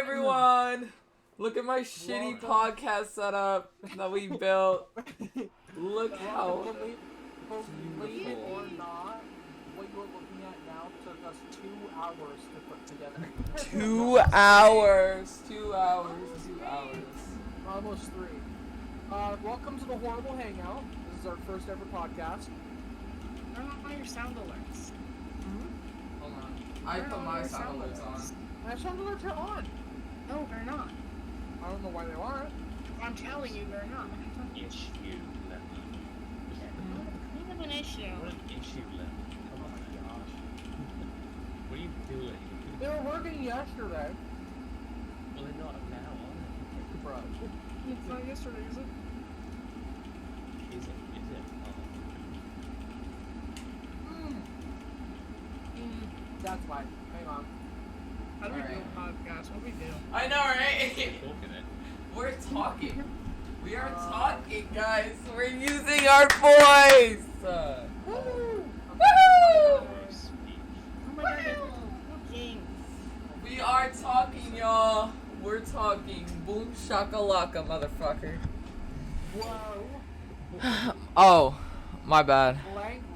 everyone! Look at my shitty podcast setup that we built. Look how Believe it or not, what you're looking at now took us 2 hours to put together. 2 hours. 2 hours. 2 hours. Almost 3. Welcome to the Horrible Hangout. This is our first ever podcast. Turn on your sound alerts. Hold on. I put my sound alerts on. My sound alerts are on. No, they're not. I don't know why they aren't. I'm telling you, they're not. Issue level. Kind of an issue. What an issue level. Oh my gosh. What are you doing? They were working yesterday. Well, they're not now, are they? Bro. It's not yesterday, is it? Is it? Is it? That's why. Hang on. How do we do Alright. a podcast? What do we do? I know, right? Talking it. We're talking. We are talking, guys. We're using our voice. Woo! Woohoo! Or speech. Oh my god, cooking. We are talking, y'all. We're talking. Boom shakalaka, motherfucker. Whoa. Oh, my bad. Language.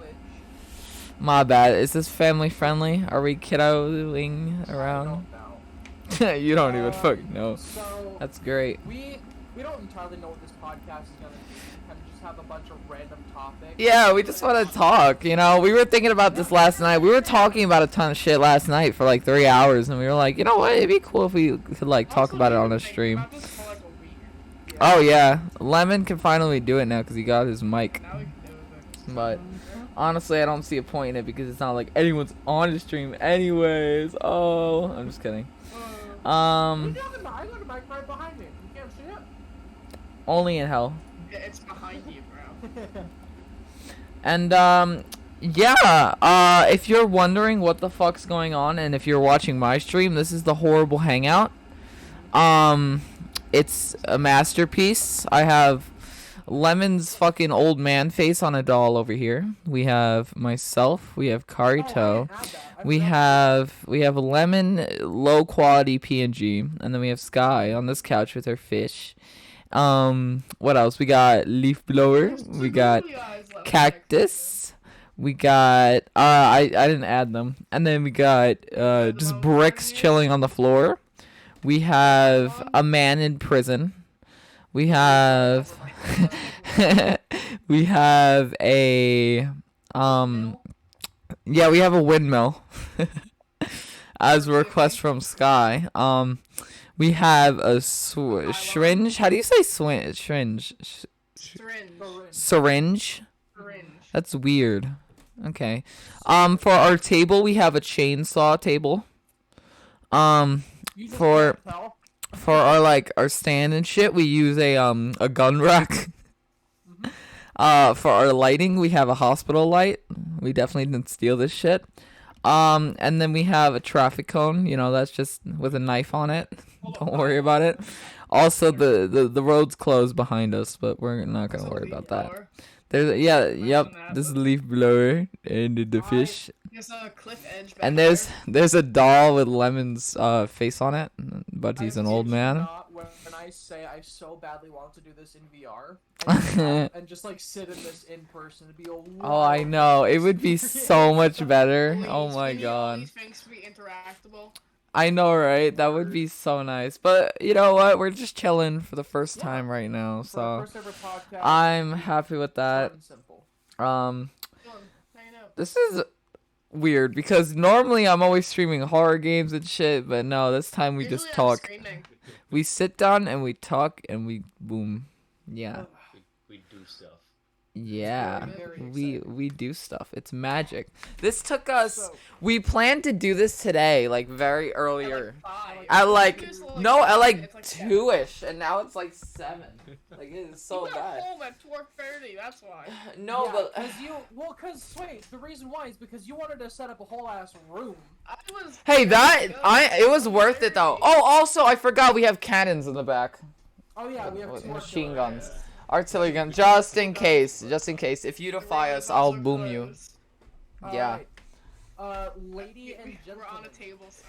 My bad. Is this family friendly? Are we kiddoing I around? don't know. You don't even fucking know. So That's great. we don't entirely know what this podcast is gonna be. We kind of just have a bunch of random topics. Yeah, we just want to talk, you know. We were thinking about this last night. We were talking about a ton of shit last night for like 3 hours, and we were like, you know what? It'd be cool if we could like talk about it on a stream. About this for like a week. Oh yeah, Lemon can finally do it now because he got his mic. Now we can do it. But honestly, I don't see a point in it because it's not like anyone's on the stream anyways. Oh, I'm just kidding. I got the mic right behind me. You can't see it. Only in hell. It's behind you, bro. And yeah, if you're wondering what the fuck's going on and if you're watching my stream, this is the Horrible Hangout. It's a masterpiece. I have Lemon's fucking old man face on a doll over here. We have myself, we have Oh, I Karito. didn't have that. I We forgot. have Lemon low quality PNG, and then we have Sky on this couch with her fish. What else? We got Leaf Blower. We got Cactus. We got I didn't add them. And then we got just bricks chilling on the floor. We have a man in prison. We have we have a yeah, we have a windmill. As a request from Sky. We have a syringe. How do you say syringe? Syringe. Syringe? Syringe. That's weird. Okay. For our table, we have a chainsaw table. You just for- can't tell. For our like our stand and shit, we use a gun rack. For our lighting, we have a hospital light. We definitely didn't steal this shit. And then we have a traffic cone. You know, that's just with a knife on it. Don't worry about it. Also, the road's closed behind us, but we're not gonna worry about that. There's yep. This is Leaf Blower and the fish. There's a cliff edge back And there. there's a doll with Lemon's face on it, but he's an old kid you man. not, when I say I so badly want to do this in VR and just like sit in this in person, it'd be a Oh, I wild know. It would be so much better. Please, Oh my we need all god. these things to be interactable. I know, right? That would be so nice. But you know what? We're just chilling for the first Yeah. time right now, For our so first ever podcast, I'm happy with that. short and simple. Um, Come on, hang out. this is weird because normally I'm always streaming horror games and shit, but no, this time we just Usually I'm talk. screaming. We sit down and we talk and we boom. Yeah. We do stuff. Yeah, very we exciting. do stuff. It's magic. This took us. So- We planned to do this today, like very earlier. Five. At like It's no, at like it's like 2ish, and now it's like 7. Like it is so you got bad. home at 4:30. That's why. No, Yeah, but cause wait, the reason why is because you wanted to set up a whole ass room. I was. hey, ready that to go it was at worth it though. 4:30. Oh, also I forgot we have cannons in the back. Oh yeah, we have With two machine artillery. guns. Artillery gun, just in case. If you defy The us, radios I'll are boom you. closed. Yeah. Alright. Lady and We're on a gentlemen, table, so.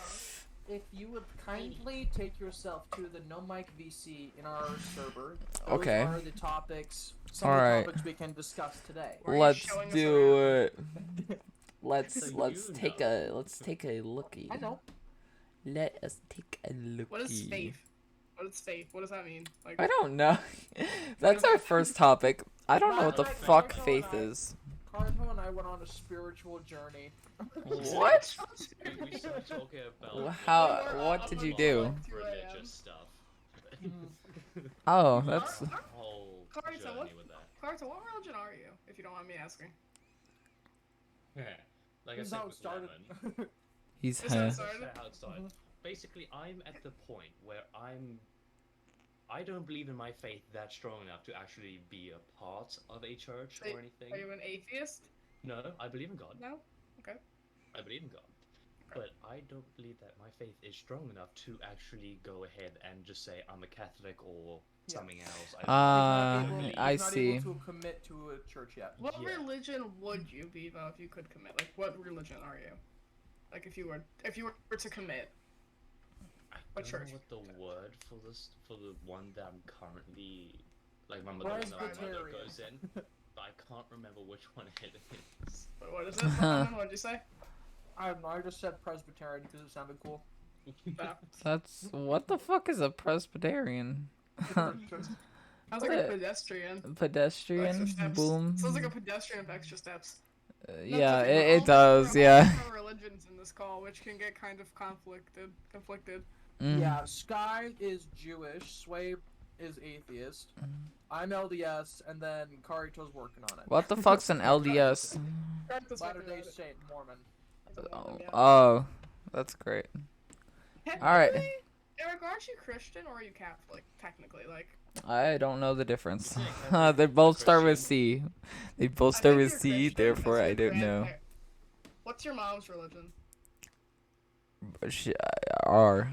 if you would kindly take yourself to the No Mic VC in our server, those Okay. are the topics, some Alright. of the topics we can discuss today. Why are you Let's showing us do around? it. Let's So let's you take know. a lookie. I know. Let us take a lookie. What is faith? What is faith? What does that mean? Like, I don't know. That's our first topic. I don't know what the Like, fuck Naruto faith and I- is. Karuto and I went on a spiritual journey. What? We started talking about How? We're What up did on you the do? line. 2 a.m. religious stuff. Oh, that's Whole Carter, journey what- with that. Carter, what religion are you? If you don't mind me asking. Like I This is said how it with started. Lemon, he's. This sounds that's Started? how it started. Basically, I'm at the point where I don't believe in my faith that strong enough to actually be a part of a church or anything. Are you an atheist? No, I believe in God. No. I believe in God. But I don't believe that my faith is strong enough to actually go ahead and just say I'm a Catholic or Yeah. something else. I He's not see. able to commit to a church yet. What Yeah. religion would you be though if you could commit? Like, what religion are you? Like, if you were to commit. I What don't church? know what the word for the one that I'm currently like my mother Presbyterian. goes in, but I can't remember which one it is. But what is it? What'd you say? I don't know. I just said Presbyterian because it sounded cool. That's what the fuck is a Presbyterian? Sounds like a pedestrian. Pedestrian. Extra steps. Boom. Sounds like a pedestrian with extra steps. Yeah, That's the thing, it we're all does. different- Yeah. all different religions in this call, which can get kind of conflicted. Mm. Yeah, Sky is Jewish, Sway is atheist, I'm LDS, and then Karito's working on it. What the fuck's an LDS? Correct this Latter record, Day right? Saint, Mormon. Oh, Yeah. oh, that's great. Alright. Technically, Eric, aren't you Christian or are you Catholic? Technically, like. I don't know the difference. Yeah, Catholic, They both start with Christian. C. They both I start think with you're C, Christian, therefore that's I your don't know. grandparent. What's your mom's religion? R.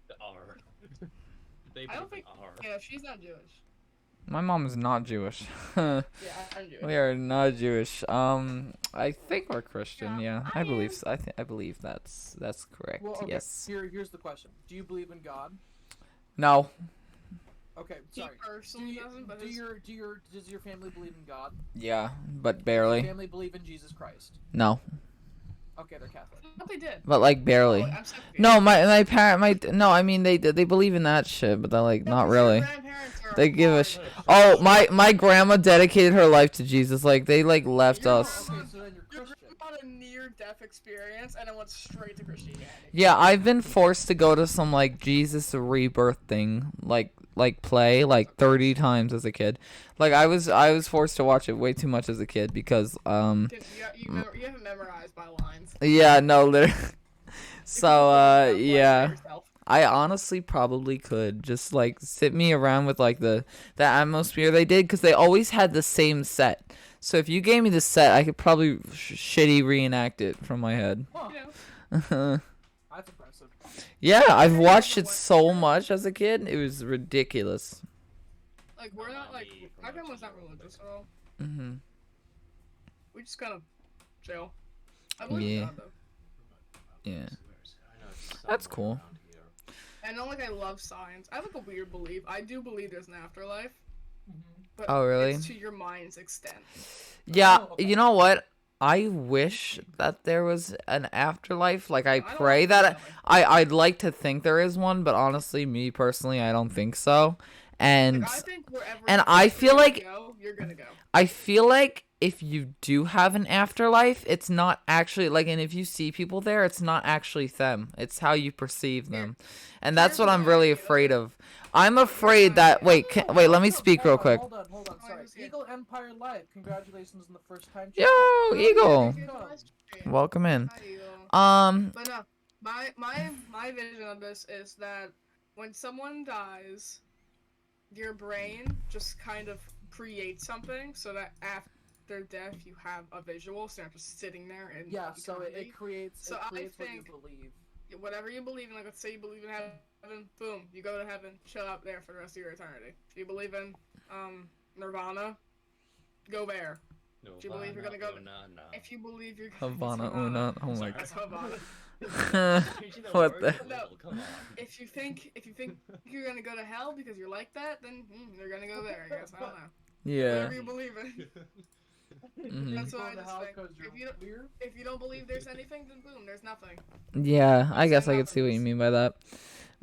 The R. They I don't believe think. in R. Yeah, she's not Jewish. My mom is not Jewish. Yeah, I'm Jewish. We are not Jewish. I think we're Christian. Yeah, Yeah, I I believe. am. I believe that's correct. Well, okay, Yes. here's the question. Do you believe in God? No. Okay, He sorry. personally doesn't, but his... Does your family believe in God? Yeah, but Does barely. your family believe in Jesus Christ? No, Okay, they're Catholic. What they did. but like barely. Oh, I'm so confused. No, my parent, no, I mean they believe in that shit, but they're like Yeah, not 'cause your really. grandparents are They give a hard. sh- Oh, my grandma dedicated her life to Jesus. Like they like left You're- us. Okay, so then you're Your Christian. grandpa had a near-death experience and it went straight to Christianity. Yeah, I've been forced to go to some like Jesus rebirth thing, like play like 30 times as a kid. Like I was forced to watch it way too much as a kid because Dude, you have it memorized by lines. yeah, no, literally. So You can yeah. yourself. I honestly probably could just like sit me around with like the atmosphere they did because they always had the same set. So if you gave me the set, I could probably shitty reenact it from my head. Huh, You know, that's impressive. Yeah, I've watched it so much as a kid. It was ridiculous. like we're not like Me from my what grandma's you not know, religious at all. Mhm. We just kind of chill. I believe in Yeah. God though. Yeah. I know it's That's somewhere cool. around here. And not like I love science. I have like a weird belief. I do believe there's an afterlife. But Oh, really? it's to your mind's extent. Yeah, Oh, okay. you know what? I wish that there was an afterlife. Like I don't pray like that that. I'd like to think there is one, but honestly, me personally, I don't think so. And Like, I think wherever and I feel you're gonna like- go, you're gonna go. I feel like if you do have an afterlife, it's not actually like, and if you see people there, it's not actually them. It's how you perceive them, and that's what I'm really afraid of. I'm afraid that wait, wait, let me speak real quick. Hold on. Oh, Sorry. who's here? Eagle Empire Live. Congratulations on the first time. Yo, Oh, yeah, Eagle, thank you for the stream. welcome in. Hi, Eagle. But But no, my vision of this is that when someone dies, your brain just kind of creates something so that after death you have a visual, so you're not just sitting there and Yeah, so it creates So I what you think- believe. whatever you believe in. Like let's say you believe in heaven, boom, you go to heaven, chill out there for the rest of your eternity. If you believe in Nirvana, go there. No, Do you believe you're gonna go? No. If you believe you're Havana Una. Oh my That's god. Havana. What the? Come on. If you think you're gonna go to hell because you're like that, then you're gonna go there. I guess I don't know. Yeah. Whatever you believe in. Mhm. That's You what I going to just hell think. 'cause you're weird? If you don't believe there's anything, then boom, there's nothing. Yeah, I guess I could see what you mean by that.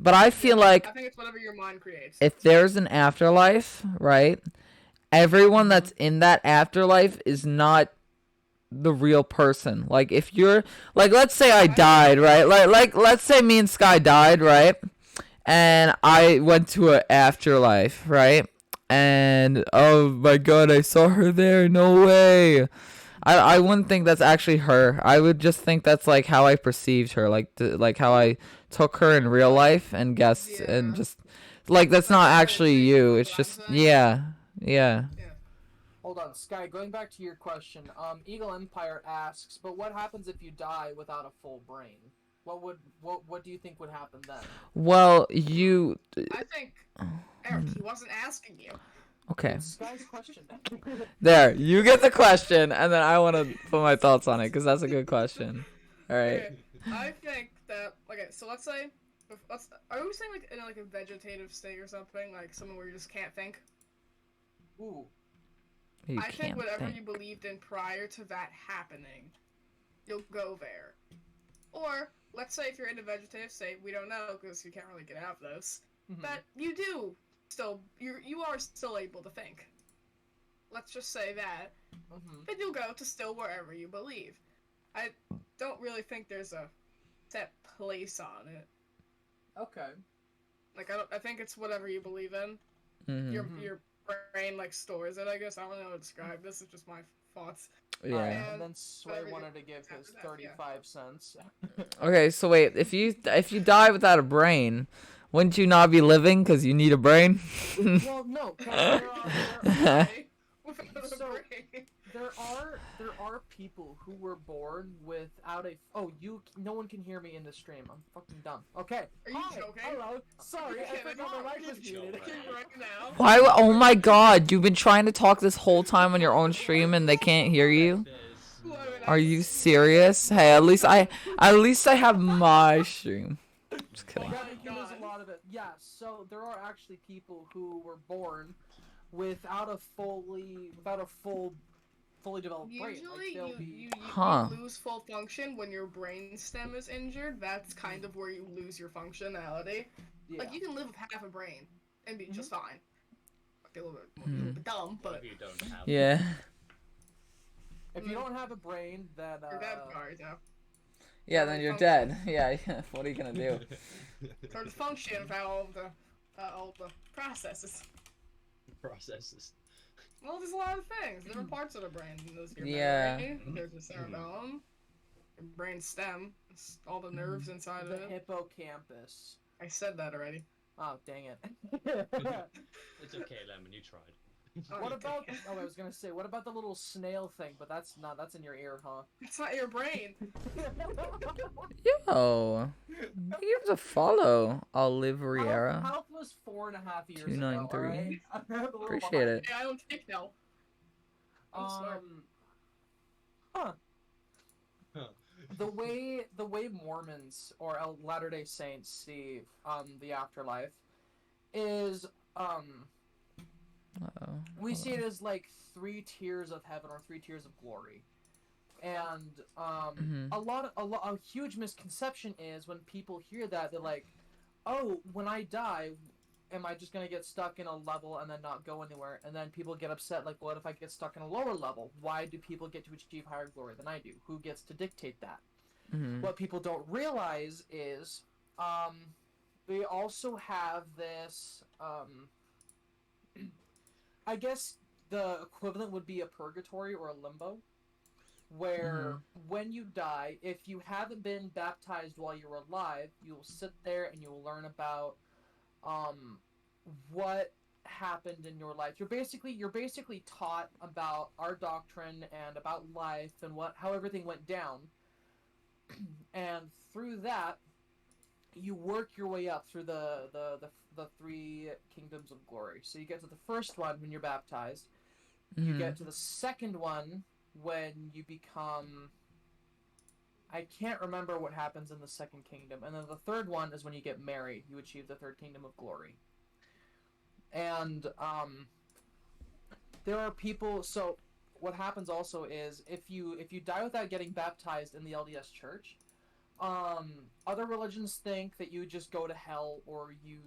But I feel like I think it's whatever your mind creates. if there's an afterlife, right? Everyone that's in that afterlife is not the real person. Like if you're like, let's say I died, right? Like let's say me and Sky died, right? And I went to an afterlife, right? And oh my god, I saw her there. No way. I wouldn't think that's actually her. I would just think that's like how I perceived her, like how I took her in real life and guessed and Yeah. just like that's not actually you. It's What I'm just saying? yeah. Yeah. Hold on, Sky, going back to your question, Eagle Empire asks, but what happens if you die without a full brain? What do you think would happen then? Well, you I think Eric, he wasn't asking you. okay. It's Sky's question. There, you get the question, and then I want to put my thoughts on it because that's a good question. All right. Okay, I think that so let's say, are we saying like in like a vegetative state or something, like somewhere where you just can't think? Ooh. You I think can't whatever think. you believed in prior to that happening, you'll go there. Or let's say if you're in a vegetative state, we don't know because you can't really get out of this, but you do still you are still able to think. Let's just say that. Then you'll go to still wherever you believe. I don't really think there's a set place on it. Okay. Like I think it's whatever you believe in. Mhm. Your brain like stores it. I guess I don't know how to describe this. It's just my thoughts. Yeah. And then Sway wanted to give his 35 cents. Okay, so wait, if you die without a brain, wouldn't you not be living because you need a brain? Well, no, 'cause So, there are people who were born without a. No one can hear me in the stream. I'm fucking dumb. Okay. Are you Hi, joking? Hello. Sorry, I kidding? forgot my mic was You're muted. joking. right now. Why? Oh my God! You've been trying to talk this whole time on your own stream and they can't hear you. Are you serious? Hey, at least I have my stream. Just kidding. Yeah, we can lose a lot of it. Yeah, so there are actually people who were born without a fully developed brain. Usually, Like, you Huh. lose full function when your brain stem is injured. That's kind of where you lose your functionality. yeah. Like you can live with half a brain and be just fine. Like, a little bit dumb, But but if you don't have Yeah. If you don't have a brain, then you're dead. Sorry, no. Yeah, then you're dead. Yeah. What are you gonna do? Sort of function without all the processes. processes. Well, there's a lot of things. Different parts of the brain. There's your Yeah. memory, there's your cerebellum, your brain stem, it's all the nerves inside of the it. hippocampus. I said that already. Oh, dang it. It's okay, Lemon, you tried. What about? Oh, I was gonna say, what about the little snail thing? But that's in your ear, huh? It's not your brain. Yo. Here's a follow. Oliviera. Health was 4.5 years 293. ago. All right? Appreciate it. Yeah, I don't take no. I'm sorry. Huh. Huh. The way Mormons or Latter-day Saints see the afterlife is Uh-oh. we see it as like 3 tiers of heaven or 3 tiers of glory. And a huge misconception is when people hear that, they're like, oh, when I die, am I just gonna get stuck in a level and then not go anywhere? And then people get upset, like, what if I get stuck in a lower level? Why do people get to achieve higher glory than I do? Who gets to dictate that? What people don't realize is they also have this I guess the equivalent would be a purgatory or a limbo, where when you die, if you haven't been baptized while you're alive, you'll sit there and you'll learn about what happened in your life. You're basically taught about our doctrine and about life and how everything went down. And through that, you work your way up through the 3 kingdoms of glory. So you get to the first one when you're baptized. You get to the second one when you become. I can't remember what happens in the second kingdom, and then the third one is when you get married. You achieve the third kingdom of glory. And there are people. So what happens also is if you die without getting baptized in the LDS Church, other religions think that you just go to hell or you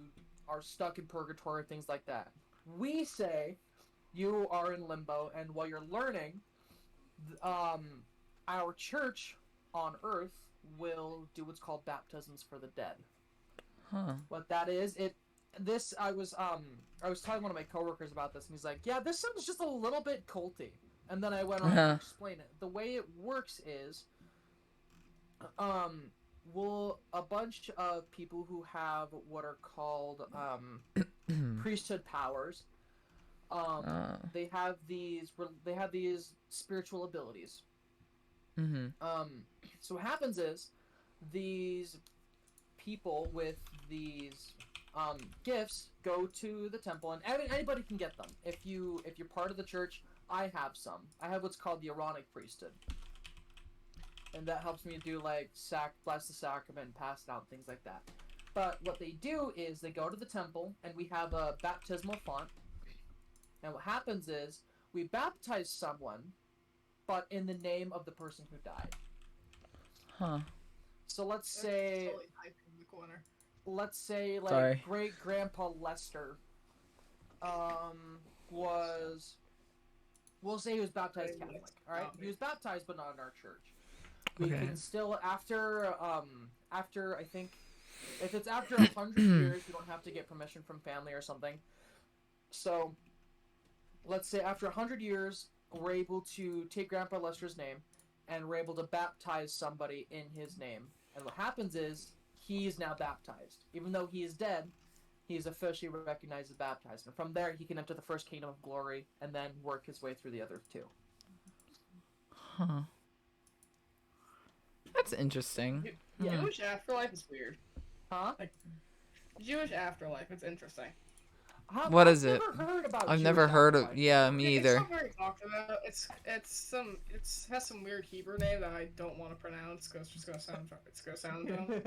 are stuck in purgatory, things like that. We say you are in limbo, and while you're learning, our church on Earth will do what's called baptisms for the dead. Huh. What that is, I was telling one of my coworkers about this, and he's like, "Yeah, this sounds just a little bit culty." And then I went on to explain it. The way it works is, a bunch of people who have what are called priesthood powers, they have these spiritual abilities. So what happens is these people with these gifts go to the temple, and anybody can get them. If you're part of the church, I have some. I have what's called the Aaronic priesthood, and that helps me do like bless the sacrament, pass it out, things like that. But what they do is they go to the temple, and we have a baptismal font. And what happens is we baptize someone, but in the name of the person who died. Huh. So let's say, Totally typing in the corner. like Sorry. great grandpa Lester, we'll say he was baptized Catholic. All right, he was baptized, but not in our church. We can still after I think if it's after 100 years, you don't have to get permission from family or something. So let's say after 100 years, we're able to take Grandpa Lester's name, and we're able to baptize somebody in his name. And what happens is, he is now baptized. Even though he is dead, he is officially recognized as baptized. And from there, he can enter the first kingdom of glory, and then work his way through the other two. Huh. That's interesting. Jewish afterlife is weird. Huh? Like, Jewish afterlife, it's interesting. What is it? I've never heard of. Yeah, me either. It's not very talked about. It has some weird Hebrew name that I don't want to pronounce because it's gonna sound dumb.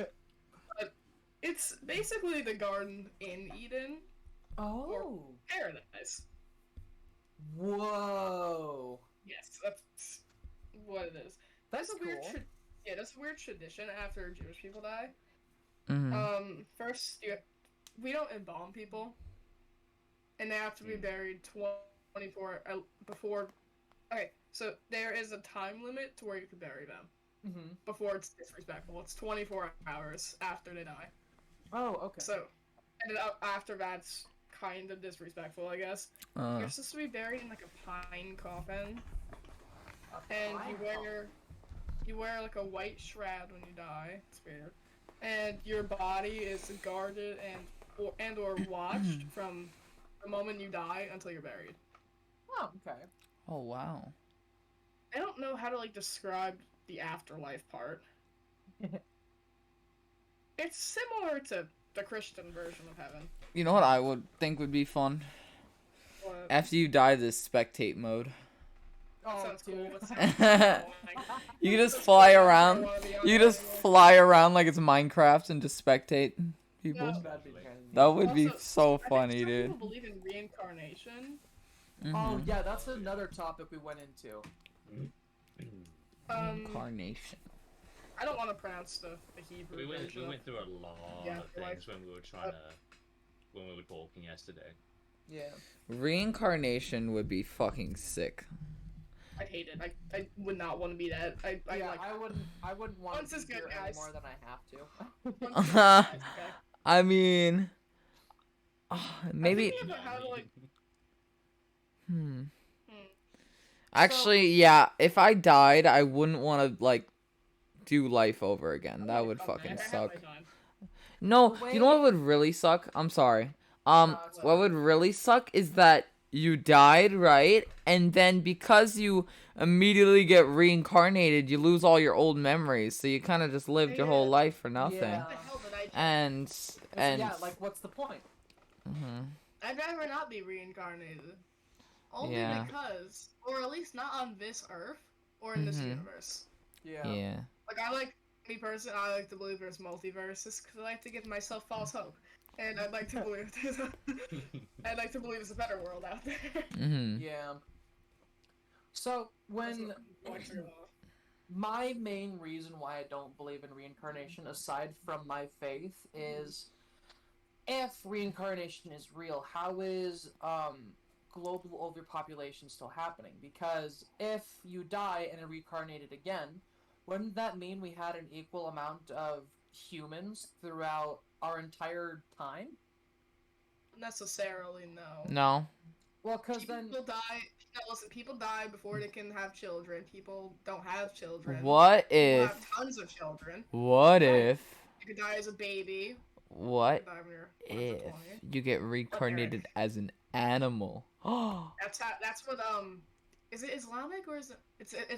But it's basically the garden in Eden. Oh. Paradise. Whoa. Yes, that's what it is. That's a cool. weird that's a weird tradition after Jewish people die. Mm-hmm. First we don't embalm people. And they have to be buried 24 before. Okay, so there is a time limit to where you can bury them before it's disrespectful. It's 24 hours after they die. Oh, okay. So, and after that's kind of disrespectful, I guess. You're supposed to be buried in like a pine coffin, and you wear like a white shroud when you die. It's weird, and your body is guarded and or watched from the moment you die until you're buried. Oh, okay. Oh, wow. I don't know how to like describe the afterlife part. It's similar to the Christian version of heaven. You know what I would think would be fun? What? After you die, this spectate mode. Oh, Sounds cool. dude. That sounds cool. You can just fly around. You can just fly around like it's Minecraft and just spectate people. No. That'd be kinda neat. That would be Also, so I think funny, some dude. people believe in reincarnation. Oh, yeah, that's another topic we went into. Incarnation. I don't want to pronounce the Hebrew We version. went through a lot of things when we were talking yesterday. Yeah. Reincarnation would be fucking sick. I hate it. I would not want to be that. I wouldn't want Once to is be good, here guys. any more than I have to. Once is good, okay? I mean, maybe. I'm thinking about how to, like, Actually, yeah. If I died, I wouldn't want to like do life over again. That would fucking suck. No, you know what would really suck? I'm sorry. What would really suck is that you died, right? And then because you immediately get reincarnated, you lose all your old memories. So you kind of just lived your whole life for nothing. Yeah. And yeah, like, what's the point? I'd rather not be reincarnated. Only Yeah. because, or at least not on this earth, or in this Mhm. universe. Yeah. Yeah. Like me personally, I like to believe there's multiverses because I like to give myself false hope, and I'd like to believe I'd like to believe there's a better world out there. Mhm. Yeah. So when my main reason why I don't believe in reincarnation, aside from my faith, is if reincarnation is real, how is global overpopulation still happening? Because if you die and are reincarnated again, wouldn't that mean we had an equal amount of humans throughout our entire time? Necessarily, no. No. Well, because People then die. No, listen. People die before they can have children. People don't have children. What People if? have tons of children. What Right. if? You could die as a baby. You What could die when you're if 20. you get reincarnated as an animal? Oh. That's what is it Islamic or is it it's Islamic.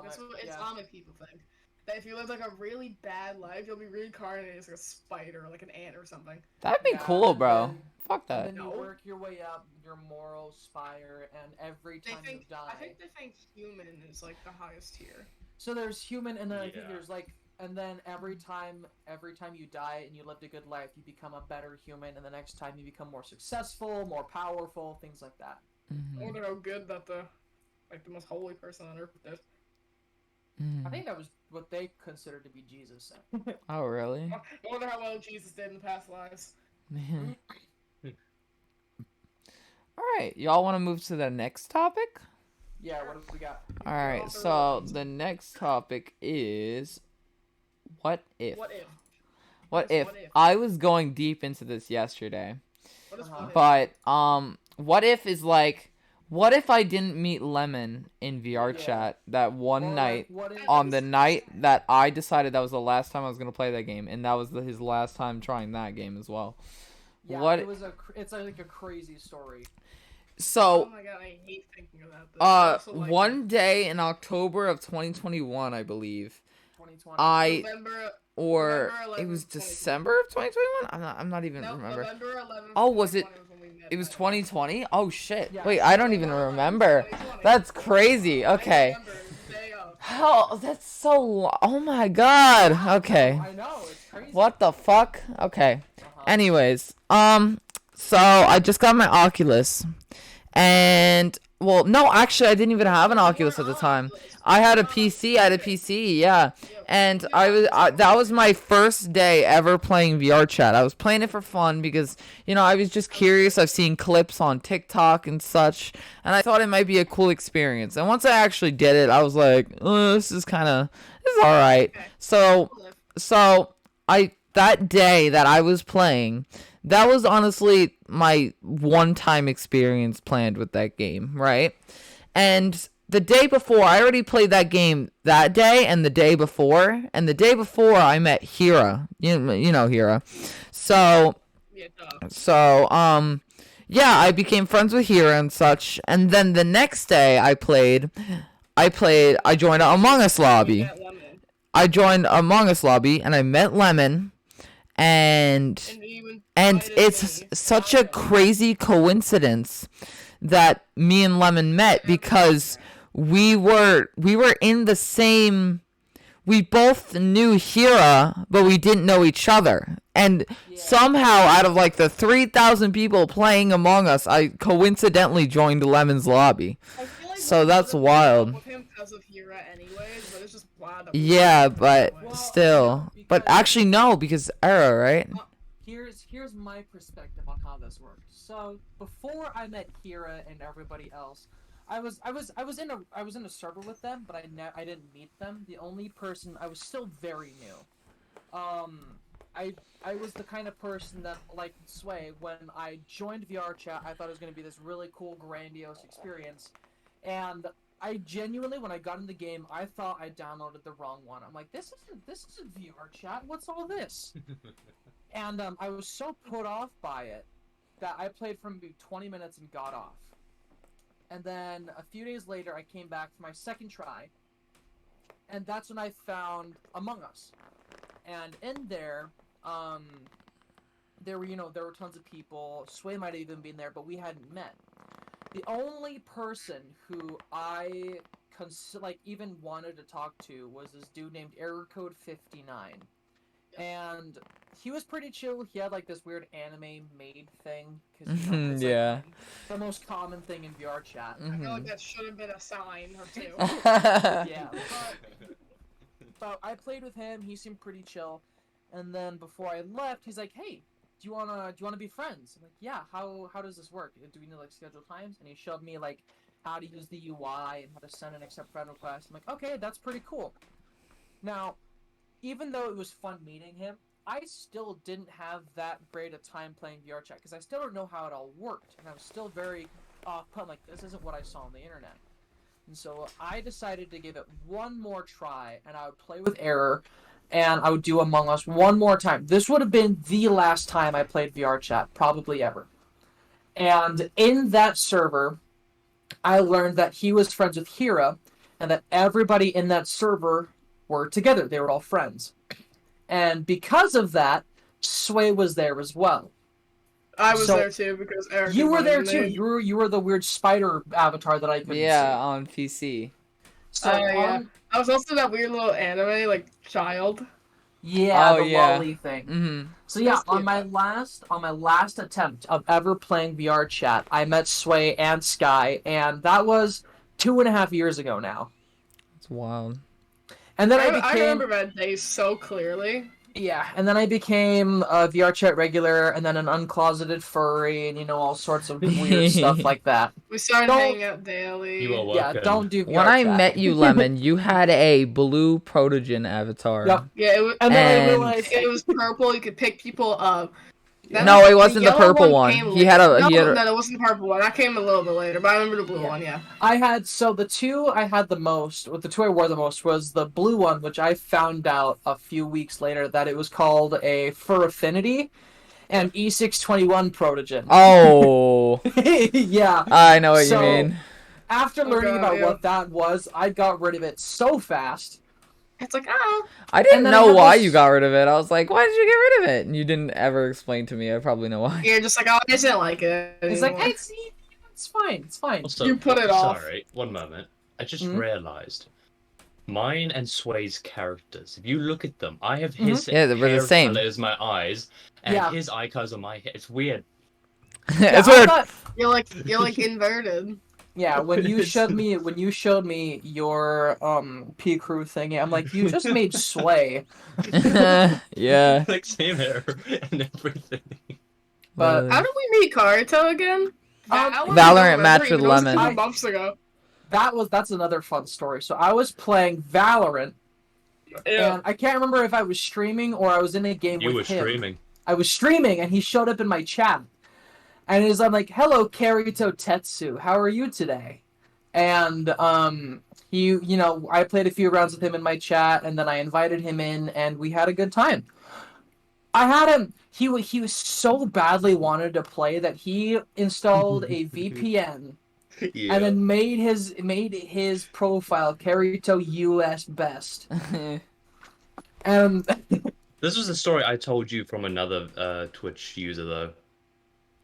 That's Islamic, what yeah. Islamic people think. That if you live like a really bad life, you'll be reincarnated as like a spider or like an ant or something. That'd be Yeah, cool, and bro. then- Fuck and that. then you No. work your way up your moral spire, and every They time you think die. I think they think human is like the highest tier. So there's human, and then I think Yeah. there's like, and then every time you die and you lived a good life, you become a better human, and the next time you become more successful, more powerful, things like that. I Mhm. wonder how good that the most holy person on earth did. I Mhm. think that was what they considered to be Jesus. Oh, really? I wonder how well Jesus did in the past lives. Man. All right, y'all want to move to the next topic? Yeah, what have we got? All right, so the next topic is what if? What if? What Yes, if? what if? I was going deep into this yesterday, What is Uh-huh. what if? but what if is like, what if I didn't meet Lemon in VR Yeah. chat that one Or, like, night what if? on the night that I decided that was the last time I was gonna play that game, and that was his last time trying that game as well. Yeah, what- it's like a crazy story. Oh So, my god, I hate thinking about this. I also like one day in October of 2021, I believe, 2020. November or November it was 11th, 2020. December of 2021. I'm not even No, remember. November 11th. Oh, was it- 2020 when we met It was back. 2020. Oh shit! Yeah. Wait, I don't even remember. 2020. That's crazy. I Okay. remember, it was the day of. How? That's so. Oh my god. Okay. I know, it's crazy. What the fuck? Okay. Uh-huh. Anyways, so I just got my Oculus, and well, no, actually, I didn't even have an Oculus at the time. I had a PC. I had a PC. Yeah. And that was my first day ever playing VR chat. I was playing it for fun because, I was just curious. I've seen clips on TikTok and such, and I thought it might be a cool experience. And once I actually did it, I was like, this is all right. Okay. So that day that I was playing, that was honestly my one-time experience planned with that game, right? And the day before, I already played that game that day and the day before. And the day before, I met Hira. You know Hira. So, Yeah, duh. yeah, I became friends with Hira and such. And then the next day, I joined an Among Us lobby. Yeah, Lemon. I joined Among Us lobby and I met Lemon. And you and invited it's me. such a crazy coincidence that me and Lemon met because we were in the same. We both knew Hira, but we didn't know each other. And somehow, out of like the 3,000 people playing Among Us, I coincidentally joined Lemon's lobby. I feel like So we that's would've been wild. up with him 'cause of Hira anyways, but it's just wild that we Yeah, met but anyway. Well, still. yeah, But because- actually, no, because Era, right? Here's my perspective on how this worked. So before I met Hira and everybody else, I was in a server with them, but I didn't meet them. The only person I was still very new. I was the kind of person that, like Sway, when I joined VR chat, I thought it was going to be this really cool, grandiose experience, and I genuinely, when I got in the game, I thought I downloaded the wrong one. I'm like, this isn't VR chat. What's all this? And I was so put off by it that I played for maybe 20 minutes and got off. And then a few days later, I came back for my second try, and that's when I found Among Us. And in there, there were tons of people. Sway might have even been there, but we hadn't met. The only person who I even wanted to talk to was this dude named Error Code 59, and he was pretty chill. He had like this weird anime maid thing because it's Yeah. like the most common thing in VR chat. I feel like that should have been a sign or two. Yeah, but I played with him. He seemed pretty chill, and then before I left, he's like, "Hey, do you wanna be friends?" I'm like, "Yeah. How does this work? Do we need to like schedule times?" And he showed me like how to use the UI and how to send and accept friend requests. I'm like, "Okay, that's pretty cool." Now, even though it was fun meeting him, I still didn't have that great a time playing VR chat because I still don't know how it all worked, and I was still very off-put. Like, this isn't what I saw on the internet. And so I decided to give it one more try, and I would play with Error, and I would do Among Us one more time. This would have been the last time I played VR chat, probably ever. And in that server, I learned that he was friends with Hira, and that everybody in that server were together. They were all friends. And because of that, Sway was there as well. I was So, there too because Eric. You were there invited too. me. You were the weird spider avatar that I couldn't Yeah, see. on PC. So yeah. on- I was also that weird little anime like child. yeah, Oh, the yeah. lolly thing. Mm-hmm. So yeah, That's on cute. my last attempt of ever playing VR chat, I met Sway and Sky, and that was 2.5 years ago now. It's wild. And then I I became remember that day so clearly. and then I became a VR chat regular, and then an uncloseted furry, and all sorts of weird stuff like that. We started Don't- hanging out daily. You are Yeah, welcome. don't do VR When I chat. met you, Lemon, you had a blue protogen avatar. Yep. Yeah, And then I And- realized it was purple. You could pick people up. That No, was- it wasn't the yellow purple one. came He had a- No, he had a- no, it wasn't the purple one. That came a little bit later, but I remember the blue Yeah. one. Yeah. I had the two I had the most, the two I wore the most was the blue one, which I found out a few weeks later that it was called a Fur Affinity, and E621 Protogen. Oh, Yeah. I know what So- you mean. After learning God, about yeah. what that was, I got rid of it so fast. It's like I didn't then I know have why this- you got rid of it. I was like, why did you get rid of it? And you didn't ever explain to me. I probably know why. you're just like, oh, I just didn't like it. It's like, anymore. hey, see, it's fine, it's fine. Also, You put it off. Sorry, one moment. I just Mhm. realized mine and Sway's characters. If you look at them, I have his Yeah, we're the hair same. color as my eyes, and Yeah. his eye colors are my hair. It's weird. It's I weird. thought- you're like inverted. yeah, when you It's- showed me your P crew thingy, I'm like, you just made Sway. Yeah. Like same hair and everything. But How did we meet Karuto again? I Valorant don't remember match either. with It was Lemon. a couple months ago. that's another fun story. So I was playing Valorant, Yeah. and I can't remember if I was streaming or I was in a game You were with him. streaming. I was streaming, and he showed up in my chat, and I'm like, "Hello, Karito Tetsu, how are you today?" And I played a few rounds with him in my chat, and then I invited him in, and we had a good time. I had him. He was so badly wanted to play that he installed a VPN Yeah. and then made his profile Karito US Best. And This was a story I told you from another Twitch user though.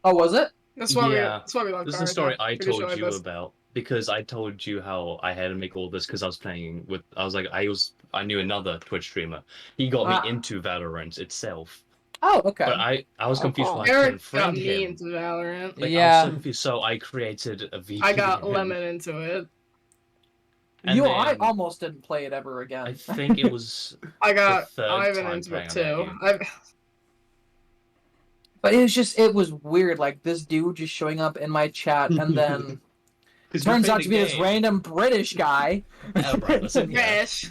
oh, was it? That's why Yeah. that's why we love This is a Karuto. story I Pretty sure told I you missed- about because I told you how I had to make all this because I was playing with. I knew another Twitch streamer. He got Ah. me into Valorant itself, Oh, okay. but I was confused why I Eric couldn't got friend me him. into Valorant. Like, I Yeah. was so confused, so I created a VPN. I got Lemon into it. and I then- almost didn't play it ever again. I think it was. I got The third Ivan time into it playing too. on But it was weird, like this dude just showing up in my chat, and then 'Cause we turns played out the to be this game. random British guy. Oh, right, listen, yeah. Fish.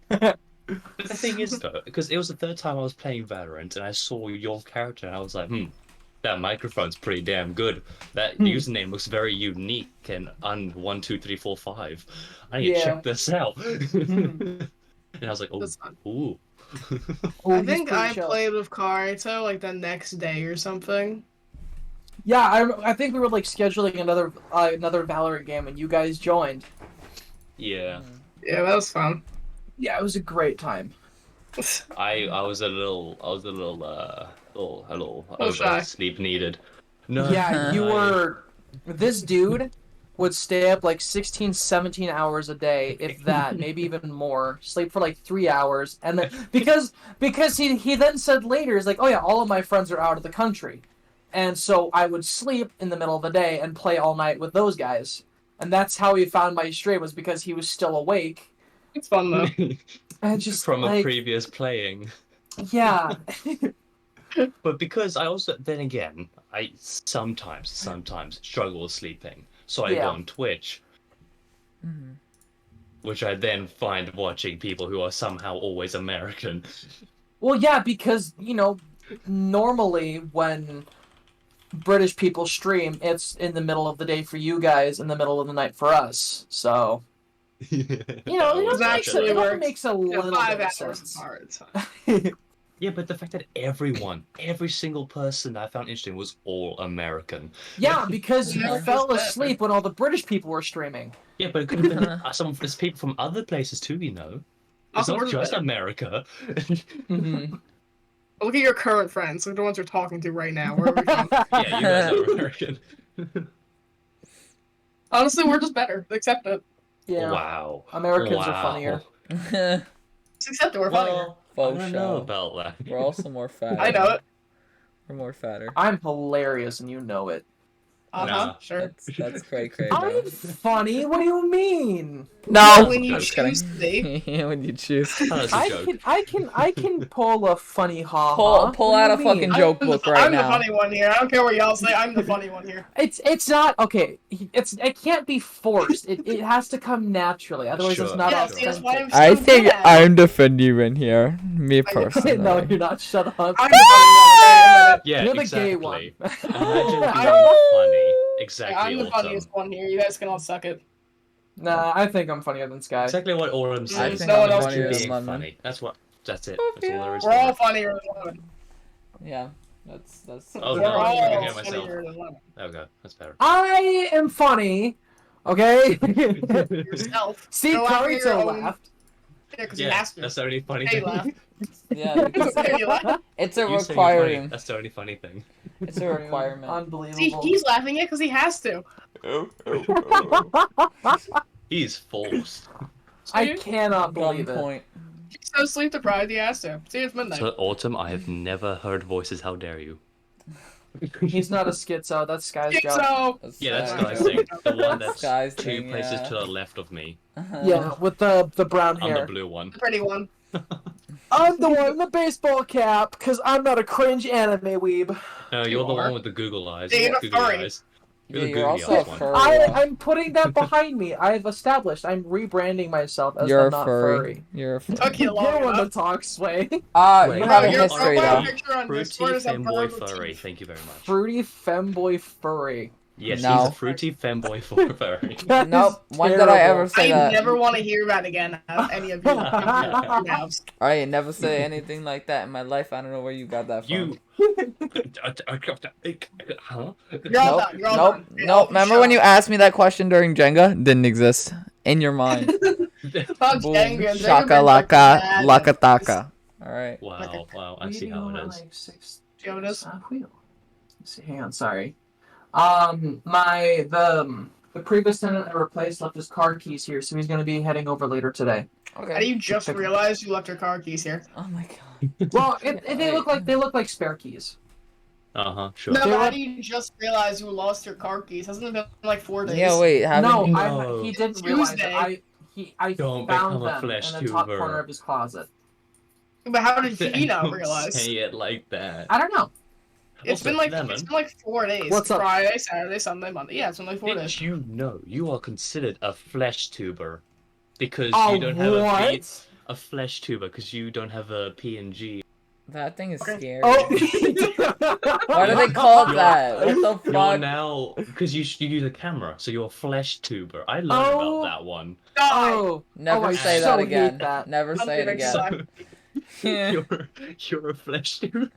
The thing is though, because it was the third time I was playing Valorant, and I saw your character, and I was like, that microphone's pretty damn good. That username looks very unique and 1, 2, 3, 4, 5. I need to Yeah. check this out. And I was like, oh, That's fun. ooh. Oh, I he's think pretty I chill. played with Karuto like the next day or something. Yeah, I think we were like scheduling another Valorant game, and you guys joined. Yeah, Yeah, that was fun. Yeah, it was a great time. I was a little shy. over sleep needed. No, Yeah, you I- were. This dude would stay up like 16, 17 hours a day, if that, maybe even more, sleep for like 3 hours, and then because he then said later, he's like, oh yeah, all of my friends are out of the country, and so I would sleep in the middle of the day and play all night with those guys, and that's how he found my stream, was because he was still awake, It's fun though. and just From a like, previous playing. yeah. But because I also, then again, I sometimes struggle with sleeping. So I Yeah. go on Twitch, Mhm. which I then find watching people who are somehow always American. Well, yeah, because, normally when British people stream, it's in the middle of the day for you guys, in the middle of the night for us. So, it It's actually all works. makes a Yeah, little 5 bit of hours sense. apart. It's fine. Yeah, but the fact that every single person I found interesting was all American. Yeah, because you Never fell just that. asleep when all the British people were streaming. Yeah, but it could have been some there's people from other places too, you know. It's Also, not we're just better. America. Mm-hmm. Look at your current friends, like the ones you're talking to right now. Where are we from? Yeah, you guys are American. Honestly, we're just better. Accept it. Yeah. Wow. Americans are Wow. funnier. Just accept it. We're funnier. Well, I Faux don't know show. about that. We're also more fat. I know it. We're more fatter. I'm hilarious and you know it. Sure. That's cray cray, I'm bro. funny? What do you mean? No. When you I'm just kidding. choose to be. Yeah, when you choose. Oh, that's a I joke. can pull a funny ha Pull out a fucking joke book right I'm now. the funny one here. I don't care what y'all say. I'm the funny one here. It's not okay. It can't be forced. It has to come naturally. Otherwise, it's Sure. not Yeah, see, that's why authentic. I'm so good at it. I'm the funny one here. Me personally. No, you're not. Shut up. I'm the funny one. Yeah, You're the exactly. gay one. Imagine I'm- being funny. Exactly. I'm the Autumn. funniest one here. You guys can all suck it. Nah, I think I'm funnier than Sky. Exactly what Autumn I says. think No I'm one else funnier cares. than Being Lemon. funny. That's it. That's all there is. We're to all it. funnier than Lemon. Yeah, that's. Oh, We're no, I can all hear myself. funnier than Lemon. Okay, that's better. I am funny. Okay. Yourself. See, Go after your Carito own- laughed. Yeah, because he Yeah, has to. that's the only funny Hey, thing. laugh. Yeah, because Okay, you laugh. it's a You say you're funny, requirement. that's the only funny thing. It's a requirement. See, Unbelievable. he's laughing it because he has to. He's forced. I cannot Gun believe it. point. He's so sleep deprived he has to. See, it's midnight. So, Autumn, I have never heard voices. How dare you? He's not a schizo. That's Sky's job. So, That's Yeah, that's Sky's Sky's joke. thing. The one that's Sky's two thing, places yeah. to the left of me. Yeah, with the brown I'm the hair. blue one. the pretty one. I'm the one in the baseball cap, because I'm not a cringe anime weeb. No, you're You the are. one with the Google eyes. Yeah, you're a Googly furry. eyes. Yeah, the you're googly also a eyes one. furry. I'm putting that behind me. I've established. I'm rebranding myself as You're I'm a not furry. furry. You're a furry. Took you You're long one to enough. talk, Sway. You Wait. have a Bro, your history profile though. picture on Fruity Discord is a bird femboy with furry. teeth. Thank you very much. Fruity femboy furry. Yes, No. he's a fruity femboy furry. That Nope. is When did I ever terrible. say I that? never want to hear that again. Any of you. Nabs. I ain't never say anything like that in my life. I don't know where you got that from. You. Huh? You're all Nope. done. You're all Nope. done. Nope. Remember when you asked me that question during Jenga? Didn't exist in your mind. Fuck Boom. Jenga, Shaka Jenga laka been fucking bad. lakataka. All right. Wow, wow, I see how it is. Jonas. Let's see, hang on, sorry. The previous tenant I replaced left his car keys here, so he's gonna be heading over later today. How do Okay. you just realize you left your car keys here? Oh my god. Well, they look like spare keys. Uh-huh, sure. No, They but how were- do you just realize you lost your car keys? Hasn't it been like 4 days? Yeah. Wait. Haven't No, you? No. he didn't realize it. Tuesday. I Don't found become a them flesh in the top tuber. corner of his closet. But how did he not Don't realize? Say it like that. I don't know. It's Also, been like Lemon, 4 days. What's up? Friday, Saturday, Sunday, Monday. Yeah, it's been like 4 did days. you know you are considered a flesh tuber because Oh, you don't have what? a flesh tuber because you don't have a PNG. That thing is Okay. scary. Oh. Why do they call it You're- that? What the You're fuck? now because you use a camera, so you're a flesh tuber. I learned Oh. about that one. Die! Oh, Never I say so that hate again. that. Never I'm say it gonna again. suck. You're a flesh tuber.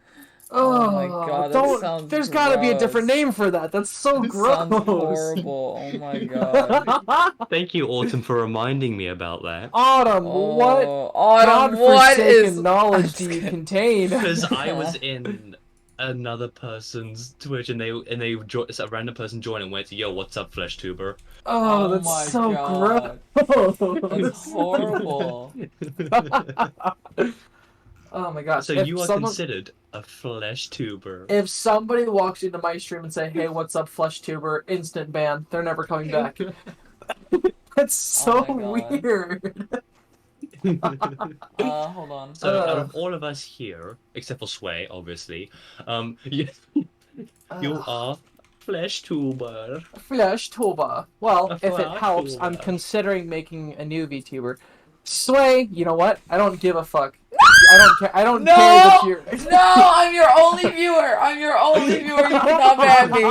Oh my God, that don't- sounds There's gotta be a different gross. name for that. That's so That gross. sounds horrible. Oh my god. Thank you, Autumn, for reminding me about that. Autumn, what Oh, Autumn, what godforsaken is knowledge I'm do you just kidding. contain? Because I was in another person's Twitch and a random person joined and went, "Yo, what's up, Flesh Tuber?" Oh, Oh that's my so God. gross. It's horrible. Oh my gosh. So If you are someone, considered a Flesh Tuber. if somebody walks into my stream and say, "Hey, what's up, Flesh Tuber?" Instant ban. They're never coming back. That's so Oh my God. weird. Hold on. So out of all of us here, except for Sway, obviously, you, you are Flesh Tuber. Flesh Tuber. Well, A if it Flesh helps, I'm Tuber. considering making a new VTuber. Sway, you know what? I don't give a fuck. I don't care. I don't care that you're. No, I'm your only viewer. I'm your only viewer. You cannot ban me.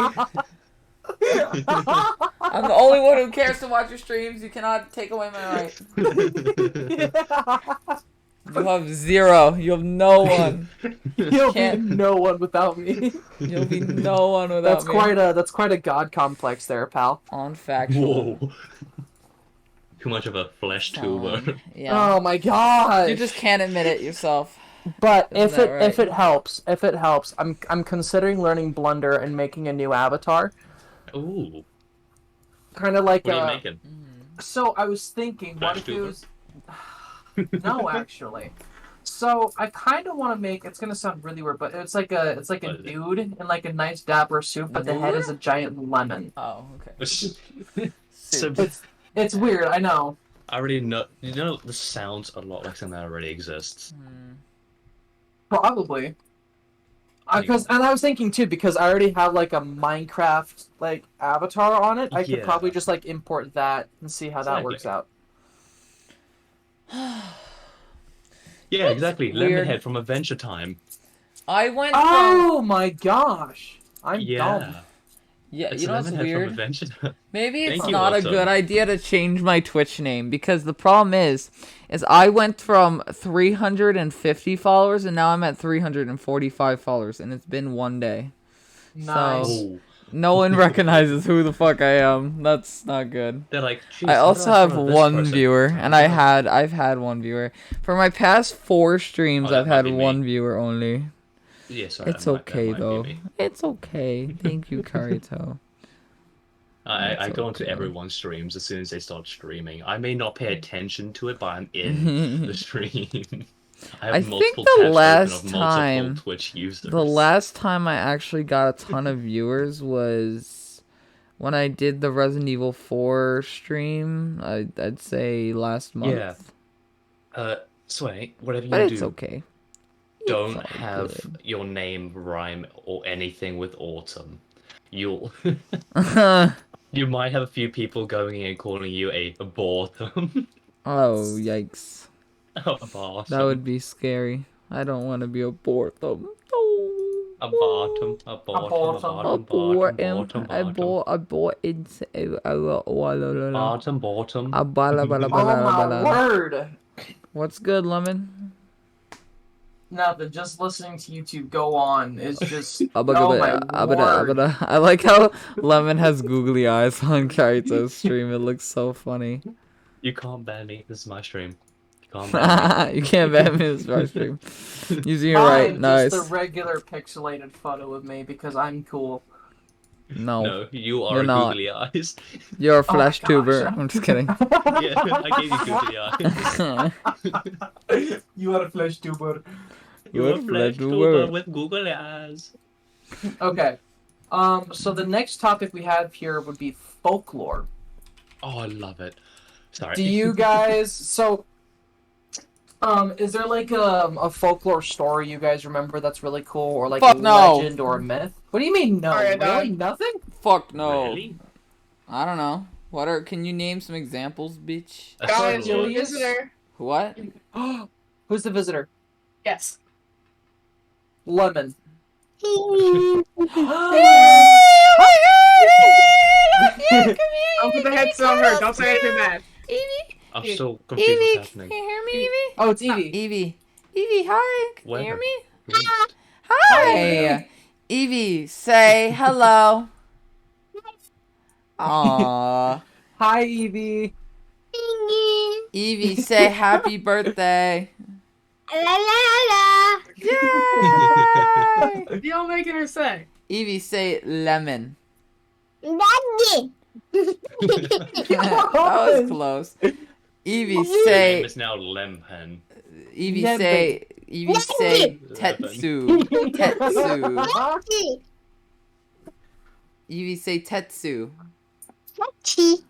I'm the only one who cares to watch your streams. You cannot take away my right. You have zero. You have no one. You'll be Can't- no one without me. You'll be no one without That's me. that's quite a god complex there, pal. On factual. Whoa. Too much of a Flesh Tuber. Yeah. Oh my god. You just can't admit it yourself. But Isn't if that it right? if it helps, I'm considering learning Blender and making a new avatar. Ooh. Kind of like What are you making? So I was thinking, what if it was? No, actually. So I kind of want to make. It's gonna sound really weird, but it's like a What is it? dude in like a nice dapper suit, but the head is a giant lemon. Oh, okay. So It's weird, I know. I already know. You know, this sounds a lot like something that already exists. Probably. Because and I was thinking too, because I already have like a Minecraft like avatar on it. I could Yeah. probably just like import that and see how that Exactly. works out. Yeah, exactly. weird. Lemonhead from Adventure Time. I went from Oh my gosh! I'm Yeah. dumb. yeah. It's You know what's Lemonhead from weird? Adventure Time. Maybe it's Thank you, not a Autumn. good idea to change my Twitch name because the problem is I went from 350 followers and now I'm at 345 followers and it's been one day. Nice. Oh. No one recognizes who the fuck I am. That's not good. They're like, "Jeez, I how also do I have follow this one person?" viewer, and I've had one viewer for my past 4 streams. Oh, that I've might had be me. one viewer only. Yeah, sorry, It's that might okay be though. me. It's okay. Thank you, Karito. I That's go into okay. everyone's streams as soon as they start streaming. I may not pay attention to it, but I'm in the stream. I have I think multiple the tabs open last of multiple time- Twitch users. The last time I actually got a ton of viewers was when I did the Resident Evil 4 stream. I'd say last month. Yeah. Sway, whatever you But do, it's okay. don't all have good. your name rhyme or anything with autumn. You'll you might have a few people going in and calling you a bottom. Oh, yikes. A bottom. That would be scary. I don't want to be a boredom. A bottom. A bottom. A bottom. Bottom. I bought into Bottom. Bottom. a bala bala Oh bala my bala. word! What's good, Lemon? Nothing. Just listening to YouTube go on is just. Abba, Oh my abba, word! abba. I like how Lemon has googly eyes on Karito's stream. It looks so funny. You can't ban me. This is my stream. You can't ban me. You can't ban me this our stream. Using your right, I'm nice. just a regular pixelated photo of me because I'm cool. No, No, you are You're not. googly eyes. you're a Oh my flash gosh. tuber. I'm just kidding. Yeah, I gave you googly eyes. You are a flesh tuber. You're a flesh flesh tuber tuber. with googly eyes. Okay. So the next topic we have here would be folklore. Oh, I love it. Sorry. Do you guys is there like a folklore story you guys remember that's really cool, or like Fuck a no. legend or a myth? What do you mean no? Alright, Really? Nothing? Fuck no. Really? I don't know. What are? Can you name some examples, bitch? Guys, Julius? your visitor. What? Who's the visitor? Yes. Lemon. Don't put the heads on her. Don't say anything bad. I'm still confused what's happening. you hear me, Evie? Oh, it's Evie. Evie. Evie, hi. Can Where? you hear me? Really? Hi. Evie, say hello. Aww. Hi, Evie. Evie, say happy birthday. La la la. Yeah. Yay! Y'all making her say. Evie, say lemon. Daddy. That was close. Evie, Your name say. is now Lempen. Evie, Lemon. say. Evie, say Tetsu. Tetsu. Daddy. Evie, say Tetsu. Tachi.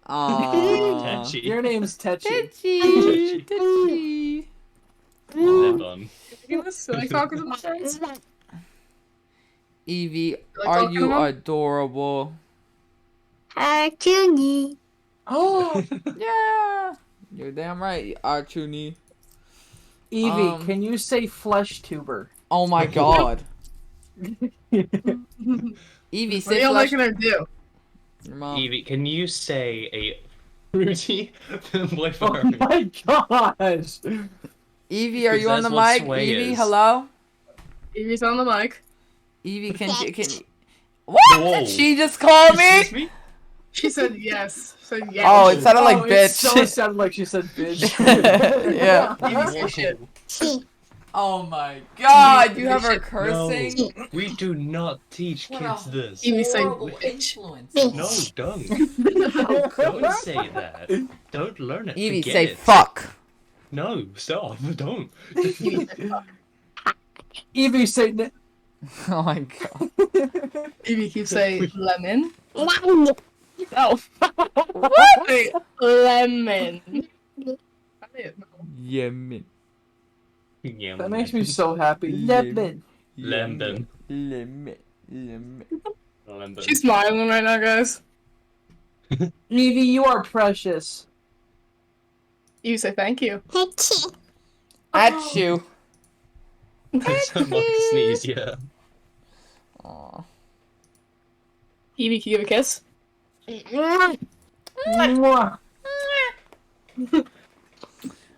Aww. Tetchy. Your name's Tetchy. Tetchy. Tetchy. Lemon. So I talk with my friends. Evie, like are talking you about? adorable? Cartoony. Oh, Yeah. You're damn right, Archuni. Evie, can you say flesh tuber? Oh my god. Evie, What are say y'all flesh. making her do? Your mom. Evie, can you say a fruity boy Oh furry? my gosh! Evie, are you on That's the what mic? sway Evie, is. hello? Evie's on the mic. Evie, can Yes. you, what Whoa. did she just call Excuse me? me? She said yes. Said yes. Oh, it sounded like Oh, bitch. It so sounded like she said bitch. Yeah. Evie say shit. She. Oh my god, you have her Shit. cursing? No, we do not teach What a kids this. Evie say horrible bitch. influence. No, don't. Don't say that. Don't learn it. Evie, Forget say it. fuck. No, stop. Don't. Evie say fuck. Evie, say. Oh my god. Evie keeps saying lemon. Lemon. No. What? Wait, lemon. Yemen. That makes me so happy. Lemon. Lemon. Lemon. Lemon. Lemon. She's smiling right now, guys. Evie, you are precious. You say thank you. Tachi. At you. That's a mock sneeze, yeah. Aw. Evie, can you give a kiss? Mwah.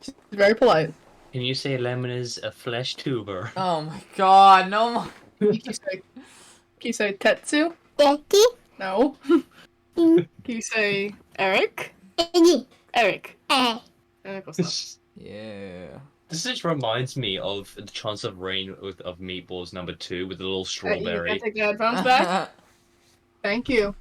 She's very polite. Can you say lemon is a flesh tuber? Oh my god, no more. Can you say Tetsu? Daddy. No. Can you say Eric? Daddy. Eric. Eh. Eric was not. Yeah. This just reminds me of the Chance of Rain of Meatballs #2 with the little You strawberry. can take the headphones back. Thank you.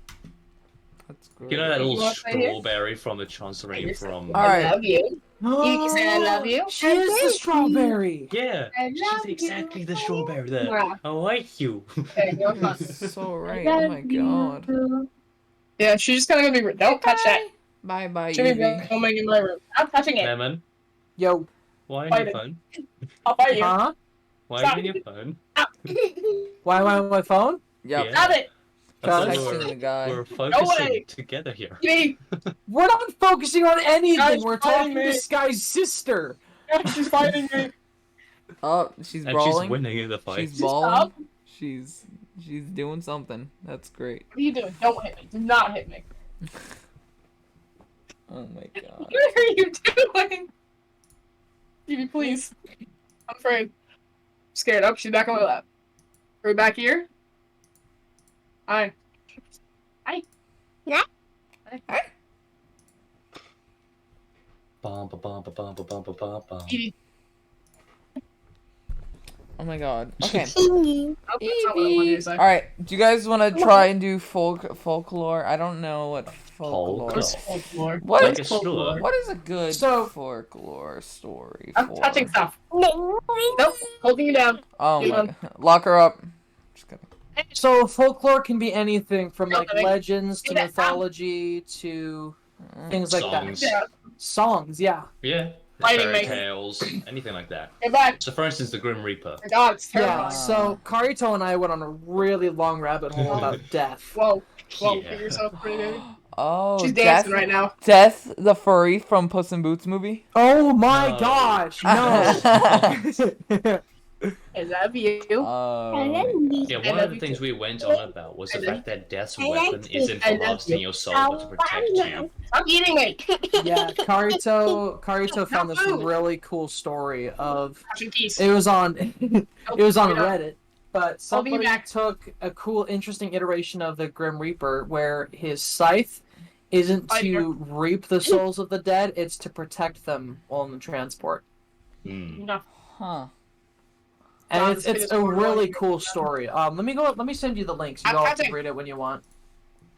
That's great. You know that You little want to say it? strawberry from the Chance of Rain Yes. from... Alright. I love you. You say I love you. She is the strawberry. Yeah, I she's love exactly you. the strawberry there. Yeah. I like you. Okay, you're fun. So right. Oh my god. Yeah, she's just kind of gonna be. Don't touch that. Bye bye, She'll be Evie. filming in my room. I'm touching it. Lemon, Yo. why on Fight your it. phone? I'll fight you. Huh? Why Stop. are you on your phone? Why am I on my phone? Yep. Yeah. Stop it. I thought Guys. we Texting the guy. we're focusing away. together here. Evie, We're not focusing on anything. Guys, We're fighting talking me. to Sky's sister. she's fighting me. Oh, she's And brawling. she's winning in the fight. She's balling. Stop. She's doing something. That's great. What are you doing? Don't hit me. Do not hit me. Oh my god. What are you doing? Evie, please. I'm afraid. I'm scared. Oh, she's back on my lap. Are we back here? Hi. Hi. Yeah. Hi. Bum, ba, bum, ba, bum, ba, bum, ba, bum, bum. Evie. Oh my god. Okay. Singing. Oh, that's not what I wanted you to say. All right. Do you guys want to try and do folklore? I don't know what folklore. Folklore. What's folklore? What Like is a slur. what is a good So- folklore story I'm for? touching stuff. No. Nope. Holding you down. Oh Hang my on. god. Lock her up. Just kidding. So folklore can be anything from No, like I- legends to Yeah. mythology to things like Songs. Yeah. that. Songs, yeah. Yeah. Fighting Fairy me. tales, anything like that. Get back. So, for instance, the Grim Reaper. My God, it's Yeah. terrifying. So Karito and I went on a really long rabbit hole about death. Whoa. Whoa, Yeah. get yourself pretty, baby. Oh, She's Death, dancing right now. Death the furry from Puss in Boots movie. Oh my No. gosh, no. I love you. Yeah, I one love of the you things too. we went on about was the I fact that Death's I like weapon you. isn't I for love lasting you. your soul, but to protect you. Stop eating me. Yeah, Karito found this food. really cool story of Touching keys. it was on it was on Reddit, but I'll be somebody back. took a cool, interesting iteration of the Grim Reaper where his scythe isn't to reap the souls of the dead; it's to protect them on the transport. Hmm. No. Huh. And God, it's this kid it's is a borderline really human. cool story. Let me send you the links. You I'm all can catching. read it when you want.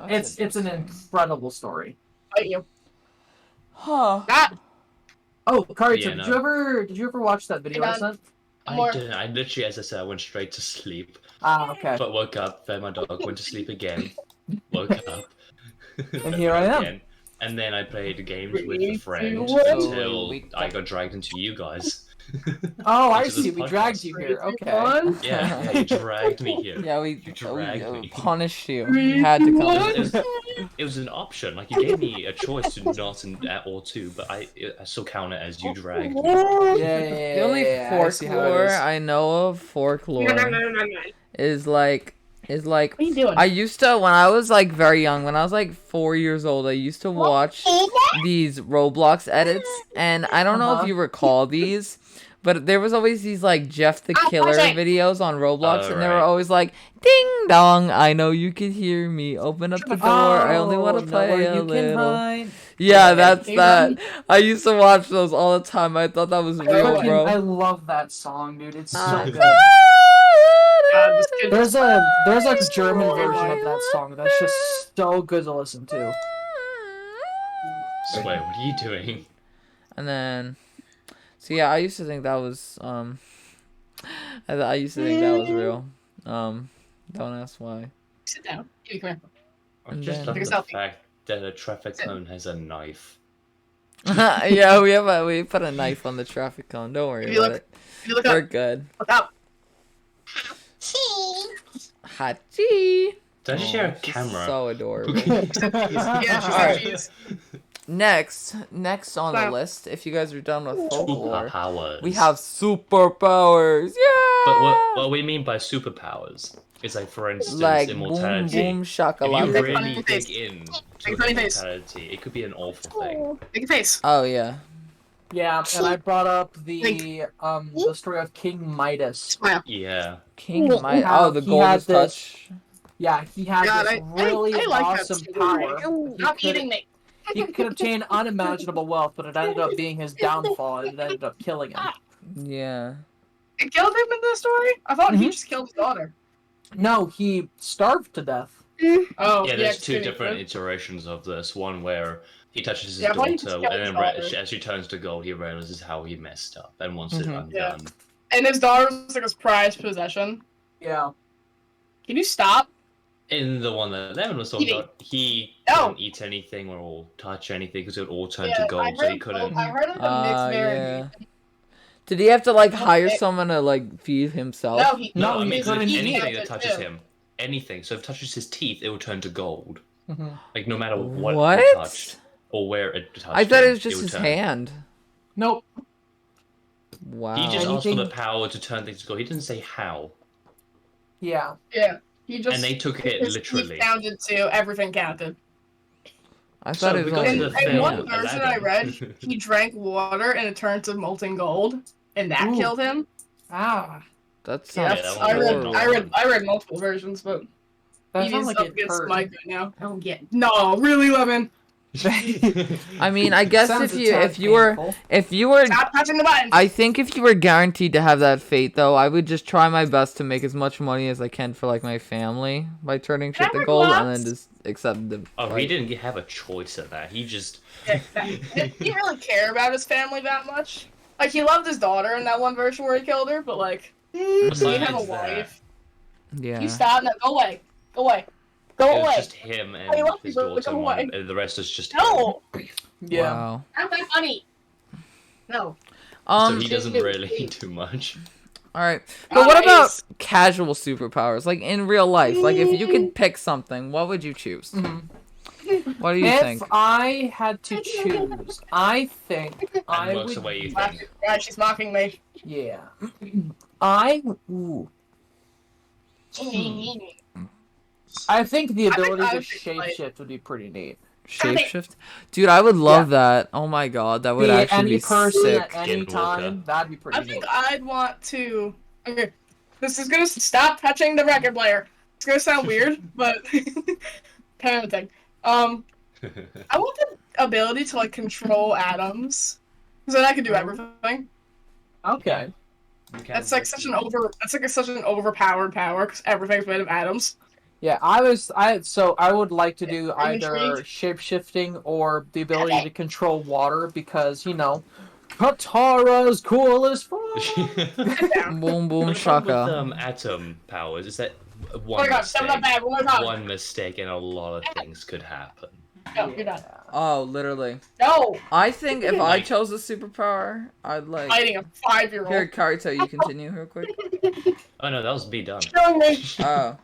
That's It's an incredible story. Fight you. Huh. Ah, Oh, Karito, Yeah, did no. you ever watch that video I Hang on. sent? I More. didn't. I literally, as I said, I went straight to sleep. Ah, okay. But woke up, fed my dog, went to sleep again. Woke up. fed here my I dog am. again, and then I played games with Three, a friend two, one. until Wait, I got dragged into you guys. Oh, I Into this see. We podcast. dragged you here. 3, 2, Okay. 1. Yeah, you dragged me here. Yeah, we You dragged me. punished you. Three, You had to come. one. It was an option. Like you gave me a choice to not or to, but I still count it as you dragged me. Yeah. The only I see how it folklore is. I know of folklore No. is like What are you doing? I used to when I was like very young, when I was like 4 years old, I used to watch these Roblox edits, and I don't know if Uh-huh. you recall these, but there was always these like Jeff the Killer watching. videos on Roblox, Oh, and they were right. always like, "Ding dong, I know you can hear me. Open up the door. I only want to play nowhere a you can little." hide. Yeah, that's Hey, that. I used to watch those all the time. I thought that was real, Fucking- bro. I love that song, dude. It's so Uh, good. God, this kid There's a just German destroyed version my- of that song that's just so good to listen to. Swear, what are you doing? And then, so yeah, I used to think that was I used to think that was real. Don't ask why. Sit down. Give me, come here. I And just then- love Take a the selfie. fact that a traffic cone has a knife. Yeah, we put a knife on the traffic cone. Don't worry If you about look- it. If you look We're up, good. look up. Hachi. Did I just hear a she's camera? So adorable. Yeah, she's Alright. cheese. Next on the Wow. list, if you guys are done with folklore, Superpowers. we have superpowers. Yeah. But what we mean by superpowers is like, for instance, like boom immortality. boom If shakalaka. you Make really funny face. dig in to Make funny face. immortality, it could be an awful thing. Make a face. Oh yeah. Yeah, and I brought up the story of King Midas. Smile. Yeah. King He might. had- Oh, the he golden had this- touch. Yeah, he had God, this I really like that awesome stupid power. thing. He Stop could- eating me. He could obtain unimaginable wealth, but it ended up being his downfall, and it ended up killing him. Yeah. It killed him in the story? I thought he Mhm. just killed his daughter. No, he starved to death. Oh, Yeah, there's it's two gonna be different good. iterations of this. One where he touches his Yeah, why you just daughter, kill and his then daughter? as she turns to gold, he realizes how he messed up and wants it Mhm. undone. And his daughter was like his prized possession. Yeah. Can you stop? In the one that Lemon was talking Eating. about, he No. couldn't eat anything or touch anything because it would all turn Yeah, to I gold, so he heard, couldn't. I heard of the mixed Yeah. marriage. Did he have to like hire Okay. someone to like feed himself? No, he No, I he mean, couldn't eat anything it, that touches too. him, anything. So if it touches his teeth, it will turn to gold. Mhm. Like no matter what, What? it touched or where it touched. I thought him, it was just would his turn. hand. Nope. Wow. He just asked for Anything- the power to turn things to gold. He didn't say how, Yeah. Yeah, he just. and they took it his literally. teeth counted to everything counted. I So thought it was because only of the In film, one version I read, he drank water and it turned to molten gold, and that Ooh. killed him. Ah. that Yeah, sounds that I read, horrible. I read multiple versions, but That he's sounds like up it against hurt. Mike right now. I don't get. No, really, Lemon. I mean, I guess Sounds if a you tad if you were painful. if you were Stop touching the buttons. I think if you were guaranteed to have that fate though, I would just try my best to make as much money as I can for like my family by turning shit to Never gold and lost. then just accept the Oh, he fight. didn't have a choice of that. He just. He didn't really care about his family that much. Like he loved his daughter in that one version where he killed her, but like he had a Besides that, wife. Yeah. You stop now. Go away. Go away. Go It was away. just him and I love his you, but daughter, go one, away. and the rest is just him. No. Yeah. Wow. Not my funny. No. So he Just doesn't do it, really please. do much. All right. But what about Nice. casual superpowers? Like in real life, like if you could pick something, what would you choose? Mhm. What do you If think? I had to choose, I think I And works would. the way you Wow, think. she's mocking me. Yeah. Ooh. I think the I think ability I to would pick light. shapeshift would be pretty neat. Shapeshift? Dude, I would love that. Oh my god, that would Be actually any be person sick. at any Skinwalker. time, that'd be pretty I neat. think I'd want to. Okay, this is gonna stop touching the record player. It's gonna sound weird, but parenting. I want the ability to like control atoms, so that I can do everything. Okay. That's like such an overpowered power because everything's made of atoms. Yeah, I would like to do I'm either intrigued. shape-shifting or the ability to control water because, Katara's cool as fuck. Boom, boom, The problem shaka. with atom powers is that Oh one my god, step that mistake, back one more time. one mistake, and a lot of things could happen. No, you're done. Oh, literally. No! I think if I Like- chose a superpower, I'd like. Fighting a 5-year-old. Here, Karito, you continue real quick. Oh no, that was me done. Showing me. Oh.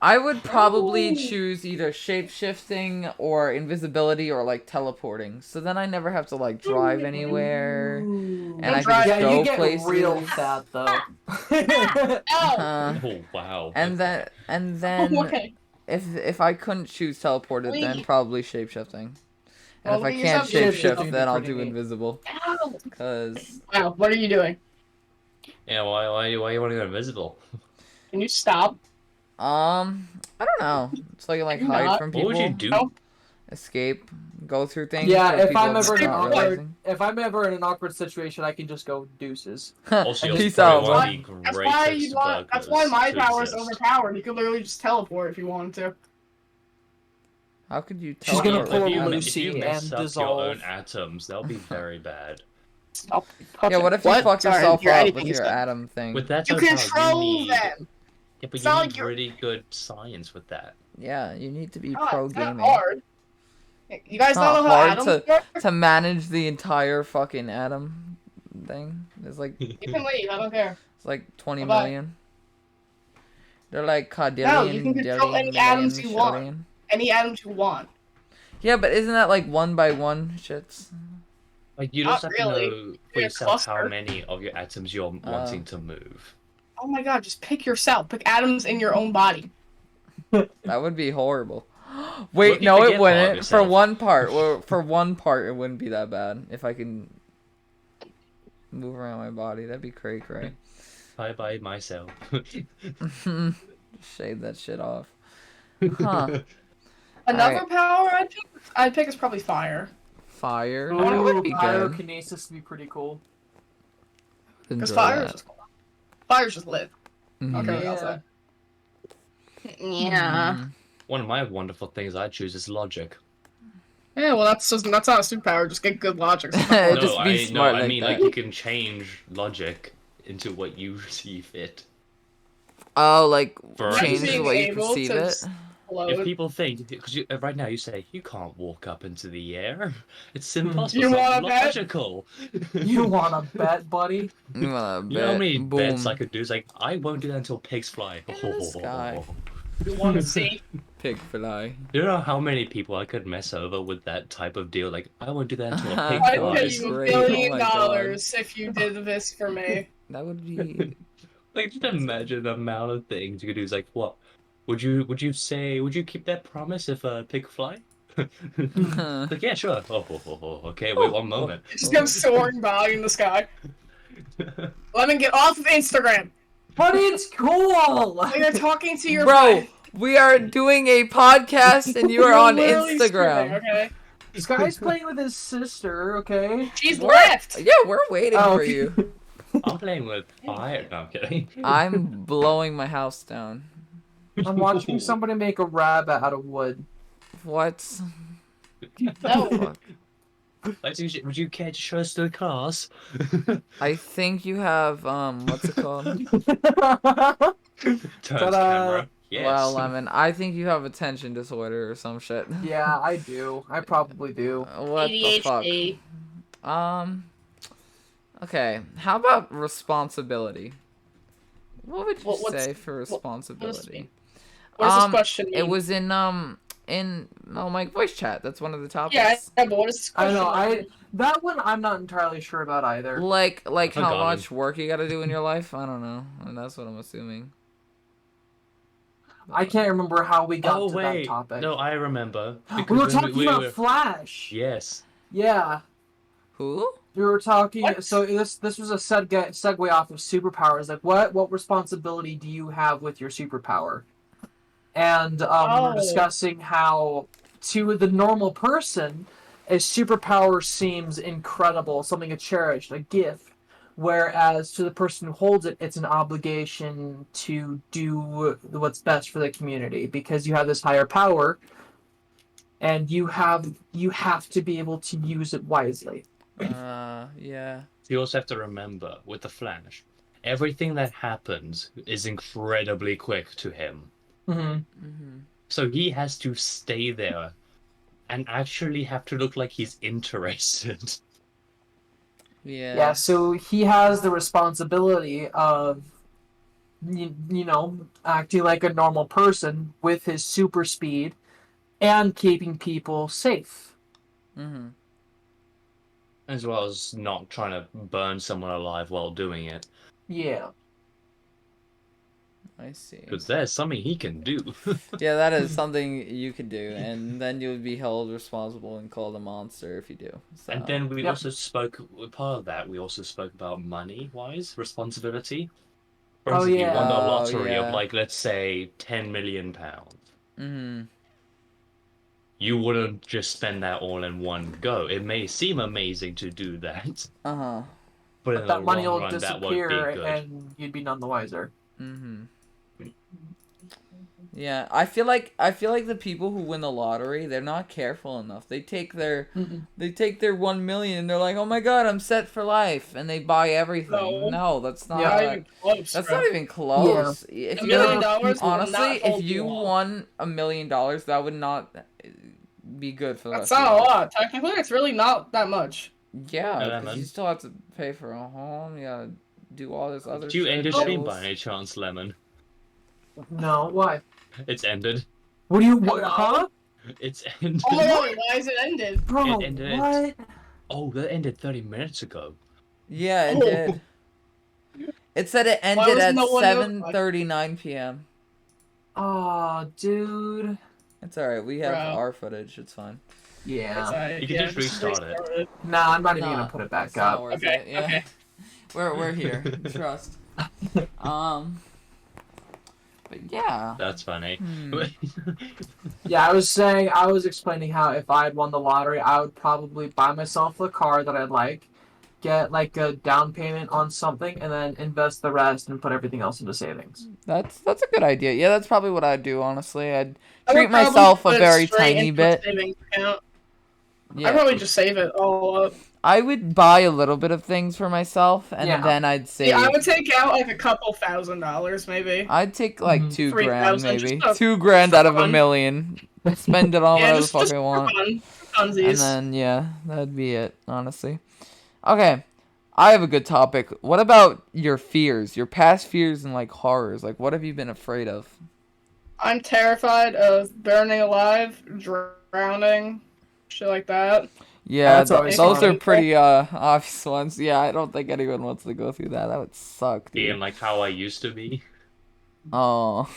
I would probably choose either shape-shifting or invisibility or like teleporting. So then I never have to like drive anywhere. And I can just Yeah, go you get places. real fat though. Oh! Oh wow. And then Okay. if I couldn't choose teleported, then Wait. probably shape-shifting. And Well, if I you can't sound good. shape-shift, then I'll Pretty do neat. invisible. Ow. Cause Wow, what are you doing? Yeah, why you want to go invisible? Can you stop? I don't know. It's like hide Not. from What people, would you do? No. escape, go through things. Yeah, that if people I'm are ever in an not awkward- realizing. if I'm ever in an awkward situation, I can just go deuces. Also, you'll Peace probably out. want to be That's great why at you want. That's why smugglers my to power is exist. overpowered. You could literally just teleport if you wanted to. How could you She's gonna teleport pull with a atoms? Lucy if you mess and up dissolve. your own atoms, that'll be very bad. Yeah, what if you fuck Sorry, yourself you're up editing with your stuff. atom thing? With that You type of power, control you need, them. Yeah, but It's you not need like you're- really good science with that. Yeah, you need to be God, pro it's not gaming hard. You guys not don't know how hard atoms work? to manage the entire fucking atom thing. There's like You can leave. I don't care. it's like 20 Bye-bye. million. They're like quadrillion, No, you can control dillion, any atoms billion, you want. shillion. Any atoms you want. Yeah, but isn't that like one by one shits? Like you Not just have really. to know for You're a yourself how cluster. many of your atoms you're wanting to move. Oh my god, just pick yourself. Pick atoms in your own body. That would be horrible. Wait, if you no, forget it part of wouldn't. For yourself? one part, well, for one part, it wouldn't be that bad if I can move around my body. That'd be cray cray. Bye bye myself. Shave that shit off. Huh? Another Alright. power I'd pick is probably fire. Fire. That Ooh, would be good. pyrokinesis would be pretty cool. Because Enjoy fire is that. just fire's just lit. Mhm. Okay, Yeah. I'll say. Yeah. Mhm. One of my wonderful things I choose is logic. Yeah, well that's not a superpower, just get good logic. Just be smart I like mean that. like you can change logic into what you see fit. Oh, like For change the being way you able perceive to it. s- If people think, because right now you say you can't walk up into the air, it's impossible. You it's not wanna bet? logical. You wanna bet, buddy? You wanna You know how bet? many Boom. bets I could do? It's like I won't do that until pigs fly. In the sky. You want to see? Pig fly. You know how many people I could mess over with that type of deal? Like I won't do that until a pig I'd I'd pay flies. you Great. $1 Oh billion my God. if you did this for me. That would be. Like just imagine the amount of things you could do. It's like what? Would you keep that promise if a pig fly? Like yeah, sure. Okay, wait one moment. Just go soaring by in the sky. Let me get off of Instagram. But it's cool! When you're talking to your Bro, friend. we are doing a podcast and you are You're on literally Instagram. screaming, okay? This guy's playing with his sister, okay? She's We're- left. Yeah, we're waiting Oh, for okay. you. I'm playing with fire. No, I'm kidding. I'm blowing my house down. I'm watching somebody make a rabbit out of wood. What? No. Fuck. Like, would you care to show us the cars? I think you have what's it called? Turns Ta-da. camera. Yes. Wow, Lemon. I think you have attention disorder or some shit. Yeah, I do. I probably do. What the fuck? Okay. How about responsibility? What would you What's- say for responsibility? What does this Um, question mean? It was in my voice chat. That's one of the topics. Yeah, but what is this I question? know. That one I'm not entirely sure about either. Like how Forgotten. much work you got to do in your life? I don't know. And that's what I'm assuming. I can't remember how we got Oh to wait. that topic. No, I remember. We were Because when talking about Flash. Yes. Yeah. Who? We were talking. What? So this was a segue off of superpowers. Like, what responsibility do you have with your superpower? And we were Oh. discussing how, to the normal person, a superpower seems incredible, something to cherish, a gift. Whereas to the person who holds it, it's an obligation to do what's best for the community because you have this higher power, and you have to be able to use it wisely. Yeah. You also have to remember with the Flash, everything that happens is incredibly quick to him. Mm-hmm. So he has to stay there and actually have to look like he's interested. Yeah, so he has the responsibility of, you know, acting like a normal person with his super speed and keeping people safe. Mm-hmm. As well as not trying to burn someone alive while doing it. Yeah. I see. Because there's something he can do. Yeah, that is something you could do, and then you would be held responsible and called a monster if you do. So. And then we Yep. also spoke, part of that, we also spoke about money-wise responsibility. For Oh, instance, if you yeah. won the Oh, lottery yeah. of, like, let's say, £10 million. Mm-hmm. You wouldn't just spend that all in one go. It may seem amazing to do that, Uh-huh. but in But the that money long will run, that won't be disappear good. and you'd be none the wiser. Mm-hmm. Yeah, I feel like the people who win the lottery, they're not careful enough. They take their Mm-mm. 1 million and they're like, "Oh my god, I'm set for life," and they buy everything. No, that's not. Yeah. Not even close. That's bro. not even close. If $1 you million will honestly, not if hold you long. won $1 million, that would not be good for the That's rest of not a your life. lot. Technically, it's really not that much. Yeah, Yeah, 'cause man. you still have to pay for a home. You gotta do all this other Did you shit. end your stream bills. by any chance, Lemon? No, why? It's ended. What do you, what, Hello? huh? It's ended. Oh my god, why is it ended? Bro, It ended. what? Oh, that ended 30 minutes ago. Yeah, it Oh. did. It said it ended was at no one notified? 7:39 p.m. Aw, dude. It's alright, we have Bro. our footage, it's fine. Yeah. You can just restart it. Nah, I'm not even Nah, gonna put it back it's not up. worth Okay, it, yeah. okay. We're here, trust. But yeah. That's funny. Hmm. Yeah, I was explaining how if I had won the lottery, I would probably buy myself a car that I'd like, get like a down payment on something, and then invest the rest and put everything else into savings. That's a good idea. Yeah, that's probably what I'd do, honestly. I'd I would treat probably myself a put it very straight tiny into a bit. savings account. Yeah. I'd probably just save it all up. I would buy a little bit of things for myself, and Yeah. then I'd save. Yeah, I would take out like a couple $1,000 maybe. I'd take like Mhm. 2 grand, 3,000, maybe. just 2 grand out of $1 fun. million. Spend it on Yeah, whatever the just fuck I for want. fun. And Funsies. then, yeah, that'd be it, honestly. Okay, I have a good topic. What about your fears? Your past fears and, like, horrors? Like, what have you been afraid of? I'm terrified of burning alive, drowning, shit like that. Yeah, That's always those fun. are pretty, obvious ones. Yeah, I don't think anyone wants to go through that. That would suck, dude. Being like how I used to be. Oh.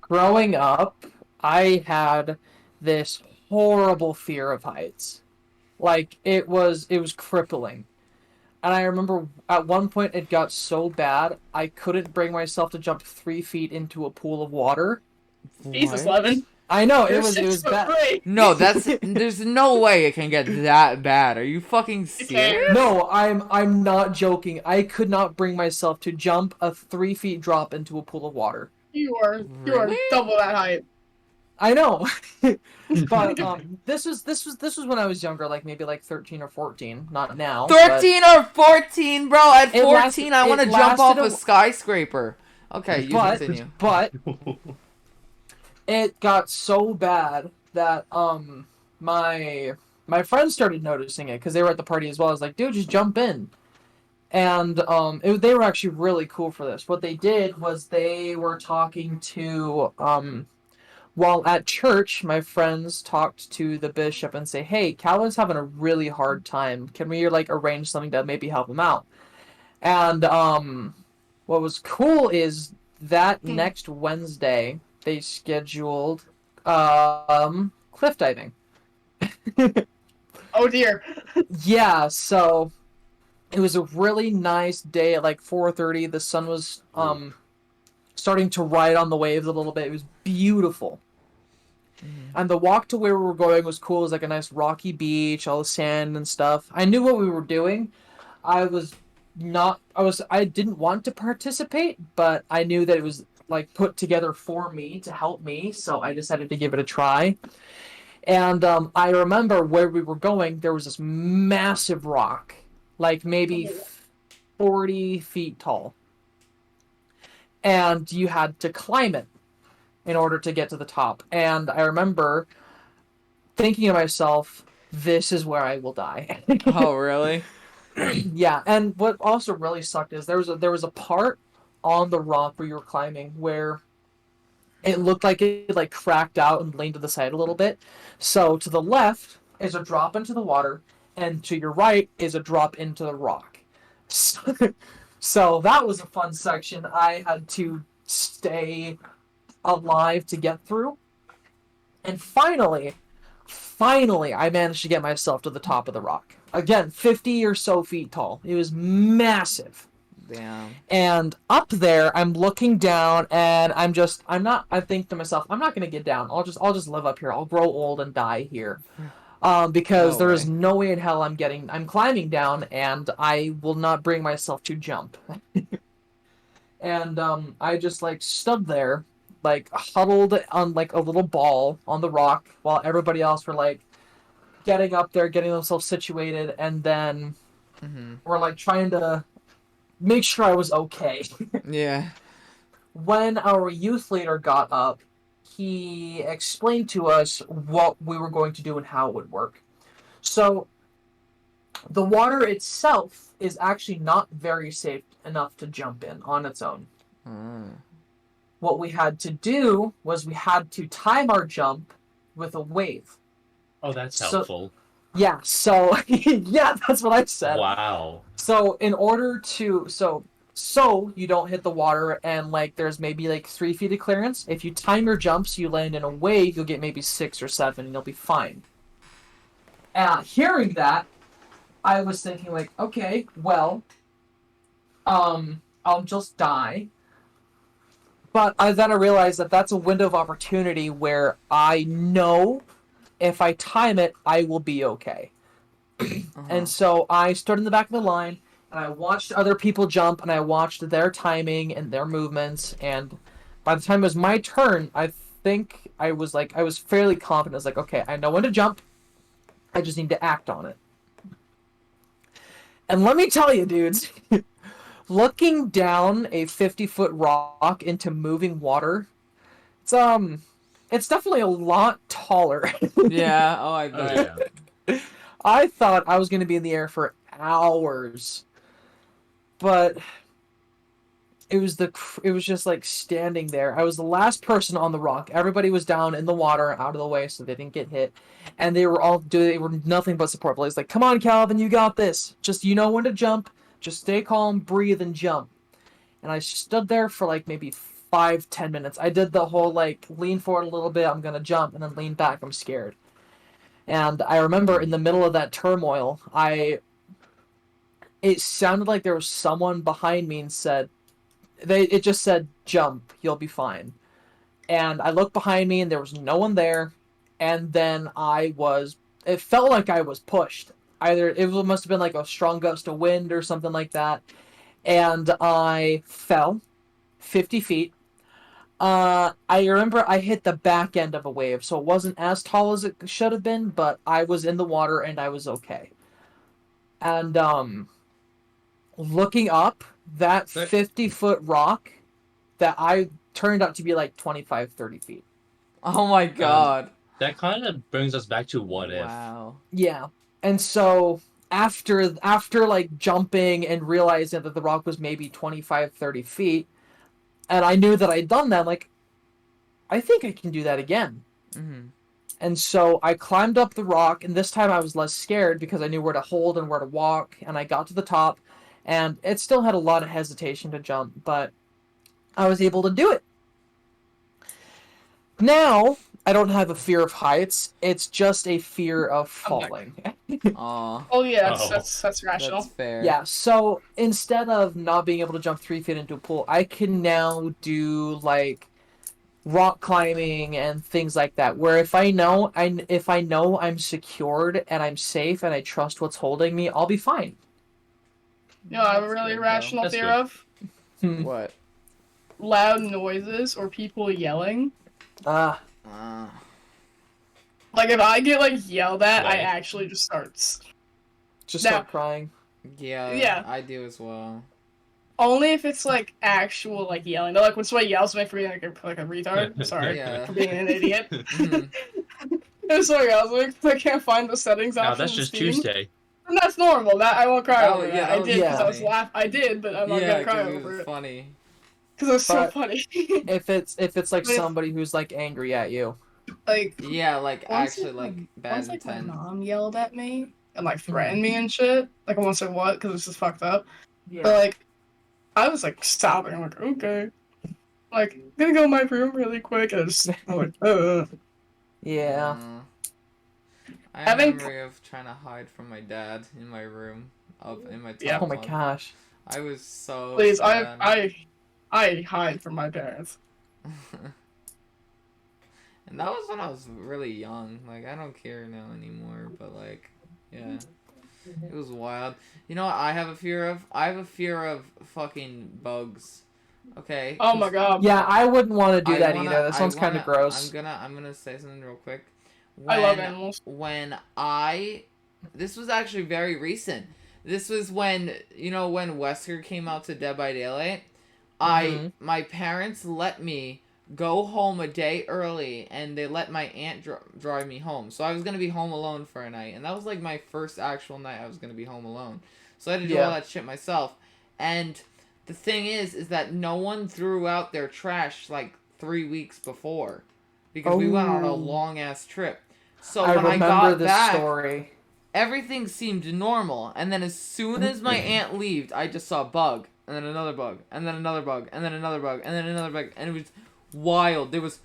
Growing up, I had this horrible fear of heights. Like it was crippling. And I remember at one point it got so bad I couldn't bring myself to jump 3 feet into a pool of water. Jesus, What? Levin. I know You're it was 6'3". bad. No, there's no way it can get that bad. Are you fucking can't. serious? No, I'm not joking. I could not bring myself to jump a 3 feet drop into a pool of water. You are Really? double that height. I know, but this was when I was younger, like maybe like 13 or 14, not now. but- 13 or 14, bro. At It 14, I want to it jump off lasted a skyscraper. Okay, you continue. But it got so bad that my friends started noticing it because they were at the party as well. I was like, dude, just jump in. And they were actually really cool for this. What they did was they were talking to while at church, my friends talked to the bishop and say, "Hey, Calvin's having a really hard time. Can we like arrange something to maybe help him out?" And what was cool is that next Wednesday they scheduled cliff diving. Oh dear. Yeah, so it was a really nice day at like 4:30. The sun was starting to ride on the waves a little bit. It was beautiful. And the walk to where we were going was cool. It was like a nice rocky beach, all the sand and stuff. I knew what we were doing. I was I didn't want to participate, but I knew that it was like put together for me to help me, so I decided to give it a try. And I remember where we were going, there was this massive rock, like maybe 40 feet tall. And you had to climb it in order to get to the top. And I remember thinking to myself, this is where I will die. Oh, really? Yeah, and what also really sucked is there was a part on the rock where you were climbing where it looked like it like cracked out and leaned to the side a little bit. So to the left is a drop into the water, and to your right is a drop into the rock. So, so that was a fun section. I had to stay alive to get through. And finally, I managed to get myself to the top of the rock. Again, 50 or so feet tall. It was massive. Damn. And up there, I'm looking down, and I think to myself, I'm not gonna get down. I'll just live up here. I'll grow old and die here. Because No there is way. no way in hell I'm climbing down, and I will not bring myself to jump. And I just like stood there, like huddled on like a little ball on the rock, while everybody else were like getting up there, getting themselves situated, and then Mm-hmm. we're like trying to make sure I was okay. Yeah. When our youth leader got up, he explained to us what we were going to do and how it would work. So, the water itself is actually not very safe enough to jump in on its own. Mm. What we had to do was we had to time our jump with a wave. Oh, that's So- helpful. Yeah, so yeah, that's what I said. Wow. So in order to so you don't hit the water and like there's maybe like 3 feet of clearance. If you time your jumps, you land in a wave, you'll get maybe 6 or 7, and you'll be fine. Hearing that, I was thinking like, okay, well, I'll just die. But then I realized that that's a window of opportunity where I know if I time it, I will be okay. Uh-huh. And so I stood in the back of the line and I watched other people jump and I watched their timing and their movements. And by the time it was my turn, I think I was fairly confident. I was like, okay, I know when to jump. I just need to act on it. And let me tell you, dudes, looking down a 50-foot rock into moving water, it's definitely a lot taller. Yeah. Oh, I Oh, bet. yeah. I thought I was going to be in the air for hours, but it was just like standing there. I was the last person on the rock. Everybody was down in the water, out of the way, so they didn't get hit, and they were nothing but support. But like, "Come on, Calvin, you got this. Just you know when to jump. Just stay calm, breathe, and jump." And I stood there for like maybe 5-10 minutes. I did the whole like lean forward a little bit. I'm gonna jump, and then lean back. I'm scared. And I remember in the middle of that turmoil, it sounded like there was someone behind me and it just said, "Jump, you'll be fine." And I looked behind me and there was no one there. And then it felt like I was pushed. Either it must have been like a strong gust of wind or something like that. And I fell 50 feet. I remember I hit the back end of a wave, so it wasn't as tall as it should have been, but I was in the water and I was okay. And looking up, that 50-foot rock that I turned out to be like 25, 30 feet. Oh my god. That kind of brings us back to what if. Wow. Yeah. And so after like jumping and realizing that the rock was maybe 25, 30 feet, and I knew that I'd done that, like, I think I can do that again. Mm-hmm. And so I climbed up the rock, and this time I was less scared because I knew where to hold and where to walk, and I got to the top, and it still had a lot of hesitation to jump, but I was able to do it. Now, I don't have a fear of heights, it's just a fear of falling. Aw. Oh yeah, Oh. that's rational. That's fair. Yeah, so instead of not being able to jump 3 feet into a pool, I can now do like rock climbing and things like that. Where if I know I'm secured and I'm safe and I trust what's holding me, I'll be fine. You know, I have a That's really good, though. irrational That's fear good. of What? loud noises or people yelling. Ah, Uh, Like if I get like yelled at, I Right. actually just just Now- start crying. Yeah. I do as well. only if it's like actual like yelling. Like when somebody yells at me for being like a retard. Sorry Yeah. for being an idiot. Mhm. I'm sorry, I was like I can't find the settings Now option. that's in just Steam. Tuesday. And that's normal. That I won't cry That over was- that. yeah, that I was did because I was funny. I did, but I'm not Yeah, gonna cry because it over was it funny. because it was so But- funny. If it's like But if- somebody who's like angry at you. like Yeah, like once actually, it- like bad once like my intent. mom yelled at me and like threatened me and shit. Like I won't say what because it's just fucked up. But like I was like sobbing. I'm like okay. Like gonna go in my room really quick. And I'm like Yeah. I have a Having- memory of trying to hide from my dad in my room, in my top Yeah. Oh my bunk. gosh. I was so please. sad. I hide from my parents. And that was when I was really young. Like I don't care now anymore, but like, yeah, it was wild. You know what I have a fear of? I have a fear of fucking bugs. Okay. Oh my god. Yeah, I wouldn't want to do I that wanna- either. That I sounds kind wanna- of gross. I'm gonna say something real quick. I love animals. When this was actually very recent. This was when when Wesker came out to Dead by Daylight. Mhm. My parents let me go home a day early, and they let my aunt drive me home. So I was gonna be home alone for a night, and that was like my first actual night I was gonna be home alone. So I had to do all Yeah. that shit myself. And the thing is that no one threw out their trash like 3 weeks before, because we went on a Oh. long ass trip. So I when I remember got this back, story. everything seemed normal, and then as soon as my aunt left, I just saw a bug, and then another bug, and then another bug, and then another bug, and then another bug, and it was wild. There was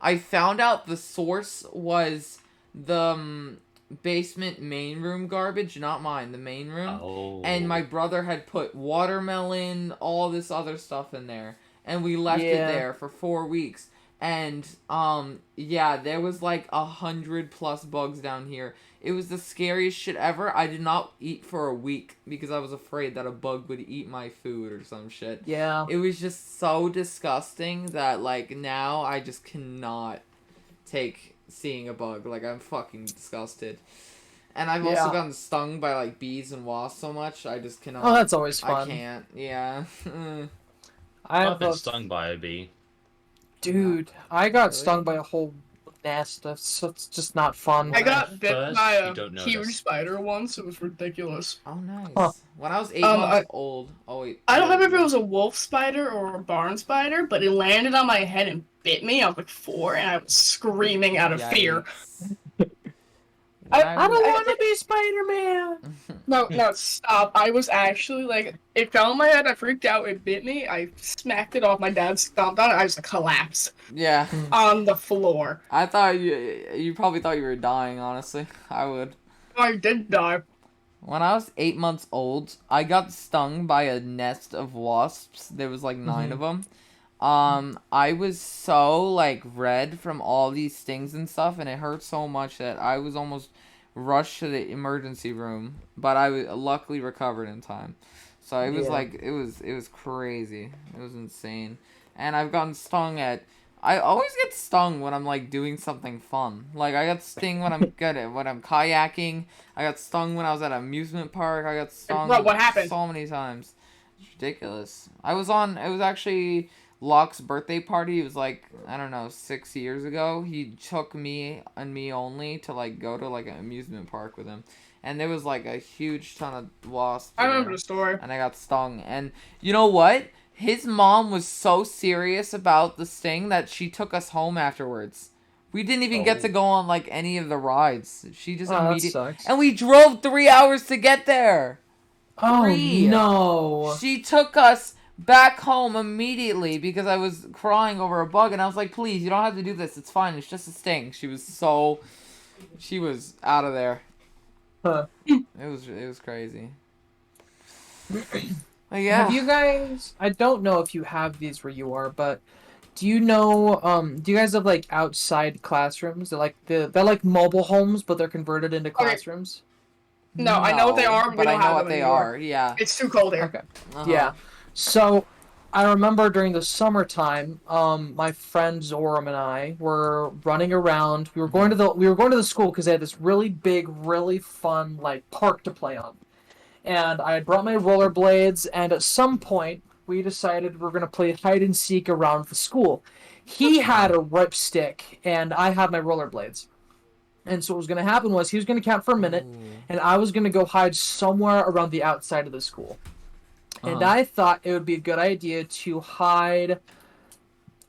I found out the source was the basement main room garbage, not mine, the main room. Oh. And my brother had put watermelon, all this other stuff in there, and we left it Yeah. there for 4 weeks. And yeah, there was like 100+ bugs down here. It was the scariest shit ever. I did not eat for a week because I was afraid that a bug would eat my food or some shit. Yeah. It was just so disgusting that like now I just cannot take seeing a bug. Like I'm fucking disgusted. And I've also Yeah. gotten stung by like bees and wasps so much I just cannot. Oh, that's always I fun. can't. Yeah. I I've have been a stung by a bee. dude. I got Really? stung by a whole nest. It's just not fun. I When got at bit first, by you a don't huge notice. spider once. It was ridiculous. Oh nice. Huh. When I was 8 Um, months old. Oh wait. I don't yeah, remember if yeah. it was a wolf spider or a barn spider, but it landed on my head and bit me. I was like 4, and I was screaming out of fear. Yikes. I don't want to be Spider-Man. No, stop. I was actually like, it fell on my head. I freaked out. It bit me. I smacked it off. My dad stomped on it. I just collapsed Yeah. on the floor. I thought you probably thought you were dying, honestly. I would. I did die. When I was 8 months old, I got stung by a nest of wasps. There was like 9 of them. I was so like red from all these stings and stuff, and it hurt so much that I was almost rushed to the emergency room. But I luckily recovered in time. So it was Yeah. like it was crazy. It was insane. And I've gotten stung at. I always get stung when I'm like doing something fun. Like I got stung when I'm when I'm kayaking. I got stung when I was at an amusement park. I got stung Bro, what happened? so many times. It's ridiculous. It was actually Locke's birthday party. It was like, I don't know, 6 years ago. He took me and me only to like go to like an amusement park with him. And there was like a huge ton of wasps. I remember there. the story. And I got stung. And you know what? His mom was so serious about the sting that she took us home afterwards. We didn't even get Oh. to go on like any of the rides. She just Oh, that immediately. sucks. And we drove 3 hours to get there. Oh 3. no. She took us back home immediately because I was crying over a bug, and I was like, please, you don't have to do this. It's fine. It's just a sting. She was out of there. Huh. It was crazy. But yeah. Have you guys? I don't know if you have these where you are, but do you know? Do you guys have like outside classrooms? They're like mobile homes, but they're converted into classrooms. No, I know what they are, but we I don't know have what them they anymore. are. Yeah. It's too cold here. Okay. Uh-huh. Yeah. So, I remember during the summertime, my friend Zoram and I were running around. We were going to the school because they had this really big, really fun like park to play on. And I had brought my rollerblades, and at some point we decided we were gonna play hide and seek around the school. He had a ripstick, and I had my rollerblades. And so what was gonna happen was he was gonna camp for a minute, and I was gonna go hide somewhere around the outside of the school. And Uh-huh. I thought it would be a good idea to hide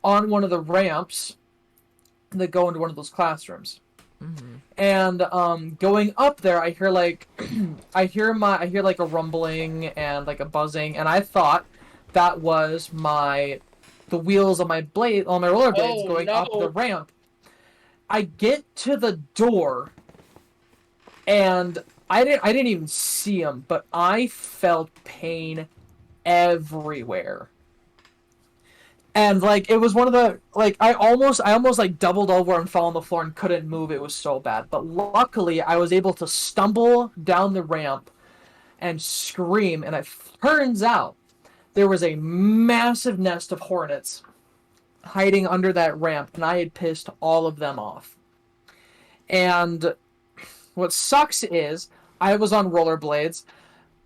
on one of the ramps that go into one of those classrooms. Mhm. And going up there, I hear like I hear like a rumbling and like a buzzing, and I thought that was the wheels on my rollerblades Oh, going up no. the ramp. I get to the door, and I didn't even see him, but I felt pain everywhere. And like it was one of the like I almost like doubled over and fell on the floor and couldn't move. It was so bad. But luckily I was able to stumble down the ramp and scream, and it turns out there was a massive nest of hornets hiding under that ramp, and I had pissed all of them off. And what sucks is I was on rollerblades,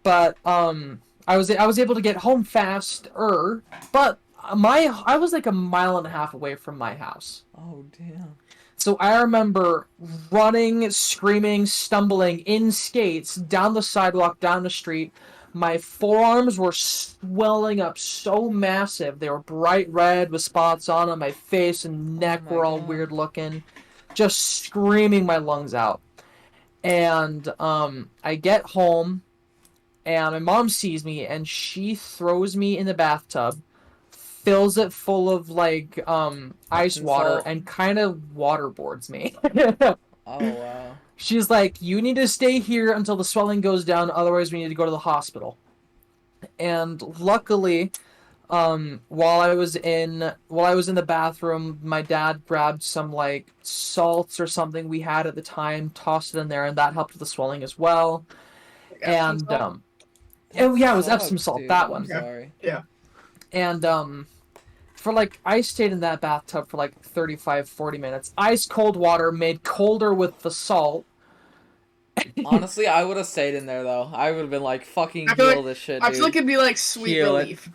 but I was able to get home faster, but I was like a mile and a half away from my house. Oh damn. So I remember running, screaming, stumbling in skates down the sidewalk, down the street. My forearms were swelling up so massive. They were bright red with spots on them. My face and neck my were all God. weird looking. Just screaming my lungs out. And I get home, and my mom sees me, and she throws me in the bathtub, fills it full of like ice Epsom water, salt. and kind of waterboards me. Oh wow. She's like, "You need to stay here until the swelling goes down, otherwise we need to go to the hospital." And luckily, while I was in the bathroom, my dad grabbed some like salts or something we had at the time, tossed it in there, and that helped with the swelling as well. And oh yeah, it was Sucks, Epsom salt, dude. that I'm one. sorry. And for like I stayed in that bathtub for like 35-40 minutes. Ice cold water made colder with the salt. Honestly, I would have stayed in there though. I would have been like, fucking I feel heal this shit, I dude. feel like it'd be like sweet Heal it. relief.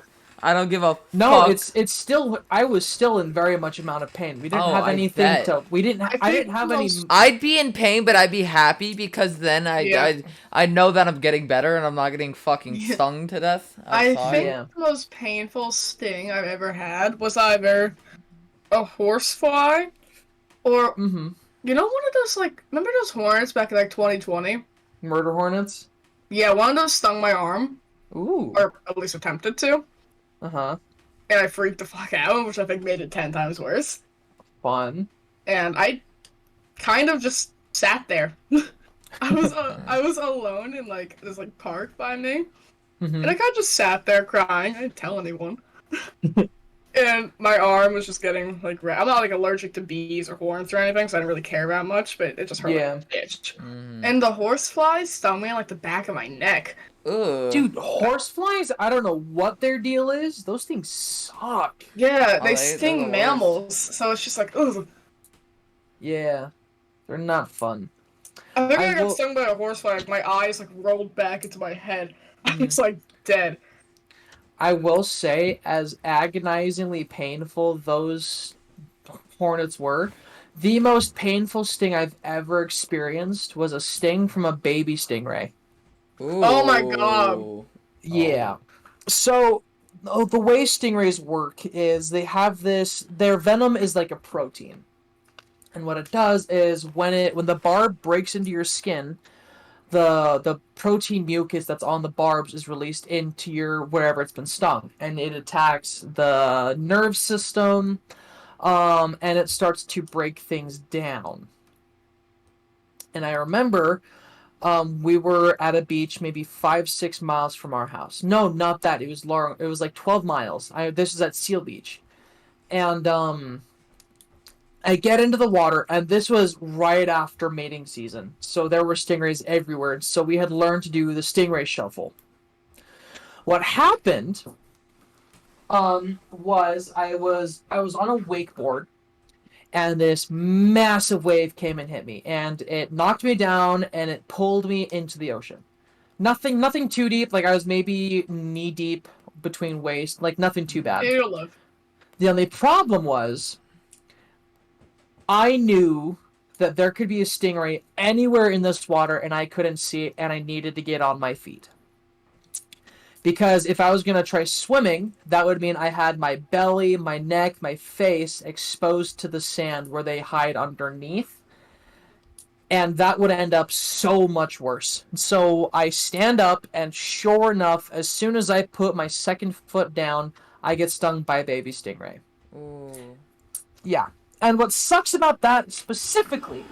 I don't give a No, fuck. it's still I was still in very much amount of pain. We didn't Oh, have I anything bet. to I didn't have any I'd be in pain, but I'd be happy because then Yeah. I know that I'm getting better and I'm not getting fucking Yeah. stung to death I outside. think Yeah. the most painful sting I've ever had was either a horsefly or mm-hmm. you know one of those like remember those hornets back in like 2020? Murder hornets. Yeah, one of those stung my arm, Ooh. or at least attempted to, Uh-huh. and I freaked the fuck out, which I think made it 10 times worse. Fun. And I kind of just sat there. I was alone in like this like park by me, Mm-hmm. and I kind of just sat there crying. I didn't tell anyone. And my arm was just getting like I'm not like allergic to bees or horns or anything, so I didn't really care that much. But it just hurt Yeah. like a bitch. Mhm. And the horseflies stung me on like the back of my neck. Ugh. Dude, horseflies, I don't know what their deal is. Those things suck. Yeah, Oh, they they're sting the worst. mammals, so it's just like, ugh. Yeah. They're not fun. I think I I got will- stung by a horsefly. Like, my eyes like rolled back into my head. I Mm. was like dead. I will say, as agonizingly painful those hornets were, the most painful sting I've ever experienced was a sting from a baby stingray. Oh my God. Ooh. Yeah. So, the way stingrays work is they have their venom is like a protein. And what it does is when the barb breaks into your skin, the protein mucus that's on the barbs is released into your wherever it's been stung, and it attacks the nerve system, and it starts to break things down. And I remember, we were at a beach maybe 5-6 miles from our house. No, not that. It was long. It was like 12 miles. This is at Seal Beach, and I get into the water, and this was right after mating season, so there were stingrays everywhere. So we had learned to do the stingray shuffle. What happened was I was on a wakeboard, and this massive wave came and hit me, and it knocked me down, and it pulled me into the ocean. Nothing too deep. Like I was maybe knee deep between waist. Like nothing too bad. You'll live. The only problem was I knew that there could be a stingray anywhere in this water and I couldn't see it, and I needed to get on my feet. Because if I was going to try swimming, that would mean I had my belly, my neck, my face exposed to the sand where they hide underneath. And that would end up so much worse. So I stand up, and sure enough, as soon as I put my second foot down, I get stung by a baby stingray. Ooh. Yeah. And what sucks about that specifically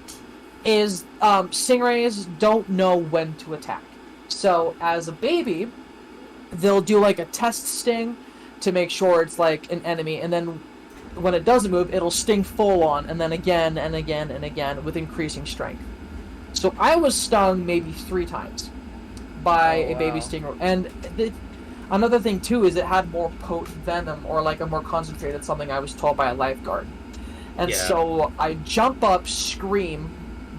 is stingrays don't know when to attack. So as a baby, they'll do like a test sting to make sure it's like an enemy, and then when it doesn't move, it'll sting full on, and then again and again and again with increasing strength. So I was stung maybe 3 times by a baby stingray. And another thing too is it had more potent venom, or like a more concentrated something, I was told by a lifeguard. And so I jump up, scream,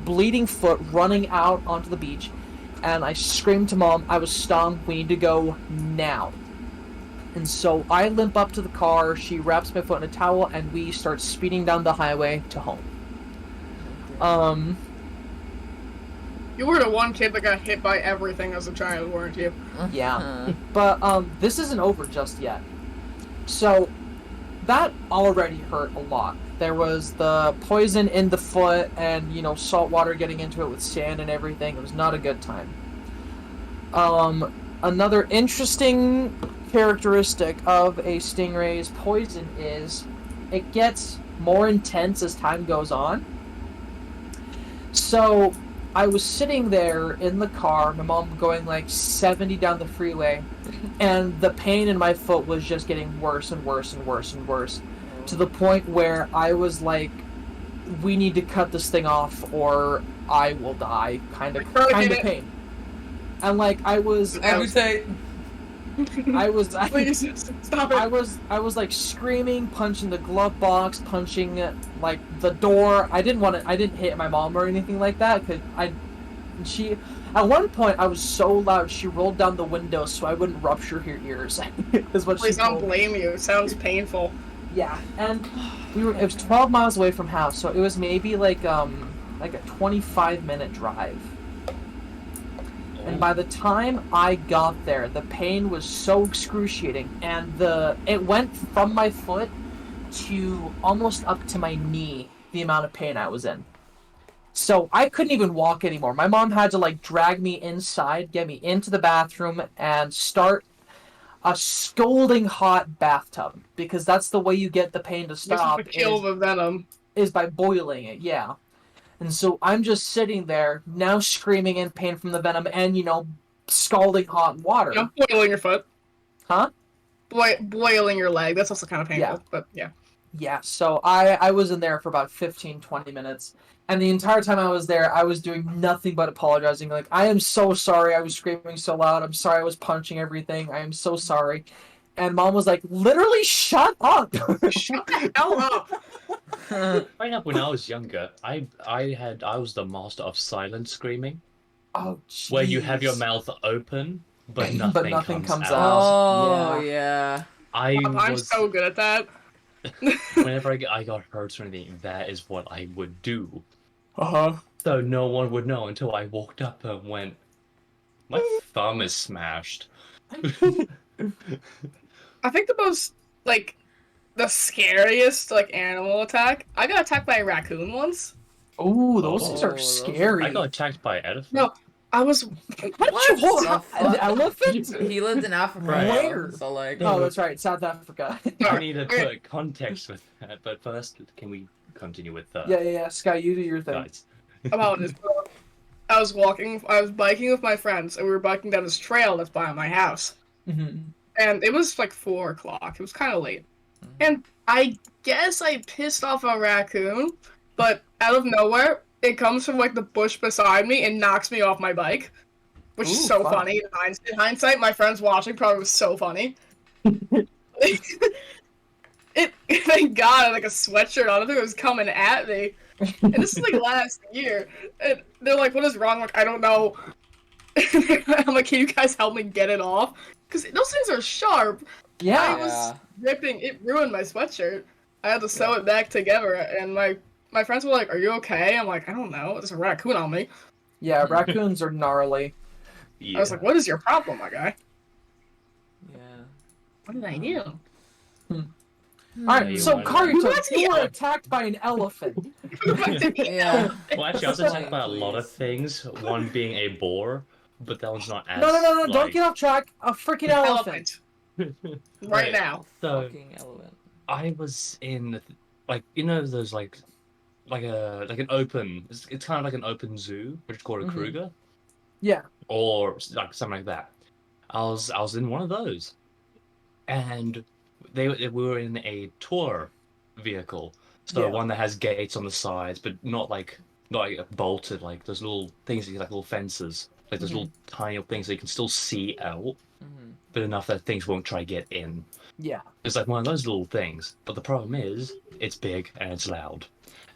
bleeding foot, running out onto the beach, and I scream to Mom, I was stung, we need to go now. And so I limp up to the car, she wraps my foot in a towel, and we start speeding down the highway to home. You were the one kid that got hit by everything as a child, weren't you? Yeah. But this isn't over just yet. So that already hurt a lot. There was the poison in the foot, and salt water getting into it with sand and everything. It was not a good time. Another interesting characteristic of a stingray's poison is it gets more intense as time goes on. So I was sitting there in the car, my mom going like 70 down the freeway, and the pain in my foot was just getting worse and worse and worse and worse, to the point where I was like, we need to cut this thing off or I will die, kind of pain. And like I was Please stop it. I was like screaming, punching the glove box, punching like the door. I didn't hit my mom or anything like that, because at one point I was so loud she rolled down the window so I wouldn't rupture her ears. Is what Please she told don't me. blame you. It sounds painful. Yeah, and it was 12 miles away from house, so it was maybe like a 25-minute drive. And by the time I got there, the pain was so excruciating, and it went from my foot to almost up to my knee, the amount of pain I was in. So I couldn't even walk anymore. My mom had to like drag me inside, get me into the bathroom, and start a scalding hot bathtub, because that's the way you get the pain to stop. This is to kill the venom. Is by boiling it, yeah. And so I'm just sitting there, now screaming in pain from the venom and, scalding hot water. Boiling your foot. Huh? Boiling your leg. That's also kind of painful, Yeah. but yeah. Yeah, so I was in there for about 15, 20 minutes. And the entire time I was there, I was doing nothing but apologizing. Like, I am so sorry I was screaming so loud. I'm sorry I was punching everything. I am so sorry. And Mom was like, literally, shut up! Shut the hell up! Right up when I was younger, I was the master of silent screaming, Oh, jeez. where you have your mouth open, but nothing, comes out. Oh, yeah. I'm so good at that. Whenever I got hurt or anything, that is what I would do. Uh-huh. So no one would know until I walked up and went, my thumb is smashed. I think the scariest, animal attack, I got attacked by a raccoon once. Ooh, those things are those- scary. I got attacked by an elephant. No, I was... How did you hold the an fuck? elephant? He lived in Africa. Where? So, like... Oh, that's right, South Africa. I need to put context with that, but first, can we continue with Yeah. Sky, you do your thing. guys? about this. I was biking with my friends, and we were biking down this trail that's by my house. Mm-hmm. And it was like 4 o'clock. It was kind of late. And I guess I pissed off a raccoon, but out of nowhere, it comes from like the bush beside me and knocks me off my bike, which is Ooh, so fun. funny. In hindsight, my friends watching probably was so funny. Thank God, I had like a sweatshirt on. I think it was coming at me, and this is like last year. And they're like, "What is wrong?" I'm like, I don't know. I'm like, "Can you guys help me get it off?" Because those things are sharp. I Yeah. was ripping. It ruined my sweatshirt. I had to sew it back together, and my friends were like, "Are you okay?" I'm like, "I don't know. There's a raccoon on me." Yeah, raccoons are gnarly. Yeah. I was like, "What is your problem, my guy? Yeah. What did I do?" Alright, you so wanna- Karuto, What's you the- were attacked by an elephant. Yeah. Well, actually, I was attacked by a lot of Please. things. One being a boar, but that one's not as. No, don't like- get off track. A freaking elephant. Right now. So Fucking elephant. I was in, like, you know, those like an open. It's kind of like an open zoo, which is called a Mhm. Kruger, Yeah. or like something like that. I was in one of those, and we were in a tour vehicle, so Yeah. one that has gates on the sides, but not like bolted, like those little things, like little fences, like those Mhm. little tiny things that you can still see out, Mhm. but enough that things won't try to get in. Yeah. It's like one of those little things, but the problem is it's big and it's loud,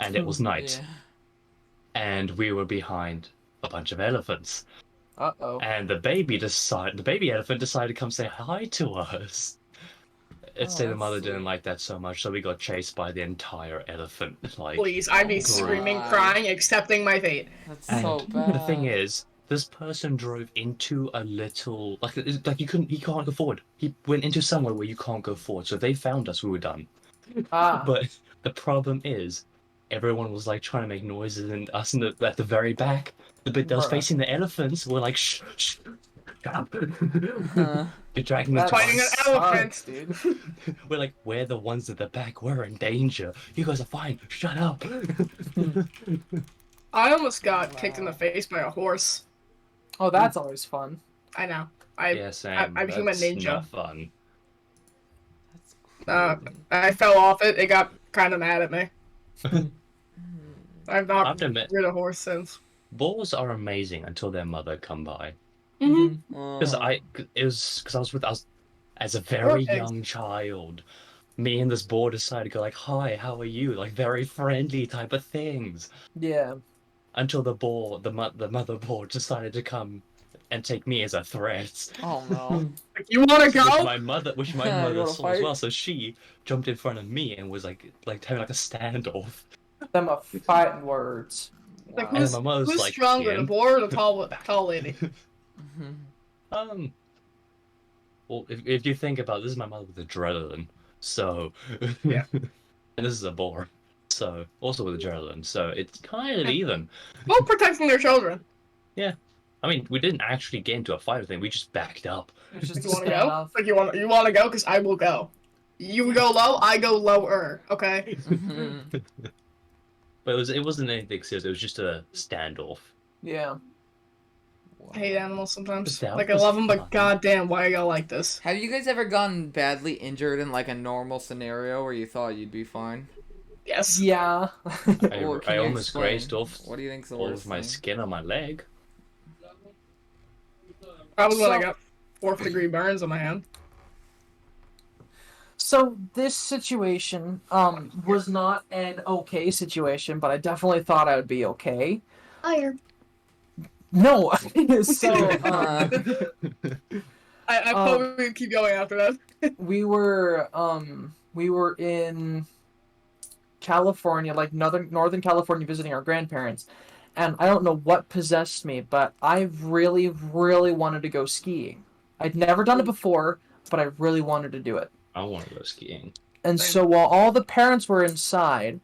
and it was night, Yeah. and we were behind a bunch of elephants, Uh-oh. and the baby elephant decided to come say hi to us. It's Oh, say the that's mother didn't sweet. like that so much, so we got chased by the entire elephant. Like, Please, I'd be Oh, screaming, God. crying, accepting my fate. That's and so bad. the thing is, this person drove into a little like he can't go forward. He went into somewhere where you can't go forward. So if they found us, we were done. Ah. But the problem is, everyone was like trying to make noises, and us at the very back, the bit that was Bruh. facing the elephants, were like, shh, shh, shut up. Huh. You're dragging the That Fighting an dogs. elephant. sucks, dude. We're like, we're the ones at the back. We're in danger. You guys are fine. Shut up. I almost got kicked in the face by a horse. Oh, that's always fun. I know. I Yeah, Sam. I became a that's ninja. Not fun. That's Uh, I fell off it. It got kind of mad at me. crazy. I've I not have to admit, rid a horse since. boars are amazing until their mother come by. Mhm. Because Uh, I was as a very Okay. young child. Me and this boar decided to go like, "Hi, how are you?" Like very friendly type of things. Yeah. Until the mother boar decided to come and take me as a threat. Oh no. Like, you want to Which go? my mother You saw wanna as fight? well. So she jumped in front of me and was like having like a standoff. Them a fighting words. Like, Wow. who's, my mother's who's like, stronger, the "Ian." boar or the tall lady? Mhm. Well, if you think about it, this is my mother with adrenaline, so Yeah. and this is a boar, so also with adrenaline, so it's kind of even. Both protecting their children. I mean, we didn't actually get into a fight or thing. We just backed up. It's just You a want to go? standoff. Like, you want to go? Because I will go. You go low, I go lower. Okay. Mhm. But it wasn't anything serious. It was just a standoff. Yeah. I hate animals sometimes. That Like, I was love them, fun. but goddamn, why are y'all like this? Have you guys ever gotten badly injured in like a normal scenario where you thought you'd be fine? Yes. Yeah. Well, can I you almost explain? grazed off What do you think's the all worst of my thing? skin on my leg. That was when I So- got 4th-degree burns on my hand. So this situation was not an okay situation, but I definitely thought I would be okay. Fire. No. So Uh, I probably would keep going after that. we were in California, like northern California, visiting our grandparents, and I don't know what possessed me, but I really wanted to go skiing. I'd never done it before, but I really wanted to do it. I want to go skiing. And Same. so while all the parents were inside,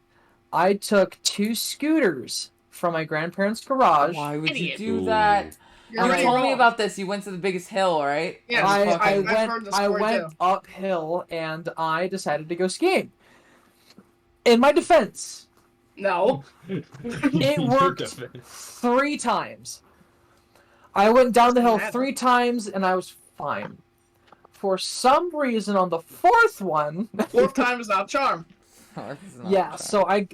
I took 2 scooters from my grandparents' garage. why would you Idiot. do Ooh. that? You're You already told me wrong. about this. You went to the biggest hill, right? Yes, I, Fucking- I I've went heard the I story went too. uphill and I decided to go skiing. In my defense, No. it worked 3 times. I went down the hill Mad. 3 times and I was fine. for some reason on the fourth one, Fourth time is not charm. It's not yeah. bad. So I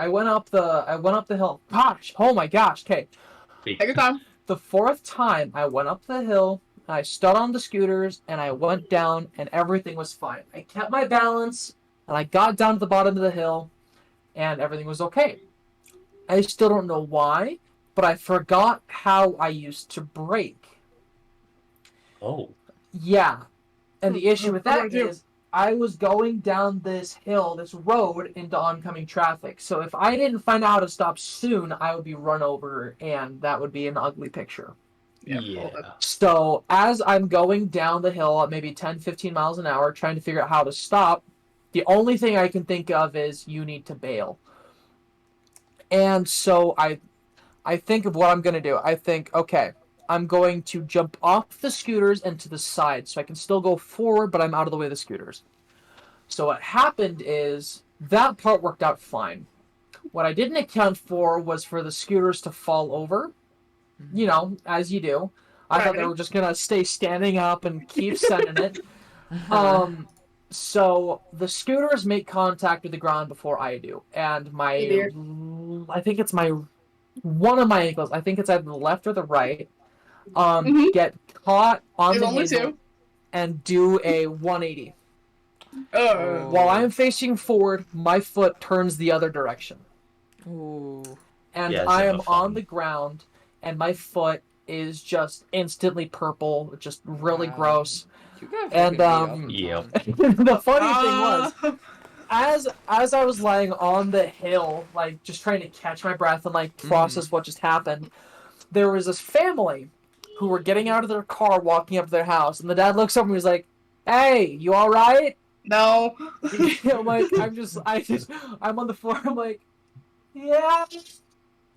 went up the hill. Gosh, oh my gosh. Okay, Take your time. the fourth time I went up the hill, I stood on the scooters and I went down and everything was fine. I kept my balance and I got down to the bottom of the hill and everything was okay. I still don't know why, but I forgot how I used to brake. Oh. Yeah. And the issue with What that do I do? is I was going down this hill, this road into oncoming traffic. So if I didn't find out how to stop soon, I would be run over and that would be an ugly picture. Yeah. So as I'm going down the hill at maybe 10, 15 miles an hour, trying to figure out how to stop, the only thing I can think of is you need to bail. And so I think of what I'm going to do. I think, okay, I'm going to jump off the scooters and to the side so I can still go forward, but I'm out of the way of the scooters. So what happened is that part worked out fine. What I didn't account for was for the scooters to fall over. You know, as you do. I thought they Right. were just gonna stay standing up and keep sending it. So the scooters make contact with the ground before I do, and Hey, dear. I think it's one of my ankles. I think it's either the left or the right. Mhm. Get caught on There's the only handle two. and do a 180. Oh. While I'm facing forward, my foot turns the other direction. Ooh. And Yeah, it's I never am fun. on the ground, and my foot is just instantly purple, just really Wow. gross. You got And, fucking beat yeah. up a ton. The funny thing was, Uh, as I was lying on the hill, like just trying to catch my breath and like process what just happened, there was this family who were getting out of their car, walking up to their house, and the dad looks over and he's like, "Hey, you all right?" no. I'm like, I'm on the floor. I'm like, "Yeah."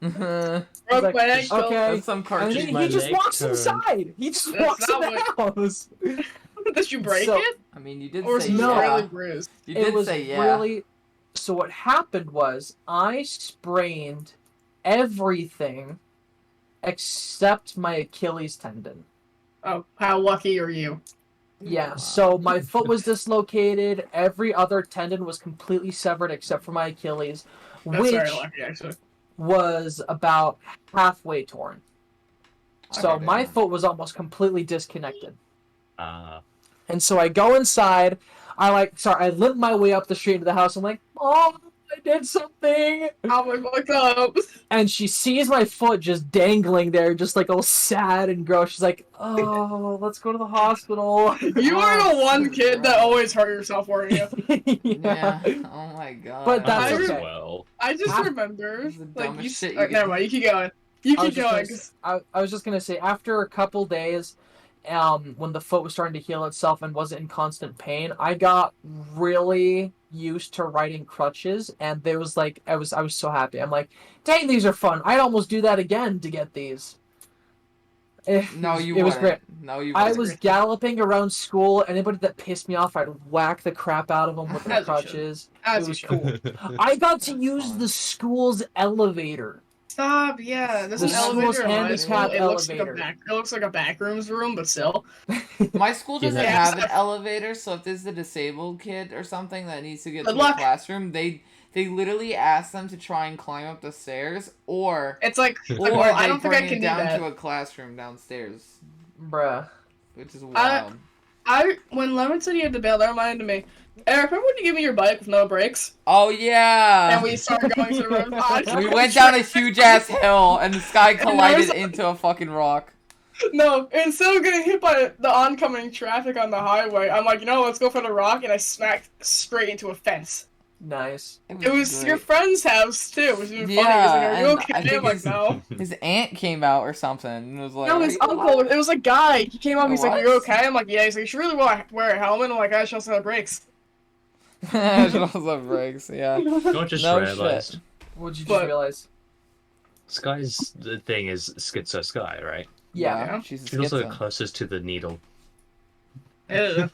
Broke like, my ankle. okay. That's some And cartoon. then my he just leg walks turned. inside. He just That's walks in not the house. Did you break So- it? I mean, you did Or is say it No. yeah. really bruised? You It did was say yeah. really. So what happened was I sprained everything except my Achilles tendon. Oh, how lucky are you? Yeah. Wow. So my foot was dislocated. Every other tendon was completely severed except for my Achilles, That's which very lucky, actually. was about halfway torn. So Okay, my damn. foot was almost completely disconnected. And so I go inside. I limp my way up the street to the house. I'm like, "Mom, I did something." How am I fucked up? And she sees my foot just dangling there, just like all sad and gross. She's like, "Oh, let's go to the hospital." You are the one kid that always hurt yourself, weren't you? Yeah. Oh my god. But that's I- okay. Well. I just Ah. remember, This is the like, dumbest you. shit you Never mind, you keep going. You I was keep just going. gonna s- I was just gonna say, after a couple days, when the foot was starting to heal itself and wasn't in constant pain, I got really used to riding crutches, and there was like, I was so happy. I'm like, "Dang, these are fun! I'd almost do that again to get these." No, you It was wouldn't. great. No, you I wouldn't. was galloping around school. Anybody that pissed me off, I'd whack the crap out of them with the As you should. crutches. As It you was should. cool. I got to use the school's elevator. Stop, yeah. There's The an school's elevator in my school. handicap It looks like a elevator. it looks like a backrooms room, but still. My school doesn't Yeah. have an elevator, so if there's a disabled kid or something that needs to get Good to luck. a classroom, they literally ask them to try and climb up the stairs, or It's like, or well, I they don't think bring I it can do down that. to a classroom downstairs, Bruh. which is wild. When Lemon said he had to bail, that reminded me. Eric, remember when you gave me your bike with no brakes? Oh yeah. And we started going to the road. We went down a huge ass hill, and this guy And collided there's- into a fucking rock. No, instead of getting hit by the oncoming traffic on the highway, I'm like, let's go for the rock, and I smacked straight into a fence. Nice. It was your great. friend's house too, which was funny. He's Yeah, like, "Are you and okay?" I think I'm like, his- "No." His aunt came out or something and was like, No, "Are his you uncle. alive?" It was a guy. He came up. He's like, "Are you What? okay?" I'm like, "Yeah." He's like, "You should really wear a helmet." I'm like, "I should also have brakes." She also breaks. Yeah. Not just No realized. shit. What'd you just But- realize? Sky's the thing is Schizo Sky, right? Yeah. She's a She's also schizo. closest to the needle. Ew.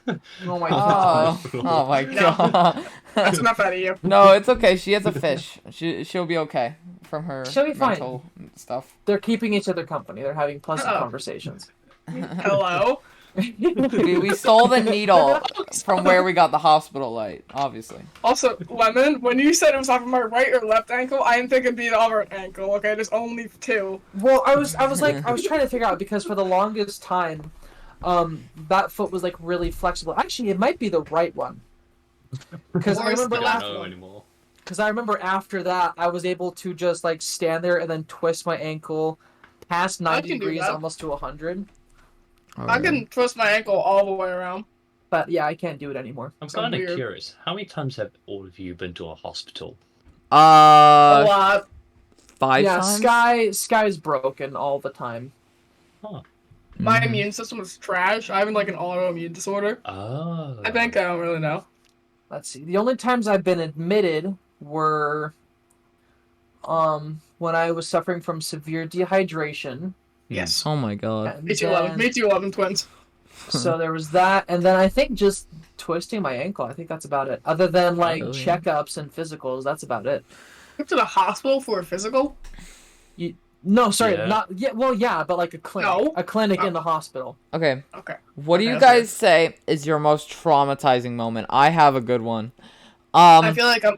Oh my god. Oh my god. That's enough out of you. No, it's okay. She has a fish. She'll be okay from her She'll be fine. mental stuff. They're keeping each other company. They're having pleasant Uh-oh. conversations. Hello. We stole the needle from where we got the hospital light, obviously. Also, Lemon, when you said it was either my right or left ankle, I didn't think it'd be the other ankle. Okay, there's only two. Well, I was trying to figure out because for the longest time, that foot was like really flexible. Actually, it might be the right one. Because I Or is remember the I left don't know one. anymore. Because I remember after that, I was able to just like stand there and then twist my ankle past I 90 can do degrees, that. almost to 100. I can twist my ankle all the way around. But yeah, I can't do it anymore. I'm So kind of weird. curious. How many times have all of you been to a hospital? A lot. 5 yeah, times. Sky's broken all the time. My Mhm. immune system is trash. I have like an autoimmune disorder. Oh. I think I don't really know. Let's see. The only times I've been admitted were when I was suffering from severe dehydration. Yes. Oh my god. And Me too, Lemon. then- Me too, Lemon twins. So there was that, and then I think just twisting my ankle. I think that's about it. Other than like Oh, yeah. checkups and physicals, that's about it. Went to the hospital for a physical. No, sorry, Yeah. not yeah. Well, yeah, but like a clinic, No. a clinic in the hospital. Okay. Okay. What do Okay, you that's guys say is your most traumatizing moment? I have a good one. I feel like I'm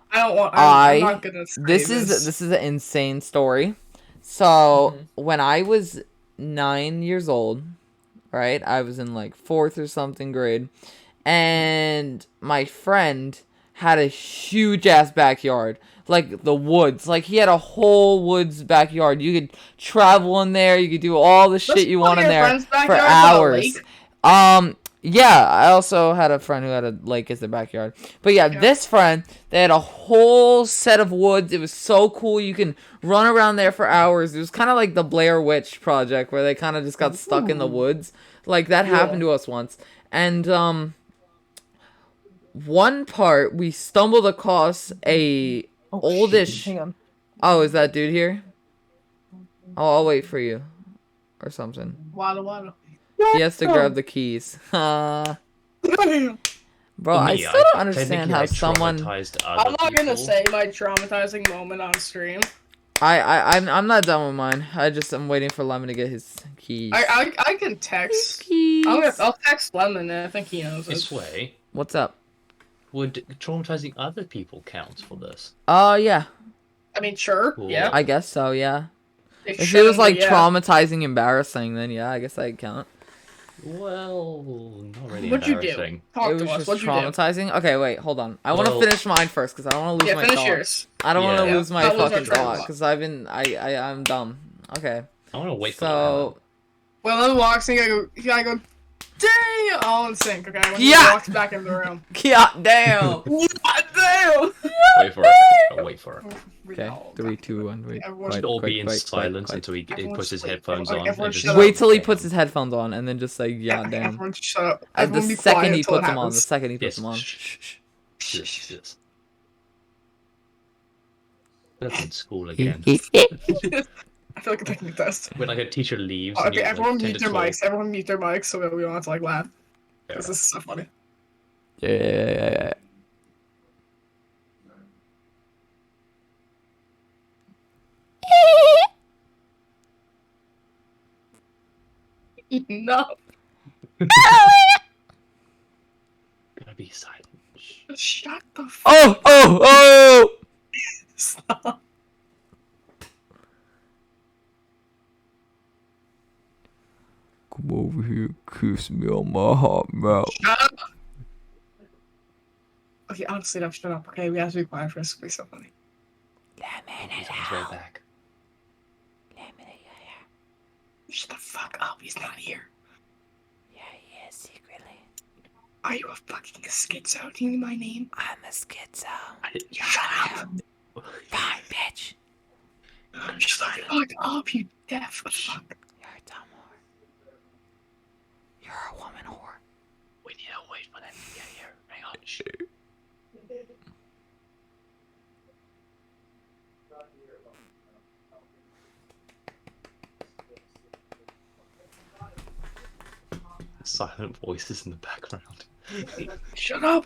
not gonna say This is an insane story. So when I was 9 years old, right? I was in like 4th or something grade, and my friend had a huge ass backyard, like the woods. Like he had a whole woods backyard. You could travel in there. You could do all the shit you want in there for hours. Yeah, I also had a friend who had a lake as their backyard. But yeah, this friend, they had a whole set of woods. It was so cool. You can run around there for hours. It was kind of like the Blair Witch Project, where they kind of just got stuck in the woods. Like that happened to us once. And one part we stumbled across a oldish. Hang on. Oh, is that dude here? Oh, I'll wait for you, or something. Wada. He has to grab the keys. Bro, I Me, still don't understand technically, how I someone. traumatized other I'm not gonna people. say my traumatizing moment on stream. I'm not done with mine. I'm waiting for Lemon to get his keys. I can text. Keys. I'll text Lemon, and I think he knows This it. way, What's up? would traumatizing other people count for this? Oh yeah, I mean, sure. Cool. Yeah. I guess so. Yeah. If it shouldn't was like be, yeah. traumatizing, embarrassing, then yeah, I guess that'd count. Well, not really What'd you do? embarrassing. Talk It to was us. just What'd you do? traumatizing. Okay, wait, hold on. I want to Well- finish mine first because I don't want to lose Yeah, my finish thought. yours. I don't want to Yeah. lose my Not lose our fucking train of thought thought. because I'm dumb. Okay, I want to wait for so When Lemon walks in, you gotta go, dang! All in sync, okay? When Yeah. he walks back in the room. yeah, damn. God damn! Wait for it. I'll wait for it. Okay, 3, 2, 1. Wait, Everyone Should quiet, all quiet, be in quiet, silence quiet, until he Everyone puts his just wait. headphones Okay, on. everyone and just shut up. Wait till he damn. puts his headphones on and then just say, yeah, Okay, damn. Everyone just shut up. At Everyone the be quiet second he until it puts them on, the happens. second he puts Yes. them on. Shh, Yes. That's in school Shh. again. I feel like I'm taking a test. When like a teacher leaves. and Okay, you, like, everyone 10 mute to their 12 mics. Everyone mute their mics so that we don't have to like laugh. Yeah. Because this is so funny. Yeah. No. Gotta be silent. Shh. Shut the fuck Oh! Stop. Come over here, kiss me on my hot mouth. Shut up. Okay, honestly, no, shut up. Okay, we have to be quiet for this to be so funny. He's on his way back. Shut the fuck up. He's not here. Yeah, he is secretly. Are you a fucking schizo? Do you know my name? I'm a schizo. Shut up. Fine, bitch. Shut the fuck up, you deaf fuck. You're a dumb whore. You're a woman whore. We need to wait for them to get here. Hang on. Shh. Silent voices in the background. Shut up.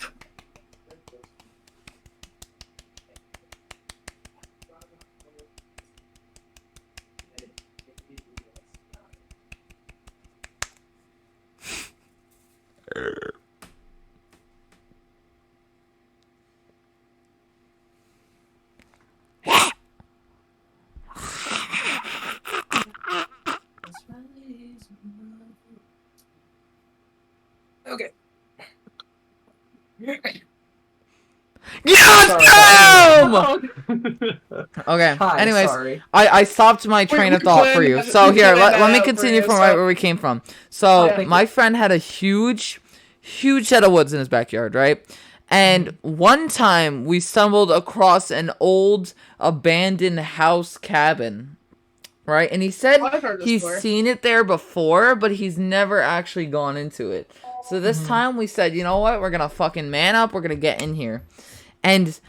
Okay. Hi, Anyways, sorry. I stopped my train of thought for you. So here, let me continue from right where we came from. So Yeah, thank my you. friend had a huge set of woods in his backyard, right? And one time we stumbled across an old abandoned house cabin, right? And he said I've heard this he's before. seen it there before, but he's never actually gone into it. So this time we said, you know what? We're gonna fucking man up. We're gonna get in here, and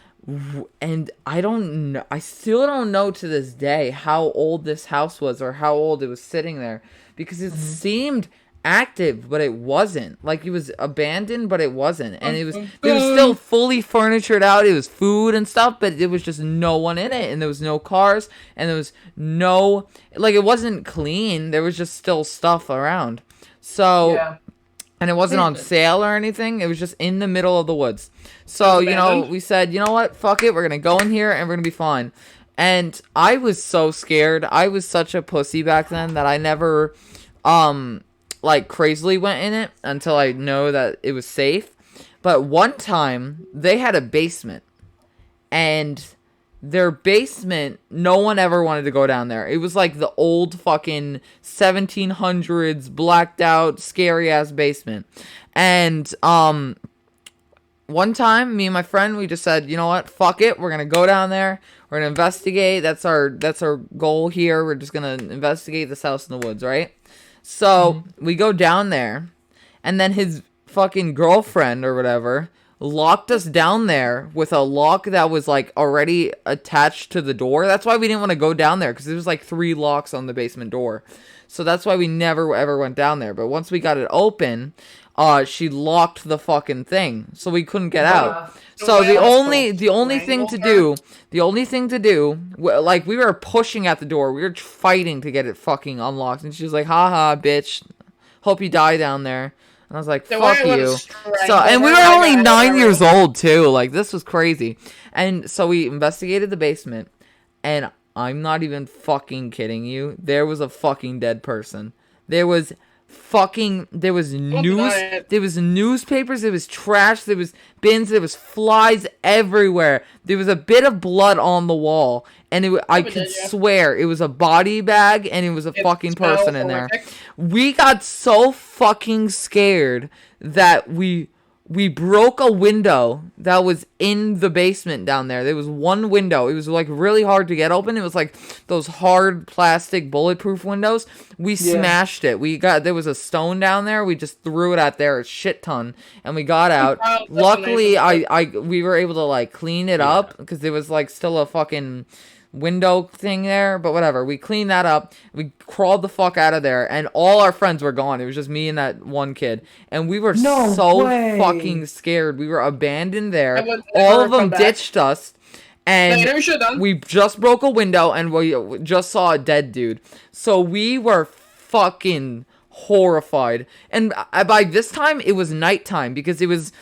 I don't know. I still don't know to this day how old this house was or how old it was sitting there, because it seemed active, but it wasn't. Like it was abandoned, but it wasn't. And it was still fully furnitured out. It was food and stuff, but it was just no one in it, and there was no cars, and there was no, like, it wasn't clean. There was just still stuff around. So Yeah. and it wasn't on sale or anything. It was just in the middle of the woods. So, you know, Abandoned? we said, you know what? Fuck it. We're going to go in here and we're going to be fine. And I was so scared. I was such a pussy back then that I never, like, crazily went in it until I know that it was safe. But one time, they had a basement. And their basement, no one ever wanted to go down there. It was like the old fucking 1700s blacked out scary ass basement. And one time me and my friend, we just said, you know what, fuck it, we're gonna go down there, we're gonna investigate. That's our goal here. We're just gonna investigate this house in the woods, right? So we go down there, and then his fucking girlfriend or whatever locked us down there with a lock that was like already attached to the door. That's why we didn't want to go down there, because there was like 3 locks on the basement door. So that's why we never ever went down there. But once we got it open, she locked the fucking thing, so we couldn't get out. So the only thing to do, like, we were pushing at the door, we were fighting to get it fucking unlocked, and she was like, haha, bitch, hope you die down there. And I was like, fuck you. So, and we were only 9 years old too. Like, this was crazy. And so we investigated the basement, and I'm not even fucking kidding you. There was a fucking dead person. There was newspapers, there was trash, there was bins, there was flies everywhere. There was a bit of blood on the wall, and I could swear it was a body bag, and it was a fucking person in there. We got so fucking scared that we broke a window that was in the basement down there. There was one window. It was like really hard to get open. It was like those hard plastic bulletproof windows. We smashed it. There was a stone down there. We just threw it out there a shit ton, and we got out. Luckily, we were able to like clean it up, because there was like still a fucking window thing there, but whatever. We cleaned that up. We crawled the fuck out of there, and all our friends were gone. It was just me and that one kid, and we were fucking scared. We were abandoned there. All of them ditched us, and we just broke a window, and we just saw a dead dude. So we were fucking horrified. And by this time, it was nighttime, because it was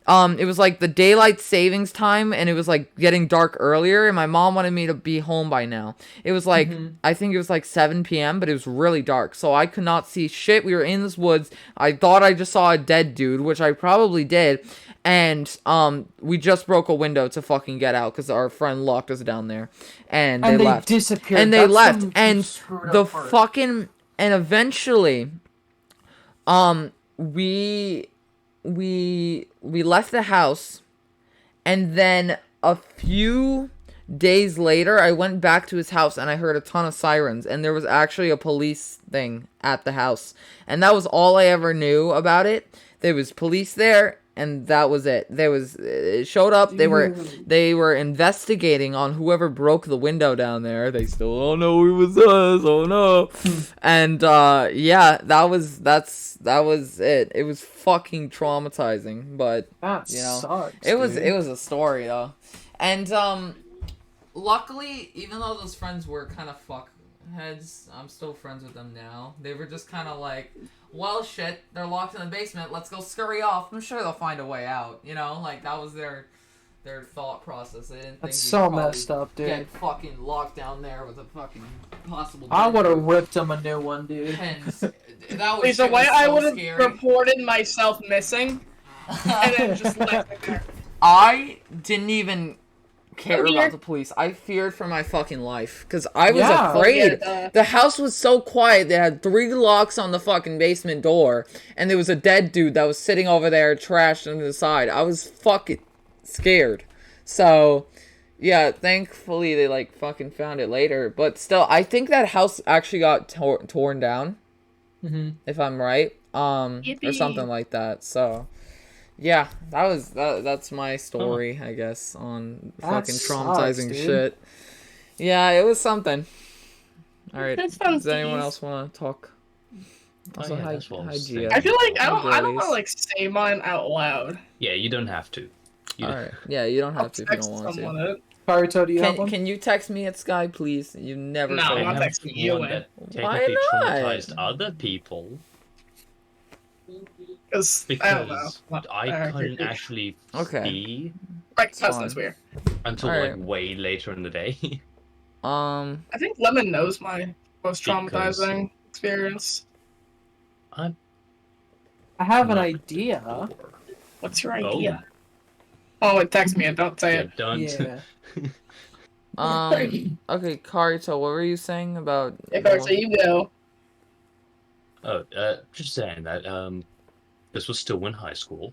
like the daylight savings time, and it was like getting dark earlier, and my mom wanted me to be home by now. It was like, I think it was like 7 p.m., but it was really dark, so I could not see shit. We were in this woods. I thought I just saw a dead dude, which I probably did, and we just broke a window to fucking get out, because our friend locked us down there, and they left. Disappeared. And they left, and the fucking, and eventually, we left the house, and then a few days later, I went back to his house, and I heard a ton of sirens, and there was actually a police thing at the house, and that was all I ever knew about it. There was police there, and that was it. It showed up. They were investigating on whoever broke the window down there. They still don't know it was us. Oh no. And yeah, that was it. It was fucking traumatizing, but that you know, sucks, it was a story though. And luckily, even though those friends were kind of fuckheads, I'm still friends with them now. They were just kind of like, well, shit, they're locked in the basement. Let's go scurry off. I'm sure they'll find a way out. You know, like, that was their thought process. They didn't think That's so messed up, dude. Get fucking locked down there with a fucking possible. I would have ripped them a new one, dude. And that was the way so I would have scary. reported myself missing, and then just left it there. I didn't even care Oh, about dear. the police. I feared for my fucking life because I was Yeah. afraid. Yeah, The house was so quiet. They had 3 locks on the fucking basement door, and there was a dead dude that was sitting over there, trashed on the side. I was fucking scared. So, yeah, thankfully they like fucking found it later. But still, I think that house actually got torn down, Mm-hmm. if I'm right, or Yippee. something like that. So. Yeah, that's my story, I guess, on That fucking sucks, traumatizing dude. shit. Yeah, it was something. All right, That sounds does anyone nice. else want to talk? Also, yeah, hi, that's what I hi, was Gia. I feel like I Hi, don't want to girlies. like say mine out loud. Yeah, you don't have to. You All right, yeah, you don't I'll have to if you text don't want someone to. it. Karuto, do you have Can one? can you text me at Sky, please? You never No, say I'm I not no. have texting you one in. that Why technically not? traumatized other people Because I don't know. because I couldn't actually Okay. see Like, It's that's fine. weird. until Alright. like way later in the day. Um, I think Lemon knows my most Because- traumatizing experience. I have an Not idea. sure. What's your Oh. idea? Oh, wait, text me and don't say Yeah, it. don't. Yeah. okay, Karito, what were you saying about? Yeah, Carter, you go. Oh, just saying that this was still in high school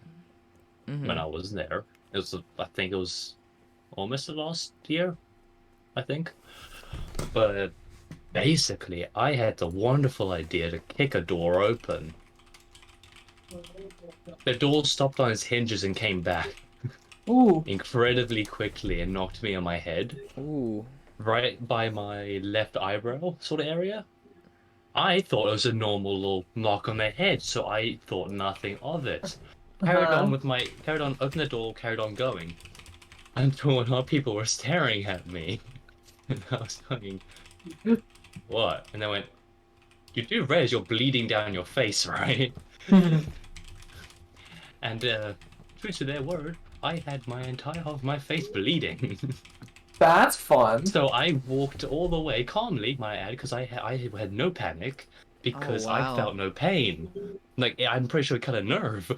Mhm. when I was there. It was, I think it was almost the last year, I think. But basically, I had the wonderful idea to kick a door open. The door stopped on its hinges and came back Ooh. incredibly quickly and knocked me on my head, Ooh. right by my left eyebrow sort of area. I thought it was a normal little knock on the head, so I thought nothing of it. Carried Uh-huh. on, opened the door, carried on going. Until when our people were staring at me. And I was going, what? And they went, you do realize you're bleeding down your face, right? And true to their word, I had my entire half of my face bleeding. That's fun. So I walked all the way calmly, might I add, because I had no panic because I wow. felt no pain. Like I'm pretty sure it cut a nerve.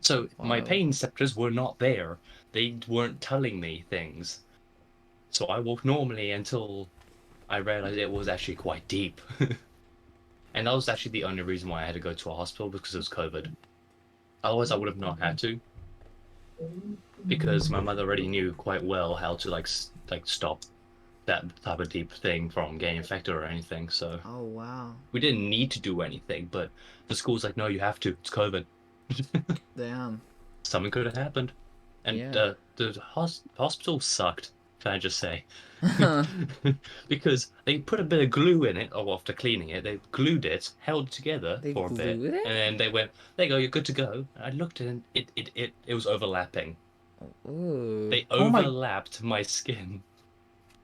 So my Wow. pain receptors were not there. They weren't telling me things. So I walked normally until I realized it was actually quite deep. And that was actually the only reason why I had to go to a hospital, because it was COVID. Otherwise, I would have not had to, because my mother already knew quite well how to like stop that type of deep thing from getting infected or anything. So Oh wow. we didn't need to do anything. But the school's like, no, you have to. It's COVID. Damn. Something could have happened, and Yeah. the hospital sucked. Can I just say? Because they put a bit of glue in it, or after cleaning it, they glued it, held it together They for a bit, glued it? and then they went, "There you go, you're good to go." And I looked and it was overlapping. Ooh. They Oh my- overlapped my skin.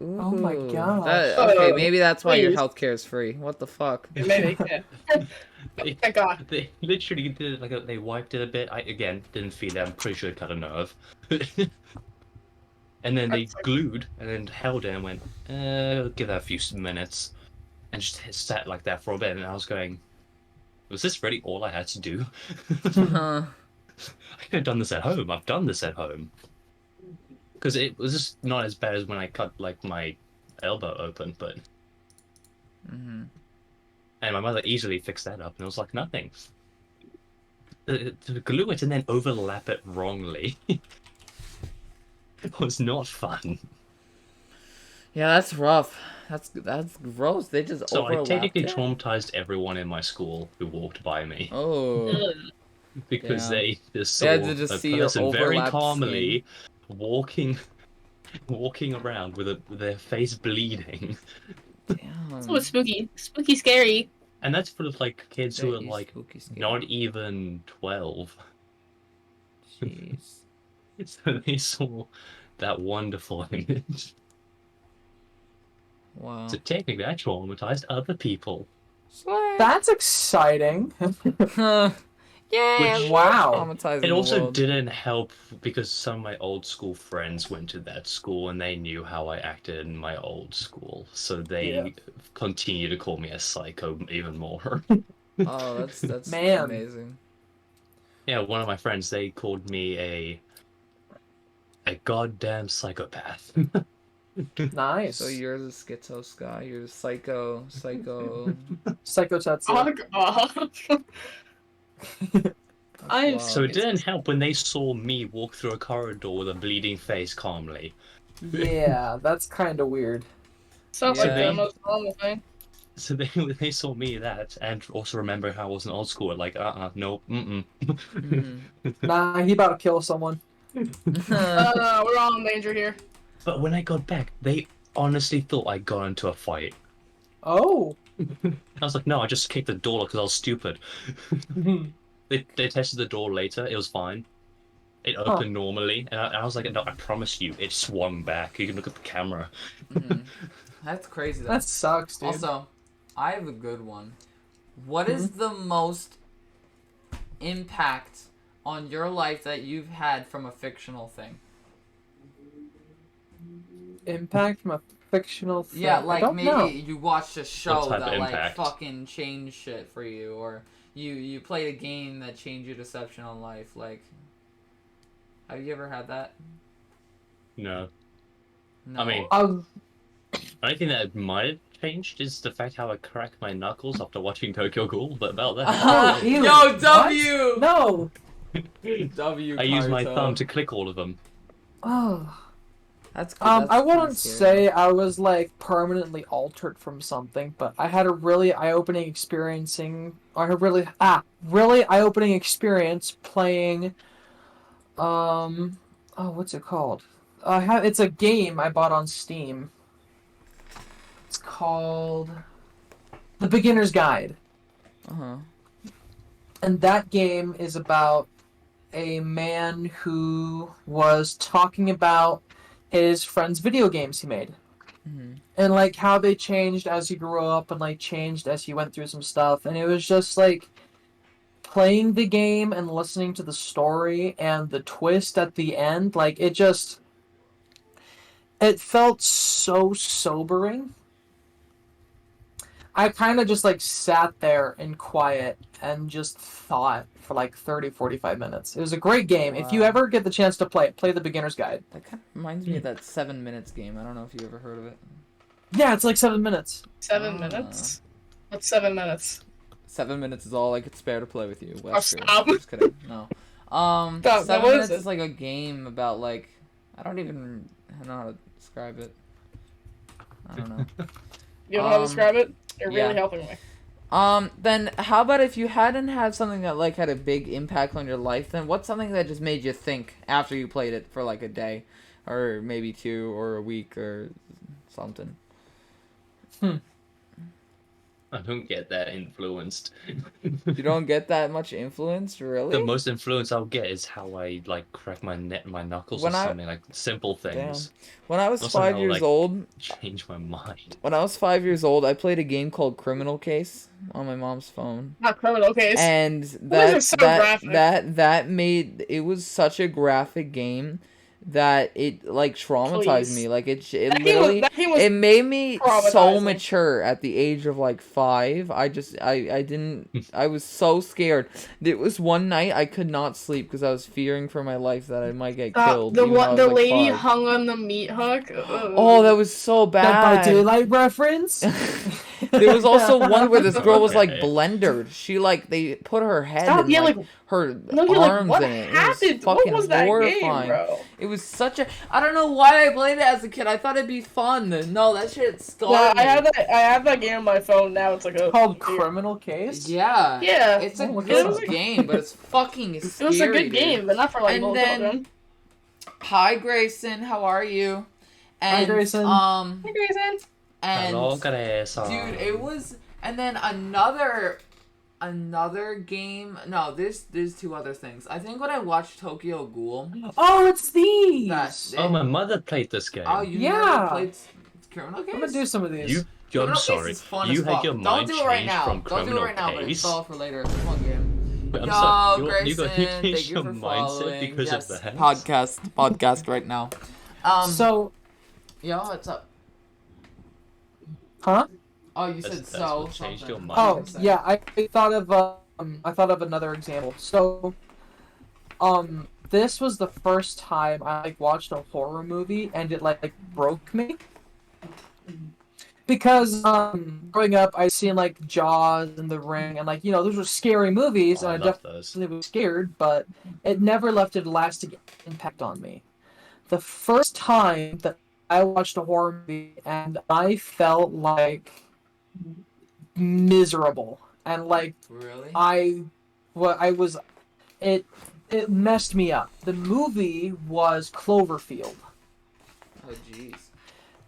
Ooh. Oh my god. Okay, maybe that's why your please. healthcare is free. What the fuck? Maybe, yeah. They, Thank God. they literally did it like they wiped it a bit. I again didn't feel it. I'm pretty sure it cut a nerve. And then they glued and then held it and went, give that a few minutes. And just sat like that for a bit. And I was going, was this really all I had to do? Huh. I could have done this at home. I've done this at home. Because it was just not as bad as when I cut like my elbow open, but. Mhm. And my mother easily fixed that up, and it was like nothing. To glue it and then overlap it wrongly. It was not fun. Yeah, that's rough. That's gross. They just So I overlapped technically it? traumatized everyone in my school who walked by me. Oh. Because Damn. they just They saw had to just a see your person very overlapped calmly walking around with their face bleeding. Damn. It's was spooky. Spooky scary. And that's for like kids who are Very like spooky, scary. not even 12. Jeez. So they saw that wonderful image. Wow. So technically I traumatized other people. Slay. That's exciting. Yeah. Which- Wow. Traumatizing It the also world. didn't help because some of my old school friends went to that school and they knew how I acted in my old school. So they Yeah. continue to call me a psycho even more. Oh, that's Man. amazing. Yeah, one of my friends, they called me a A goddamn psychopath. Nice. So you're the schizo Sky. You're the psycho. Psycho Tetsuya. I'm Wow. So it didn't help when they saw me walk through a corridor with a bleeding face calmly. Yeah, that's kind of weird. Sounds Yeah. like the most normal thing. So they saw me that, and also remember how I was in old school. Like, no, Mhm. Nah, he about to kill someone. We're all in danger here. But when I got back, they honestly thought I got into a fight. Oh. I was like, no, I just kicked the door because I was stupid. They tested the door later. It was fine. It opened normally, and I was like, no, I promise you, it swung back. You can look at the camera. Mhm. That's crazy. Though. That sucks, dude. Also, I have a good one. What is the most impact on your life that you've had from a fictional thing? Impact from a fictional thing. Yeah, I like don't maybe know. you watched a show type of that like impact? fucking changed shit for you, or you played a game that changed your deception on life. Like, have you ever had that? No. No. I mean, Um, the only thing that might have changed is the fact how I cracked my knuckles after watching Tokyo Ghoul, but about that. ew, Yo, what? W. No. W. I used my Karuto. thumb to click all of them. Oh. That's I kinda wouldn't scary. say I was like permanently altered from something, but I had a really eye-opening really eye-opening experience playing what's it called? It's a game I bought on Steam. It's called The Beginner's Guide. Uh-huh. And that game is about a man who was talking about his friends' video games he made. Mhm. And like how they changed as he grew up and like changed as he went through some stuff. And it was just like playing the game and listening to the story and the twist at the end, like it felt so sobering. I kind of just like sat there in quiet and just thought for like 30-45 minutes. It was a great game. If you Wow. ever get the chance to play it, play the Beginner's Guide. That kind of reminds me of that 7 Minutes game. I don't know if you ever heard of it. Yeah, it's like 7 minutes. 7 Ah. minutes? What's 7 minutes? 7 minutes is all I could spare to play with you. Oh, Wesker. stop. Just kidding. No. Stop, 7 what is Minutes it? is like a game about like I don't even know how to describe it. I don't know. You don't know how to Um, describe it? You're yeah. really helping me. Then how about if you hadn't had something that like had a big impact on your life, then what's something that just made you think after you played it for like a day, or maybe 2 or a week or something? I don't get that influenced. You don't get that much influence, really? The most influence I'll get is how I like crack my knuckles When or I- something, like simple things. When I was Also 5 how, years like- old, Change my mind. when I was 5 years old, I played a game called Criminal Case on my mom's phone. Not criminal case. And are so graphic. that made it was such a graphic game that it like traumatized Please. me. Like it that game was it made me so traumatizing. mature at the age of like 5. I didn't I was so scared. It was one night I could not sleep because I was fearing for my life that I might get killed. the even though I one, was, the like, lady 5. hung on the meat hook. Ugh. Oh, that was so Dead by bad. Daylight reference? There was also one where this girl was like Okay. blendered. She like they put her head Stop and yelling. like her No, you're like, arms what in it. happened? It was fucking What was that horrifying. game, bro? It was such a. I don't know why I played it as a kid. I thought it'd be fun. No, that shit No, scarred I me. have that game on my phone now. It's like a Called Criminal Case? Yeah. Yeah, It's a Oh, look good at that. game, but it's fucking it scary. was a good dude. game, but not for like And little then- children. Hi Grayson, how are you? And, Grayson. Hey, Grayson. And Hello, Grayson. dude, it was, and then another game. No, there's 2 other things. I think when I watched Tokyo Ghoul, Oh, it's these! that Oh, my mother played this game. oh, you Yeah. never played Criminal Case? I'm gonna do some of these. I'm Criminal Case sorry. is fun You as had fuck. your Don't mind do it right changed now. from Don't do it Criminal right now, but Case. install it for later. It's a fun game. I'm Yo, sorry. Grayson, You thank changed you your for mindset following. because Yes, of that. podcast right now. So, Yo, what's up? huh? Oh, you That's- said that's so. what changed something. your mind. Oh, What did you say? yeah, I thought of another example. So, this was the first time I like watched a horror movie and it like broke me. Because growing up, I'd seen like Jaws and The Ring, and like those were scary movies, Oh, and I I love those. definitely was scared, but it never left a lasting impact on me. The first time that I watched a horror movie and I felt like miserable, and like Really? it messed me up. The movie was Cloverfield. Oh jeez.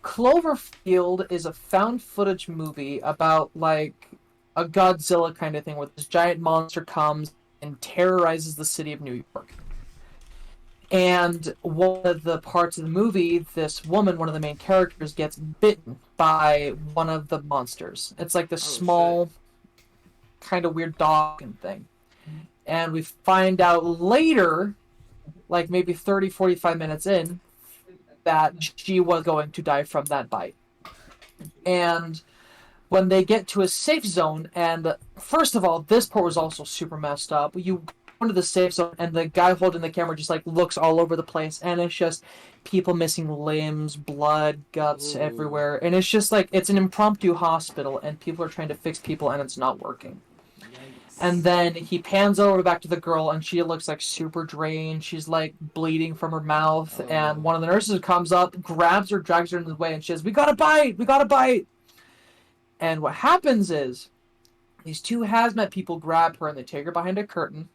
Cloverfield is a found footage movie about like a Godzilla kind of thing where this giant monster comes and terrorizes the city of New York. And one of the parts of the movie, this woman, one of the main characters, gets bitten by one of the monsters. It's like this small, kind of weird dog and thing. And we find out later, like maybe 30, 45 minutes in, that she was going to die from that bite. And when they get to a safe zone, and first of all, this part was also super messed up. You go into the safe zone, and the guy holding the camera just like looks all over the place, and it's just people missing limbs, blood, guts everywhere, and it's just like it's an impromptu hospital, and people are trying to fix people, and it's not working. And then he pans over back to the girl, and she looks like super drained. She's like bleeding from her mouth, and one of the nurses comes up, grabs her, drags her into the way, and she says, "We got a bite! We got a bite!" And what happens is, these two hazmat people grab her and they take her behind a curtain,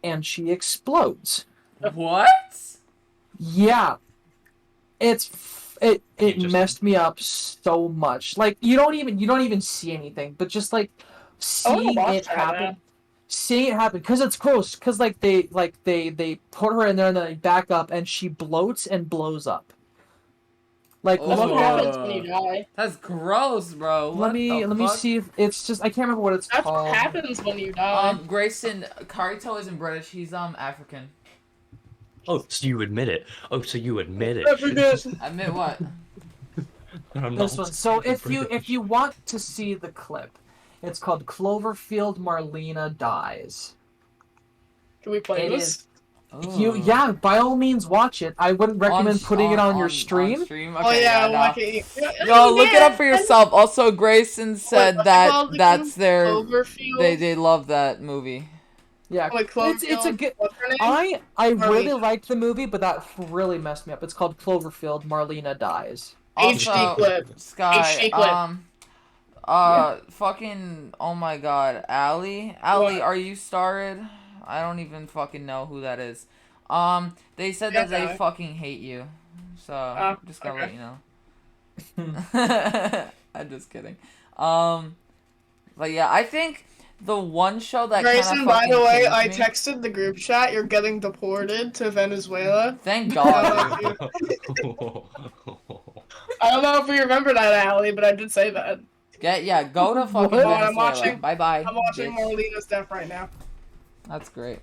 and she explodes. What? Yeah, it Interesting. messed me up so much. Like you don't even see anything, but just like seeing it happen, because it's gross. Because like they put her in there and then they back up and she bloats and blows up. Like Oh. That's look what at happens when you die. That's gross, bro. let me see if it's just I can't remember what it's That's called. what happens when you die. Grayson, Karito isn't British. He's African. Oh, so you admit it. Oh, so you admit it. Admit what? I'm This not one. So if British. you want to see the clip, it's called Cloverfield Marlena Dies. Can we play It this? is. Yeah, by all means watch it. I wouldn't recommend putting it on your stream. On stream? Oh Okay, yeah, no. like it. Yo, look it up for yourself. Also, Grayson said what's it that called that's again? their. Cloverfield. They love that movie. Yeah, Like it's a good. What's her name? I really Marlena. liked the movie, but that really messed me up. It's called Cloverfield Marlena Dies. HD Also, clip. Sky, HD clip. fucking, oh my god, Allie, What? are you starred? I don't even fucking know who that is. They said Yeah, that they Allie. fucking hate you, so Oh, just gonna okay. let you know. I'm just kidding. But yeah, I think the one show that kind of Grayson, by the fucking way, I changed me- texted the group chat. You're getting deported to Venezuela. Thank I God. love you. I don't know if you remember that, Allie, but I did say that. Go to fucking What? Oh, I'm Venezuela. watching- Bye bye. I'm watching bitch. Marlena's death right now. That's great.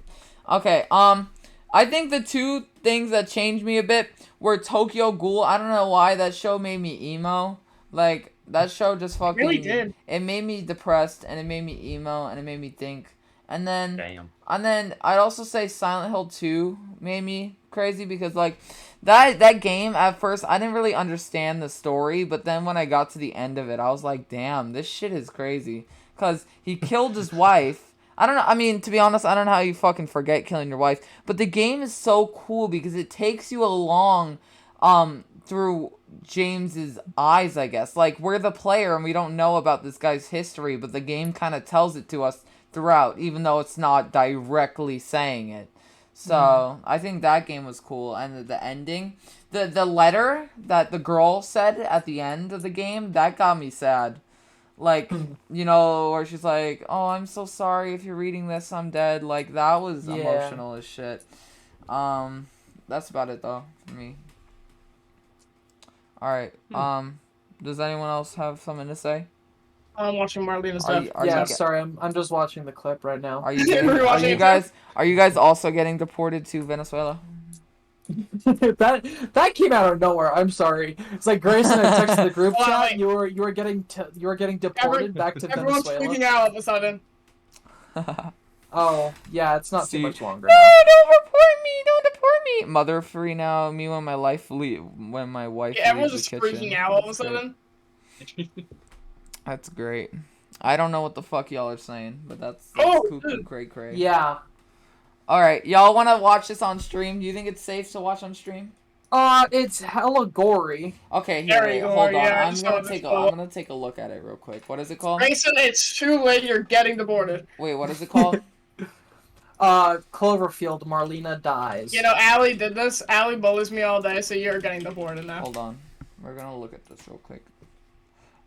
Okay, I think the two things that changed me a bit were Tokyo Ghoul. I don't know why that show made me emo. Like, that show just fucking... really did. It made me depressed, and it made me emo, and it made me think. And then... Damn. And then I'd also say Silent Hill 2 made me crazy because, like, that game, at first, I didn't really understand the story, but then when I got to the end of it, I was like, damn, this shit is crazy. Because he killed his wife. I don't know, I mean, to be honest, I don't know how you fucking forget killing your wife, but the game is so cool because it takes you along, through James's eyes, I guess. Like, we're the player and we don't know about this guy's history, but the game kind of tells it to us throughout, even though it's not directly saying it. So, I think that game was cool, and the ending, the letter that the girl said at the end of the game, that got me sad. Like, you know, where she's like, "Oh, I'm so sorry if you're reading this, I'm dead." Like, that was Yeah. emotional as shit. That's about it though for me. All right. Does anyone else have something to say? I'm watching Marlena's Are death. you, are Yeah, you, sorry, I'm just watching the clip right now. are you We're getting, watching it are you guys also getting deported to Venezuela? that came out of nowhere. I'm sorry. It's like Grayson had texted the group Wow, chat. wait. You were getting deported back to Everyone's Venezuela. freaking out all of a sudden. Oh, yeah, it's not See- too much longer No, now. don't report me! Don't report me! Mother free now. Me when my when my wife Yeah, everyone's leaves just the kitchen. freaking out all of a That's great. sudden. That's great. I don't know what the fuck y'all are saying, but that's Oh, cuckoo cray cray. Yeah. All right, y'all want to watch this on stream? Do you think it's safe to watch on stream? It's hella gory. Okay, here, There you wait, go, hold on. yeah, I I'm just gonna saw take this a, I'm photo. gonna take a look at it real quick. What is it called? Grayson, it's too late. You're getting deported. Wait, what is it called? Cloverfield, Marlena dies. You know, Allie did this. Allie bullies me all day, so you're getting deported now. Hold on. We're gonna look at this real quick.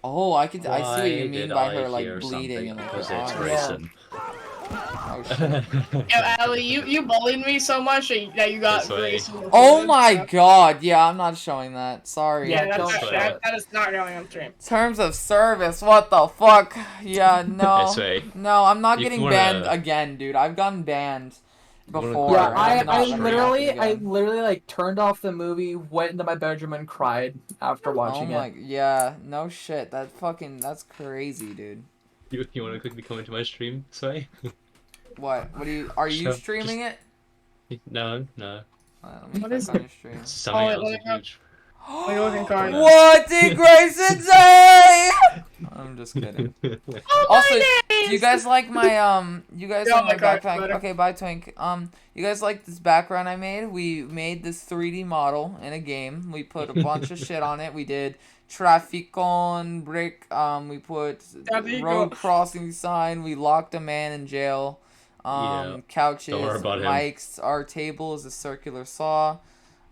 Oh, I see what you mean by her like bleeding and like Because her it's arm. Grayson. Oh shit. Yo, Allie, you bullied me so much that you got This way. Grayson deported. Oh my so- god, yeah, I'm not showing that. Sorry. Yeah, Yeah, don't that's, show that, it. that is not going on stream. Terms of service, what the fuck? Yeah, no. This way. No, I'm not If getting you wanna- banned again, dude. I've gotten banned wanna before. Yeah, Or I, I'm not I letting it literally, happen I again. literally like turned off the movie, went into my bedroom and cried after Oh watching my, it. yeah, no shit. That's crazy, dude. You want to quickly come into my stream, Sway? What? Are you Sure, streaming it? No. Let me What click is on it? your stream. Something wait, else let is me go. huge. Are you looking card? What did Grayson say? I'm just kidding. Also, do you guys like my you guys Yeah, like my my card's backpack? better. Okay, bye Twink. You guys like this background I made? We made this 3D model in a game. We put a bunch of shit on it. We did Traficon brick. We put Traficon. road crossing sign. We locked a man in jail. Yeah, Couches, don't worry about him. mics. Our table is a circular saw.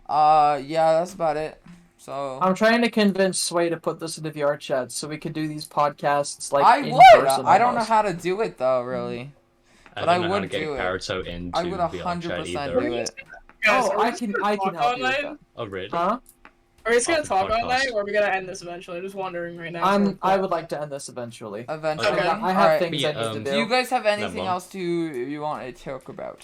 Yeah, that's about it. So I'm trying to convince Sway to put this into VR chat so we could do these podcasts like I in would. person. I don't know almost. how to do it though, really. I But don't I know how would to get do it. Naruto into I would VR chat 100% either. do it. Guys, Oh, are we I just can gonna help talk you all with night? that. Oh, really? Huh? Are we just gonna After talk all podcast. night, or are we gonna end this eventually? I'm just wondering right now. I would like to end this eventually. Eventually. Okay. I have Alright. things I Yeah, need to Do do. you guys have anything mom. else you want to talk about?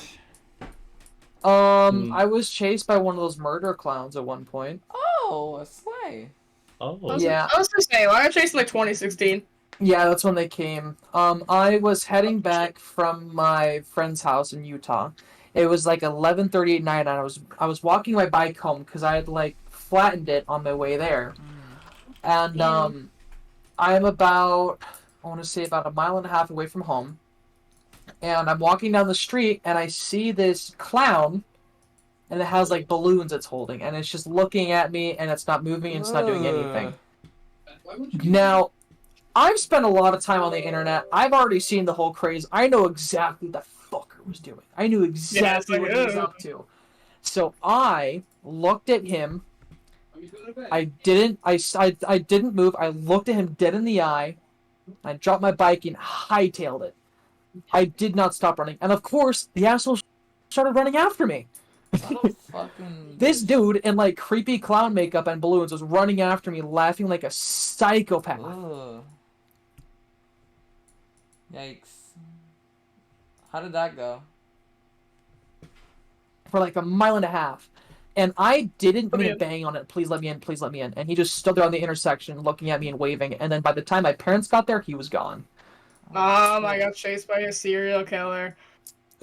I was chased by one of those murder clowns at one point. Oh, a sleigh. Oh, Yeah. I was just saying, why are chasing like 2016? Yeah, that's when they came. I was heading back from my friend's house in Utah. It was like 11:30 at night, and I was walking my bike home because I had like flattened it on my way there. And I'm about, I want to say about a mile and a half away from home. And I'm walking down the street, and I see this clown, and it has like balloons it's holding, and it's just looking at me, and it's not moving, and it's not doing anything. Now, I've spent a lot of time on the internet. I've already seen the whole craze. I know exactly what the fucker was doing. I knew exactly what he was up to. So I looked at him. I didn't move. I looked at him dead in the eye. I dropped my bike and hightailed it. I did not stop running. And of course, the asshole started running after me. What a fucking. This dude in like creepy clown makeup and balloons was running after me, laughing like a psychopath. Ugh. Yikes. How did that go? For like a mile and a half. And I didn't mean to bang on it. Please let me in. Please let me in. And he just stood there on the intersection looking at me and waving. And then by the time my parents got there, he was gone. I got chased by a serial killer.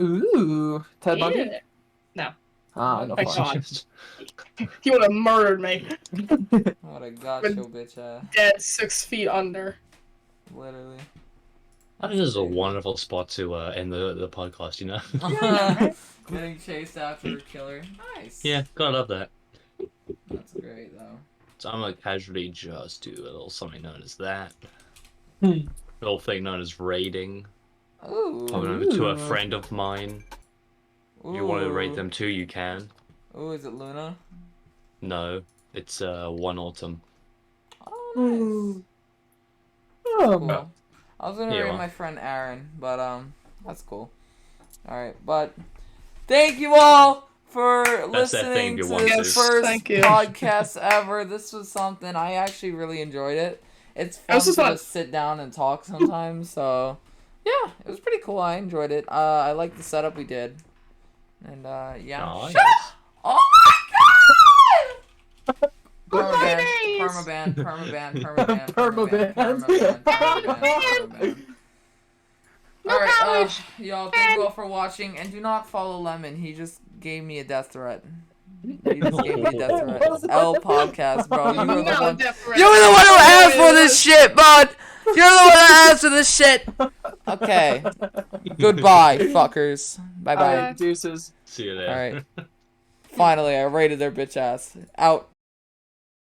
Ooh. Ted Bundy? Yeah. No. Ah, no Thank fun. God. He would have murdered me. What a gotcha, bitch ass. Dead 6 feet under. Literally. That is a wonderful spot to end the podcast, you know? Getting chased after a killer. Nice. Yeah, gotta love that. That's great, though. So I'm gonna casually just do a little something known as that. Hmm. A little thing known as raiding. Ooh. Coming over to a friend of mine. If you want to raid Ooh. them too, you can. Ooh, is it Luna? No, it's One Autumn. Oh, nice. Oh, Cool. I was gonna Here you raid are. my friend Aaron, but that's cool. Alright, but thank you all for That's that listening thing you to want this to. first Thank you. podcast ever. This was something I actually really enjoyed it. It's fun This to was fun. just sit down and talk sometimes, so yeah, it was pretty cool. I enjoyed it. I like the setup we did. And yeah. Aw, Shut yes. up! Oh my god! Mayonnaise! Permaban, permaban, permaban, permaban, Permaban. permaban, permaban, permaban, permaban. No Alright, college. y'all, thank you all for watching, and do not follow Lemon. He just gave me a death threat. He just gave me a death threat. L podcast, bro. You were the No, one. different. You were the one who asked for this shit, bud. You're the one that asked for this shit. Okay. Goodbye, fuckers. Bye bye. Alright, deuces. See you there. Alright. Finally, I rated their bitch ass. Out.